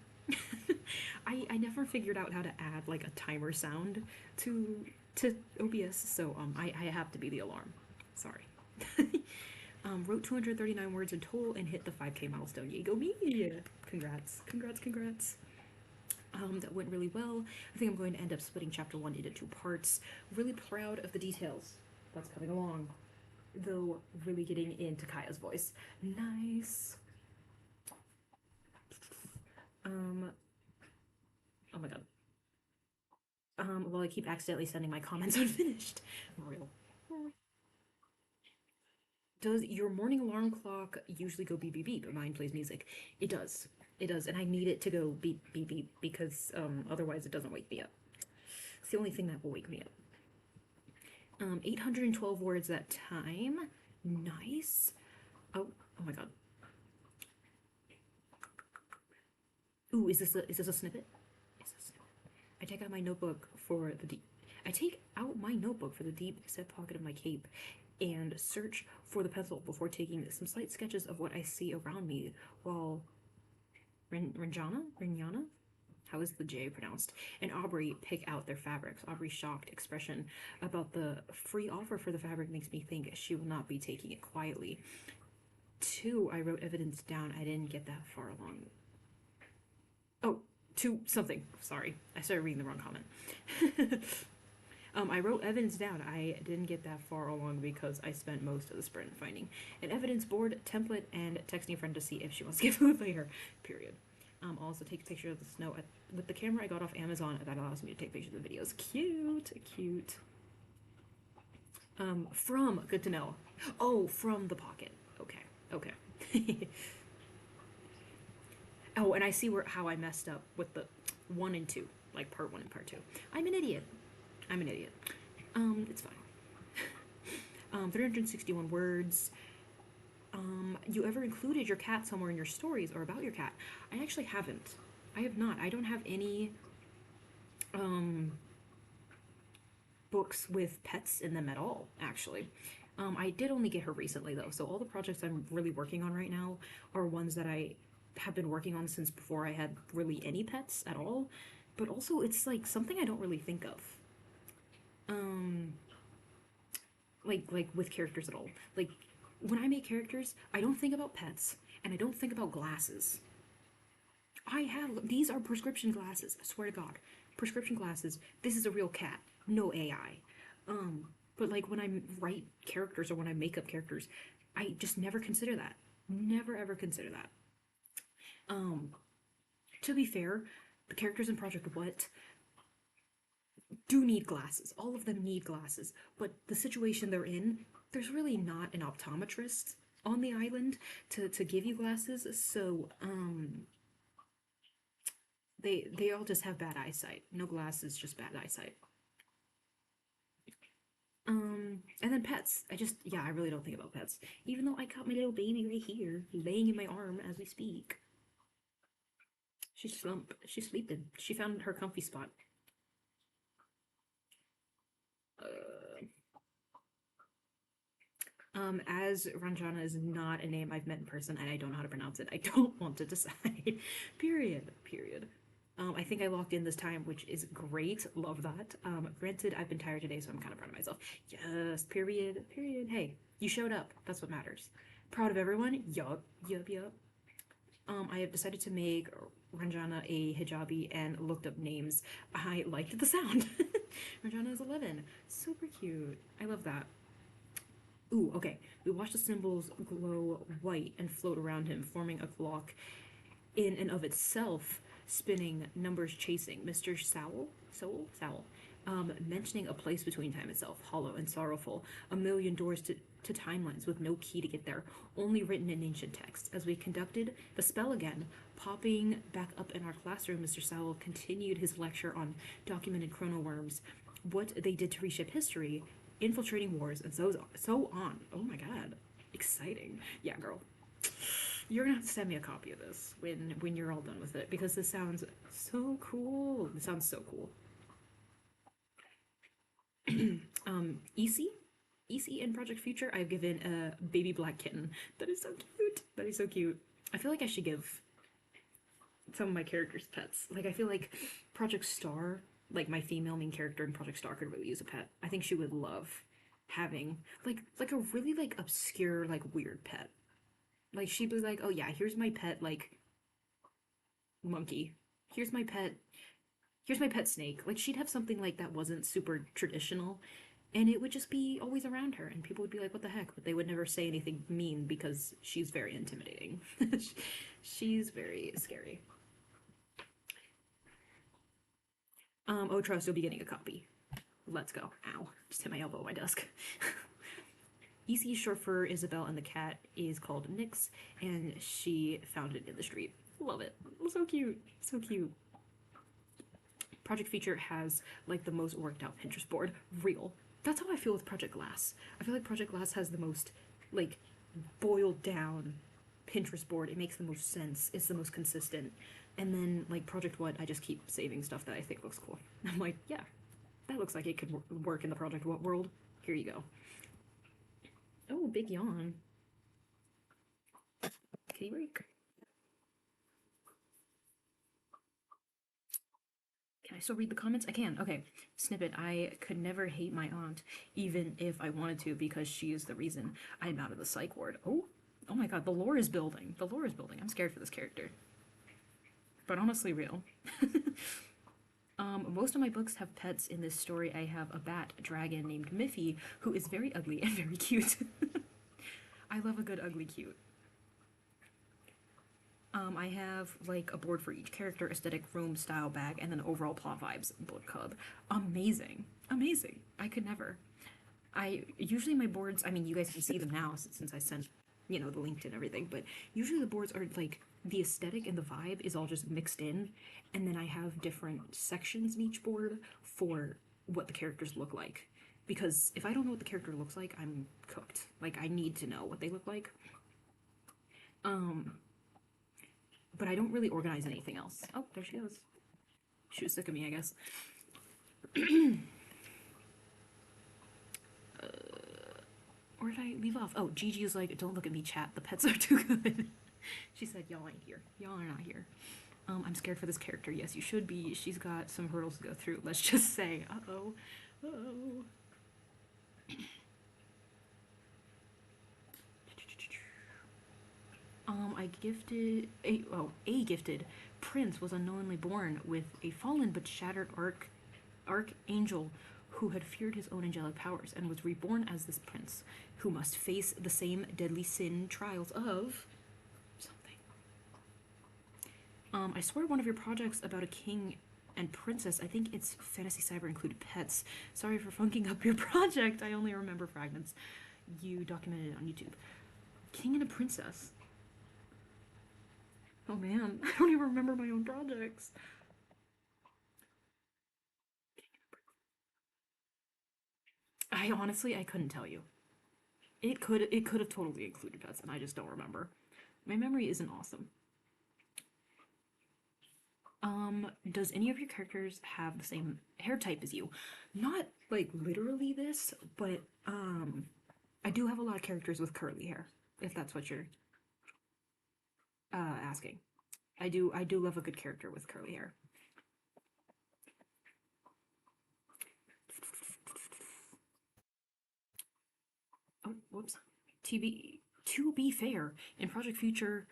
I never figured out how to add like a timer sound to to OBS, so I have to be the alarm. Sorry. Wrote 239 words in total and hit the 5K milestone. Yay, go me! Congrats, congrats, congrats. That went really well. I think I'm going to end up splitting chapter 1 into 2 parts. Really proud of the details that's coming along, though really getting into Kaya's voice. Nice. Oh my god. Well, I keep accidentally sending my comments unfinished. Real. Does your morning alarm clock usually go beep beep beep? Mine plays music. It does. It does, and I need it to go beep beep beep because otherwise it doesn't wake me up. It's the only thing that will wake me up. 812 words that time. Nice. Oh my god. Ooh, is this a snippet? Is this a snippet? I take out my notebook for the deep. I take out my notebook for the deep set pocket of my cape and search for the pencil before taking some slight sketches of what I see around me while Renjana? How is the J pronounced? And Aubrey pick out their fabrics. Aubrey's shocked expression about the free offer for the fabric makes me think she will not be taking it quietly. 2, I wrote evidence down. I didn't get that far along. Oh, 2 something. Sorry, I started reading the wrong comment. I wrote evidence down. I didn't get that far along because I spent most of the sprint finding an evidence board, template, and texting a friend to see if she wants to get food later. Period. Also take a picture of the snow with the camera I got off Amazon that allows me to take pictures of videos. Cute, cute. From good to know. Oh, from the pocket. Okay, okay. Oh, and I see how I messed up with the 1 and 2, like part 1 and part 2. I'm an idiot. I'm an idiot. It's fine. 361 words. You ever included your cat somewhere in your stories or about your cat? I actually haven't. I have not. I don't have any books with pets in them at all, actually. I did only get her recently, though, so all the projects I'm really working on right now are ones that I have been working on since before I had really any pets at all. But also, it's like something I don't really think of. Like with characters at all. Like when I make characters, I don't think about pets and I don't think about glasses. I have, these are prescription glasses, I swear to God. Prescription glasses. This is a real cat, no AI. But like when I write characters or when I make up characters, I just never consider that. Never ever consider that. Um, to be fair, the characters in Project What do need glasses. All of them need glasses. But the situation they're in, there's really not an optometrist on the island to give you glasses. So, they all just have bad eyesight. No glasses, just bad eyesight. And then pets. Yeah, I really don't think about pets. Even though I got my little baby right here, laying in my arm as we speak. She's sleeping. She found her comfy spot. Uh, as Ranjana is not a name I've met in person and I don't know how to pronounce it, I don't want to decide. Period. Period. I think I logged in this time, which is great. Love that. Granted, I've been tired today, so I'm kind of proud of myself. Yes, period. Period. Hey, you showed up. That's what matters. Proud of everyone. Yup. Yup. Yup. I have decided to make Ranjana a hijabi and looked up names. I liked the sound. Ranjana is 11. Super cute. I love that. Ooh, okay. We watch the symbols glow white and float around him, forming a clock in and of itself, spinning, numbers chasing. Mr. Sowell, mentioning a place between time itself, hollow and sorrowful, a million doors to timelines with no key to get there, only written in ancient text. As we conducted the spell again, popping back up in our classroom, Mr. Sowell continued his lecture on documented chronoworms, what they did to reshape history, infiltrating wars, and so on. Oh my god. Exciting. Yeah, girl. You're gonna have to send me a copy of this when you're all done with it, because this sounds so cool. It sounds so cool. EC in Project Future, I've given a baby black kitten. That is so cute. That is so cute. I feel like I should give some of my characters pets. Like, I feel like Project Star, like my female main character in Project Star, could really use a pet. I think she would love having like a really like obscure, like weird pet. Like she'd be like, oh yeah, here's my pet like monkey. Here's my pet here's my pet snake. Like she'd have something like that wasn't super traditional, and it would just be always around her, and people would be like, what the heck? But they would never say anything mean because she's very intimidating. She's very scary. Oh, trust, you'll be getting a copy. Let's go. Ow. Just hit my elbow on my desk. EC is short for Isabel, and the cat is called Nyx, and she found it in the street. Love it. So cute. So cute. Project Feature has like the most worked out Pinterest board. Real. That's how I feel with Project Glass. I feel like Project Glass has the most like boiled down Pinterest board. It makes the most sense. It's the most consistent. And then like Project What, I just keep saving stuff that I think looks cool. I'm like, yeah, that looks like it could work in the Project What world. Here you go. Oh, big yawn. Kitty break. Can I still read the comments? I can. Okay. Snippet. I could never hate my aunt, even if I wanted to, because she is the reason I'm out of the psych ward. Oh, oh my god, the lore is building. The lore is building. I'm scared for this character. But honestly, real. Most of my books have pets. In this story, I have a bat dragon named Miffy, who is very ugly and very cute. I love a good ugly cute. I have like a board for each character, aesthetic, room, style, bag, and then overall plot vibes. Book hub. Amazing. Amazing. I could never. I usually my boards, I mean, you guys can see them now since I sent, you know, the link and everything, but usually the boards are like the aesthetic and the vibe is all just mixed in, and then I have different sections in each board for what the characters look like. Because if I don't know what the character looks like, I'm cooked. Like, I need to know what they look like. But I don't really organize anything else. Oh, there she goes. She was sick of me, I guess. Where did I leave off? Oh, Gigi is like, don't look at me, chat. The pets are too good. She said, y'all ain't here. Y'all are not here. I'm scared for this character. Yes, you should be. She's got some hurdles to go through. Let's just say, uh-oh. Uh-oh. I gifted a gifted prince was unknowingly born with a fallen but shattered archangel who had feared his own angelic powers and was reborn as this prince who must face the same deadly sin trials of something. I swear one of your projects about a king and princess, I think it's Fantasy Cyber included pets. Sorry for funking up your project. I only remember fragments. You documented it on YouTube. King and a princess. Oh man, I don't even remember my own projects. I honestly, I couldn't tell you. It could have totally included pets, and I just don't remember. My memory isn't awesome. Does any of your characters have the same hair type as you? Not like literally this, but I do have a lot of characters with curly hair, if that's what you're asking. I do love a good character with curly hair. Oh, whoops. To be fair, in Project Future,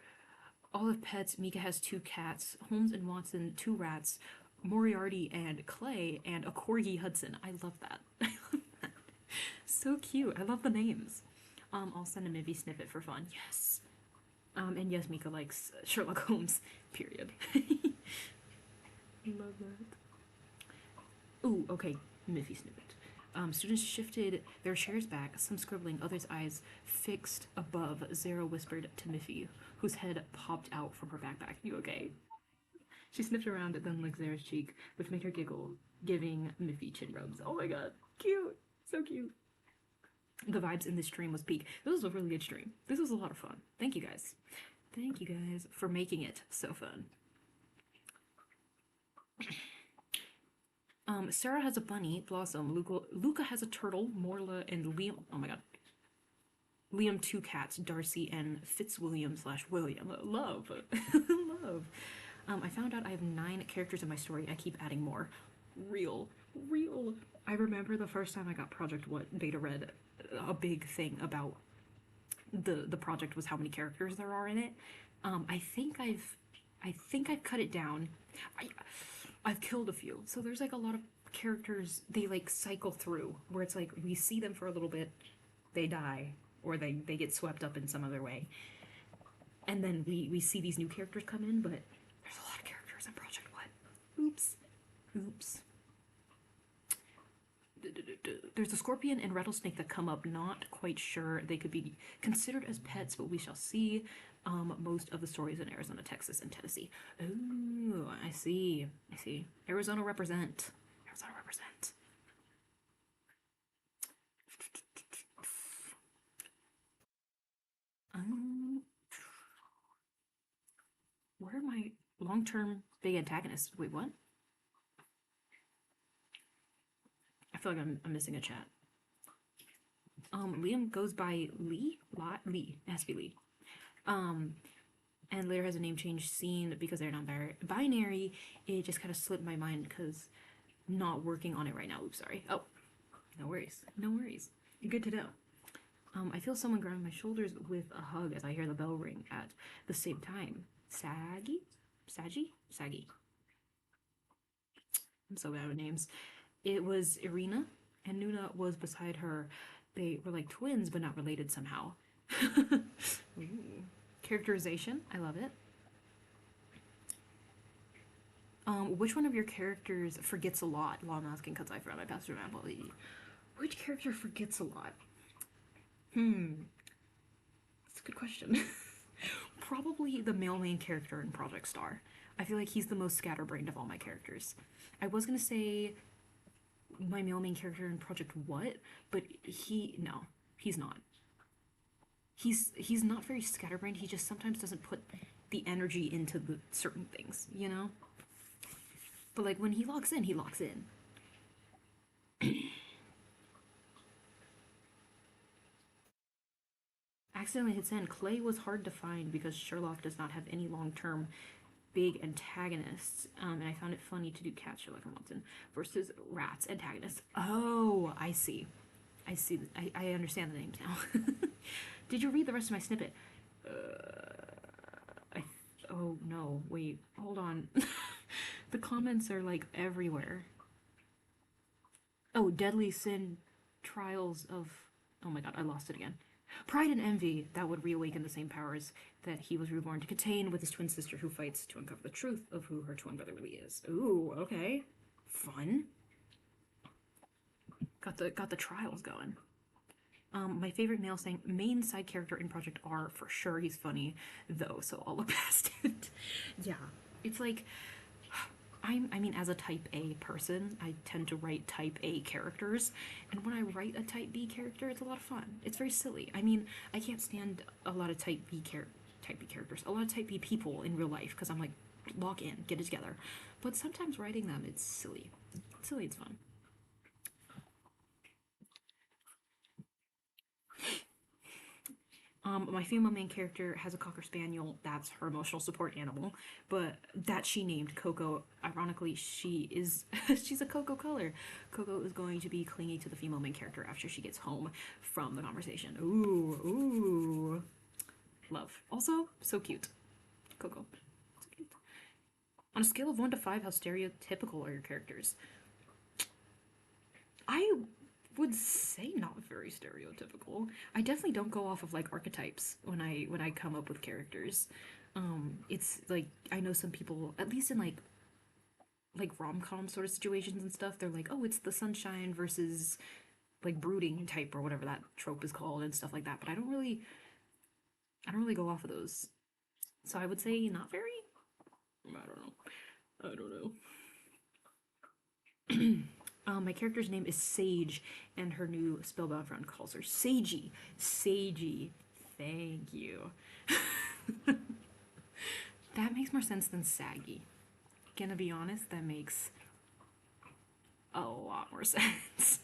Olive pets, Mika has 2 cats, Holmes and Watson 2 rats, Moriarty and Clay, and a corgi Hudson. I love that. I love that. So cute. I love the names. I'll send a Mivy snippet for fun. Yes. And yes, Mika likes Sherlock Holmes. Period. Love that. Ooh, okay. Miffy snippet. Students shifted their chairs back, some scribbling, others' eyes fixed above. Zara whispered to Miffy, whose head popped out from her backpack. You okay? She sniffed around, then licked Zara's cheek, which made her giggle, giving Miffy chin rubs. Oh my god. Cute. So cute. The vibes in this stream was peak. This was a really good stream. This was a lot of fun. Thank you guys. Thank you guys for making it so fun. Sarah has a bunny, Blossom. Luca has a turtle, Morla, and Liam. Oh my god. Liam 2 cats, Darcy and Fitzwilliam/William. Love. Love. I found out I have 9 characters in my story. I keep adding more. Real. I remember the first time I got Project What beta read, a big thing about the project was how many characters there are in it. I think I've cut it down. I've killed a few. So there's like a lot of characters, they like cycle through where it's like we see them for a little bit, they die, or they get swept up in some other way. And then we see these new characters come in, but there's a lot of characters in Project What. Oops. There's a scorpion and rattlesnake that come up. Not quite sure they could be considered as pets, but we shall see. Most of the stories in Arizona, Texas, and Tennessee. Oh, I see. Arizona represent. Where are my long-term big antagonists? Wait, what? I feel like I'm missing a chat. Liam goes by Lee? Lee. It has to be Lee. And later has a name change scene because they're non-binary. It just kind of slipped my mind because not working on it right now. Oops, sorry. Oh, no worries. Good to know. I feel someone grabbing my shoulders with a hug as I hear the bell ring at the same time. Saggy? I'm so bad with names. It was Irina, and Nuna was beside her. They were like twins, but not related somehow. Ooh. Characterization, I love it. Which one of your characters forgets a lot? While I'm asking because I forgot my password. Which character forgets a lot? That's a good question. Probably the male main character in Project Star. I feel like he's the most scatterbrained of all my characters. I was gonna say my male main character in Project What, but he's not. He's not very scatterbrained. He just sometimes doesn't put the energy into the certain things, you know? But like when he locks in, he locks in. Accidentally hit send. Clay was hard to find because Sherlock does not have any long-term big antagonists. And I found it funny to do Cat Sherlock and Watson versus Rats antagonists. Oh, I see. I understand the names now. Did you read the rest of my snippet? Oh no, wait, hold on. The comments are like everywhere. Oh, Deadly Sin, Trials of. Oh my god, I lost it again. Pride and envy that would reawaken the same powers that he was reborn to contain with his twin sister who fights to uncover the truth of who her twin brother really is. Ooh, okay. Fun. Got the trials going. My favorite male saying main side character in Project R for sure. He's funny though, so I'll look past it. Yeah, it's like I mean, as a type A person, I tend to write type A characters, and when I write a type B character, it's a lot of fun. It's very silly. I mean, I can't stand a lot of type B characters, a lot of type B people in real life because I'm like, lock in, get it together. But sometimes writing them, it's silly. It's silly, it's fun. My female main character has a Cocker Spaniel. That's her emotional support animal, but that she named Coco. Ironically, she's a Coco color. Coco is going to be clingy to the female main character after she gets home from the conversation. Ooh, ooh, love. Also, so cute, Coco. So cute. On a scale of 1 to 5, how stereotypical are your characters? I would say not very stereotypical. I definitely don't go off of like archetypes when I come up with characters. It's like I know some people, at least in like rom-com sort of situations and stuff, they're like, oh, it's the sunshine versus like brooding type or whatever that trope is called and stuff like that. But I don't really go off of those. So I would say not very. I don't know. I don't know. My character's name is Sage, and her new spellbound friend calls her Sagey. Sagey. Thank you. That makes more sense than Saggy. Gonna be honest, that makes a lot more sense.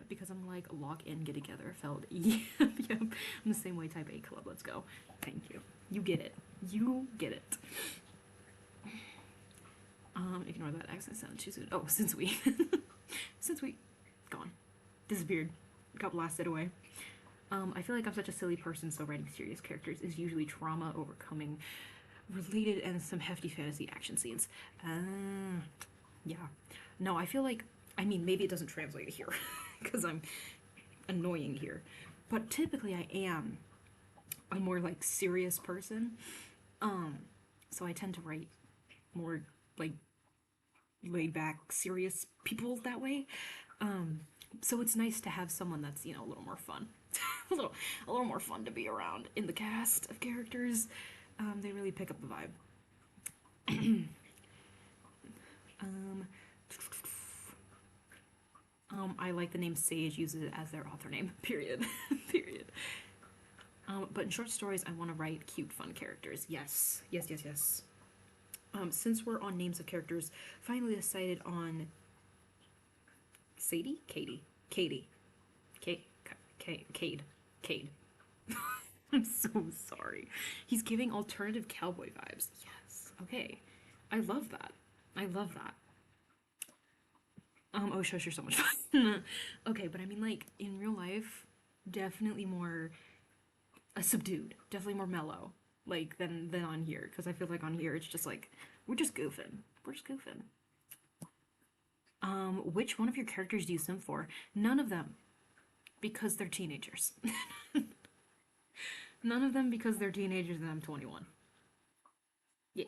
Because I'm like, lock in, get together, felt. Yep, yep. I'm the same way, type A club, let's go. Thank you. You get it. You get it. Ignore that accent sound too soon. Oh, since we gone. Disappeared. Got blasted away. I feel like I'm such a silly person, so writing serious characters is usually trauma overcoming related and some hefty fantasy action scenes. Yeah. No, I feel like, I mean, maybe it doesn't translate here because I'm annoying here, but typically I am a more like serious person. So I tend to write more like laid back, serious people that way. So it's nice to have someone that's, a little more fun. a little more fun to be around in the cast of characters. They really pick up the vibe. I like the name Sage, use it as their author name. Period. Period. But in short stories, I want to write cute, fun characters. Yes. Yes, yes, yes. Since we're on names of characters, finally decided on Sadie? Katie. Katie. Cade. Cade. I'm so sorry. He's giving alternative cowboy vibes. Yes. Okay. I love that. I love that. Oh, shush, you're so much fun. Okay, but I mean, like, in real life, definitely more subdued. Definitely more mellow. Like, than on here. Because I feel like on here, it's just like, we're just goofing. We're just goofing. Which one of your characters do you sim for? None of them. Because they're teenagers. None of them because they're teenagers and I'm 21. Yeah.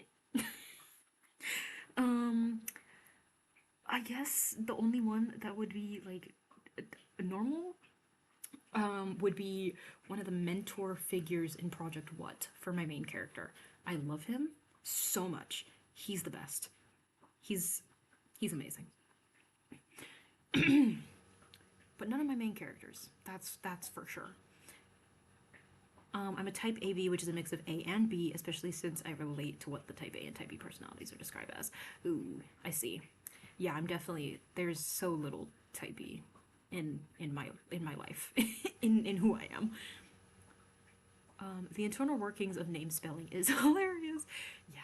um, I guess the only one that would be like normal would be one of the mentor figures in Project What for my main character. I love him so much. He's the best. He's amazing. But none of my main characters. That's for sure. I'm a type AB, which is a mix of A and B, especially since I relate to what the type A and type B personalities are described as. Ooh, I see. Yeah, I'm definitely, there's so little type B in my life, in who I am. The internal workings of name spelling is hilarious. Yeah,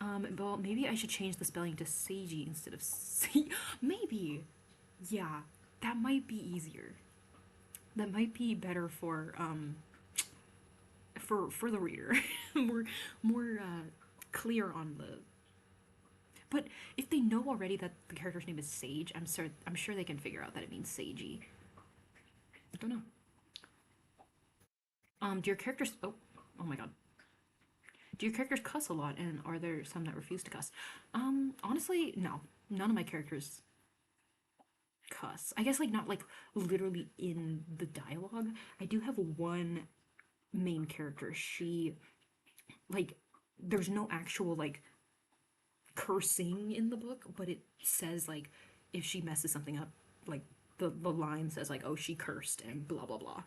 yeah. Well, maybe I should change the spelling to Seiji instead of maybe. Yeah, that might be easier. That might be better for the reader. More clear on the. But if they know already that the character's name is Sage, I'm sure they can figure out that it means sagey. I don't know. Do your characters? Oh my god. Do your characters cuss a lot, and are there some that refuse to cuss? Honestly, no. None of my characters cuss. I guess like not like literally in the dialogue. I do have one main character. She like there's no actual like cursing in the book, but it says like if she messes something up, like the line says like, oh, she cursed and blah blah blah.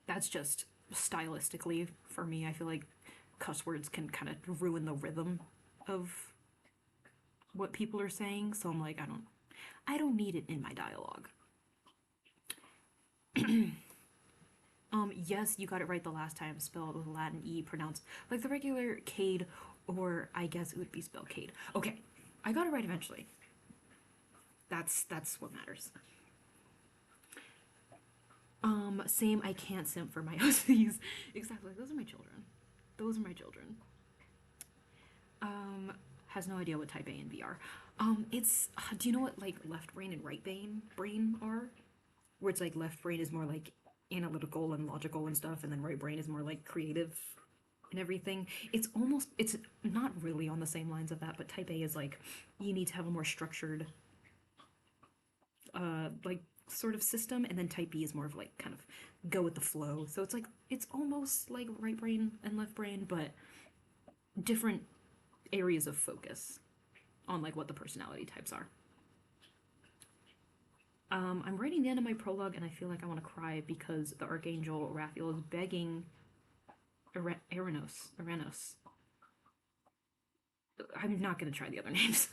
That's just stylistically for me. I feel like cuss words can kind of ruin the rhythm of what people are saying, so I'm like, I don't need it in my dialogue. Yes, you got it right the last time, spelled with a Latin E, pronounced like the regular Cade, or I guess it would be spelled Cade. Okay, I got it right eventually. That's what matters. Same, I can't simp for my OCs. Exactly, those are my children. Those are my children. Has no idea what type A and B are. It's, do you know what like left brain and right brain are? Where it's like left brain is more like analytical and logical and stuff, and then right brain is more like creative and everything. It's not really on the same lines of that, but type A is like, you need to have a more structured, like sort of system, and then type B is more of like kind of go with the flow. So it's like, it's almost like right brain and left brain, but different areas of focus on like what the personality types are. I'm writing the end of my prologue, and I feel like I want to cry because the Archangel Raphael is begging Eranos. I'm not going to try the other names.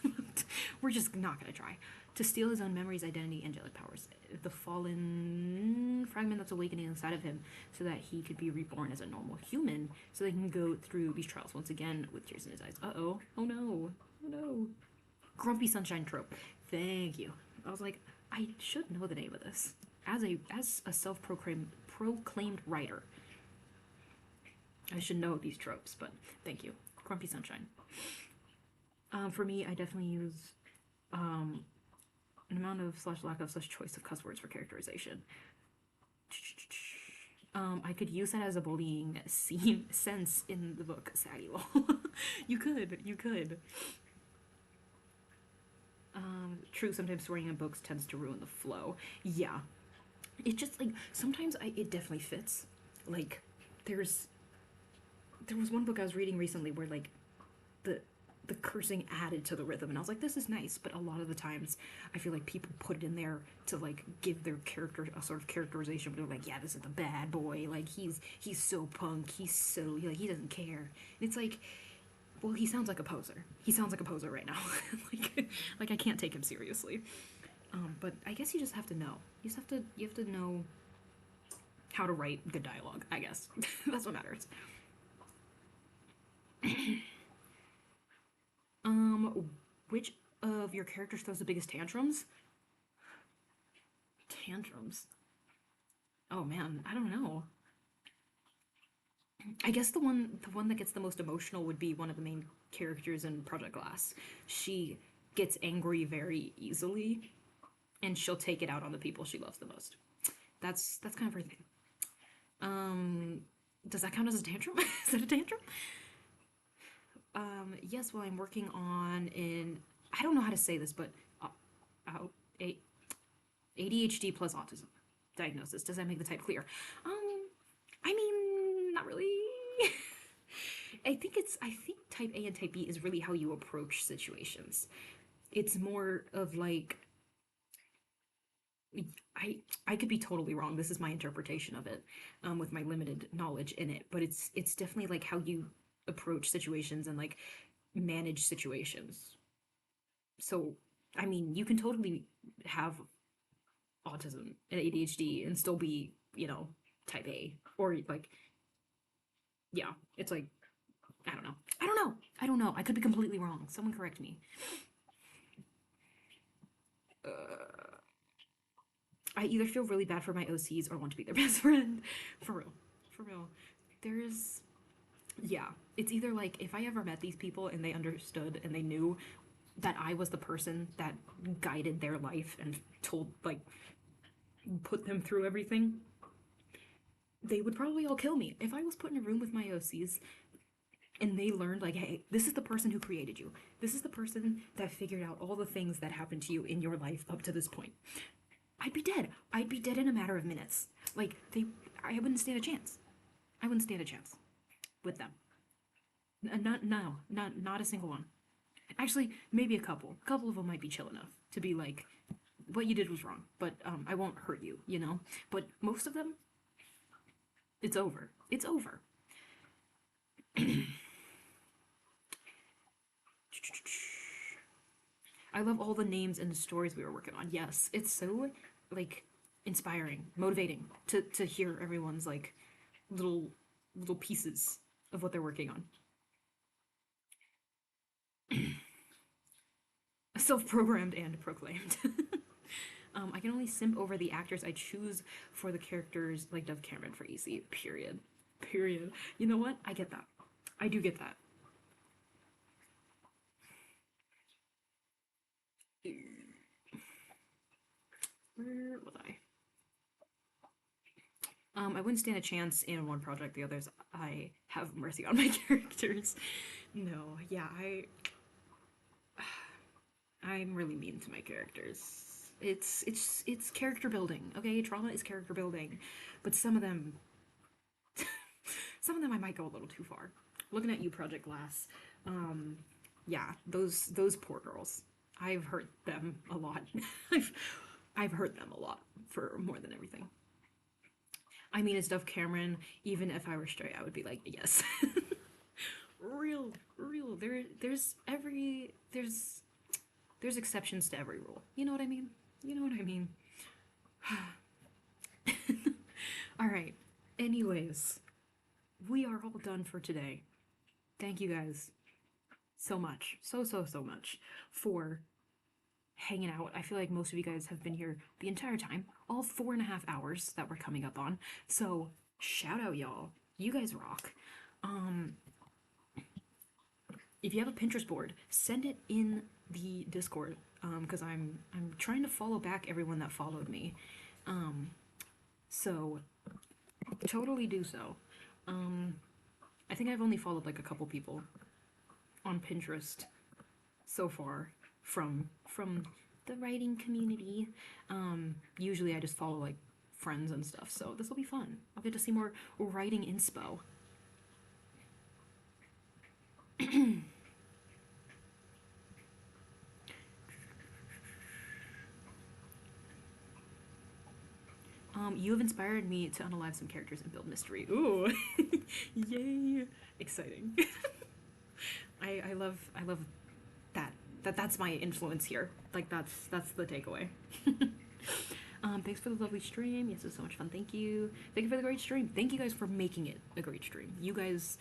We're just not going to try. To steal his own memories, identity, angelic powers. The fallen fragment that's awakening inside of him so that he could be reborn as a normal human, so they can go through these trials once again with tears in his eyes. Uh-oh. Oh no. Oh no. Grumpy Sunshine trope. Thank you. I was like, I should know the name of this. As a self-proclaimed writer, I should know these tropes, but thank you. Grumpy Sunshine. For me, I definitely use an amount of / lack of / choice of cuss words for characterization. I could use that as a bullying sense in the book, Saggy Lol. You could. True, sometimes swearing in books tends to ruin the flow. Yeah. It's just like, sometimes it definitely fits. Like, there was one book I was reading recently where like the cursing added to the rhythm, and I was like, this is nice, but a lot of the times I feel like people put it in there to like give their character a sort of characterization, but they're like, yeah, this is the bad boy, like he's so punk, he's so like he doesn't care. And it's like, well, he sounds like a poser. He sounds like a poser right now. like I can't take him seriously. But I guess you just have to know. You have to know how to write good dialogue, I guess. That's what matters. Which of your characters throws the biggest tantrums? Tantrums? Oh man, I don't know. I guess the one that gets the most emotional would be one of the main characters in Project Glass. She gets angry very easily, and she'll take it out on the people she loves the most. That's kind of her thing. Does that count as a tantrum? Is that a tantrum? Yes, well, I'm working on I don't know how to say this, but ADHD plus autism diagnosis. Does that make the type clear? I mean, not really. I think type A and type B is really how you approach situations. It's more of like, I could be totally wrong. This is my interpretation of it, with my limited knowledge in it. But it's definitely like how you approach situations and like manage situations. So, I mean, you can totally have autism and ADHD and still be, type A, or like, yeah, it's like, I don't know. I could be completely wrong. Someone correct me. I either feel really bad for my OCs or want to be their best friend. For for real. There's, yeah, it's either like if I ever met these people and they understood and they knew that I was the person that guided their life and told, like, put them through everything, they would probably all kill me. If I was put in a room with my OCs and they learned, like, hey, this is the person who created you, this is the person that figured out all the things that happened to you in your life up to this point, I'd be dead. I'd be dead in a matter of minutes. Like, I wouldn't stand a chance. I wouldn't stand a chance with them. Not a single one. Actually, maybe a couple. A couple of them might be chill enough to be like, what you did was wrong, but I won't hurt you, you know? But most of them, it's over. It's over. I love all the names and the stories we were working on. Yes, it's so, like, inspiring, motivating to hear everyone's, like, little pieces of what they're working on. Self-programmed and proclaimed. I can only simp over the actors I choose for the characters, like Dove Cameron for EC. Period. Period. You know what? I get that. I do get that. Where was I? I wouldn't stand a chance in one project. The others, I have mercy on my characters. No, yeah, I'm really mean to my characters. It's character building. Okay, trauma is character building, but some of them, some of them I might go a little too far. Looking at you, Project Glass. Yeah, those poor girls. I've hurt them a lot. I've hurt them a lot for more than everything. I mean, as Dove Cameron, even if I were straight, I would be like, yes. Real. There's exceptions to every rule. You know what I mean? You know what I mean? Alright. Anyways, we are all done for today. Thank you guys so much. So much for hanging out. I feel like most of you guys have been here the entire time, all 4.5 hours that we're coming up on. So shout out, y'all. You guys rock. If you have a Pinterest board, send it in the Discord, because I'm trying to follow back everyone that followed me. So totally do so. I think I've only followed like a couple people on Pinterest so far from the writing community. Usually I just follow like friends and stuff, so this will be fun. I'll get to see more writing inspo. You have inspired me to unalive some characters and build mystery. Ooh, yay! Exciting. I love that. That's my influence here. Like that's the takeaway. Thanks for the lovely stream. Yes, it was so much fun. Thank you. Thank you for the great stream. Thank you guys for making it a great stream. You guys,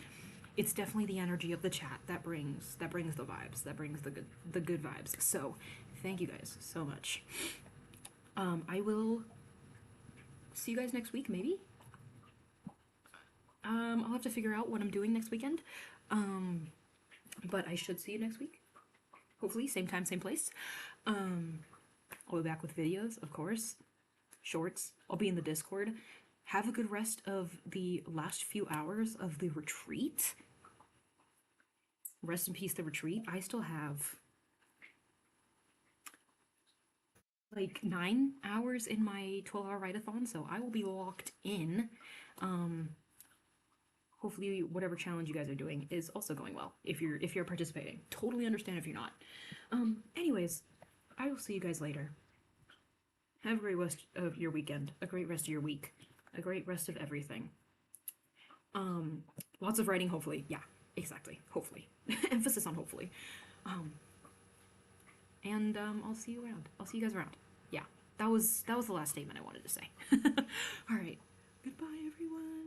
it's definitely the energy of the chat that brings the vibes, that brings the good vibes. So, thank you guys so much. I will see you guys next week, maybe. I'll have to figure out what I'm doing next weekend. But I should see you next week. Hopefully, same time, same place. I'll be back with videos, of course. Shorts. I'll be in the Discord. Have a good rest of the last few hours of the retreat. Rest in peace, the retreat. I still have like 9 hours in my 12-hour write-a-thon, so I will be locked in. Hopefully whatever challenge you guys are doing is also going well if you're participating. Totally understand if you're not. Anyways, I will see you guys later. Have a great rest of your weekend, a great rest of your week, a great rest of everything. Lots of writing, hopefully. Yeah, exactly. Hopefully. Emphasis on hopefully. And I'll see you around. I'll see you guys around. Yeah, that was the last statement I wanted to say. All right. Goodbye, everyone.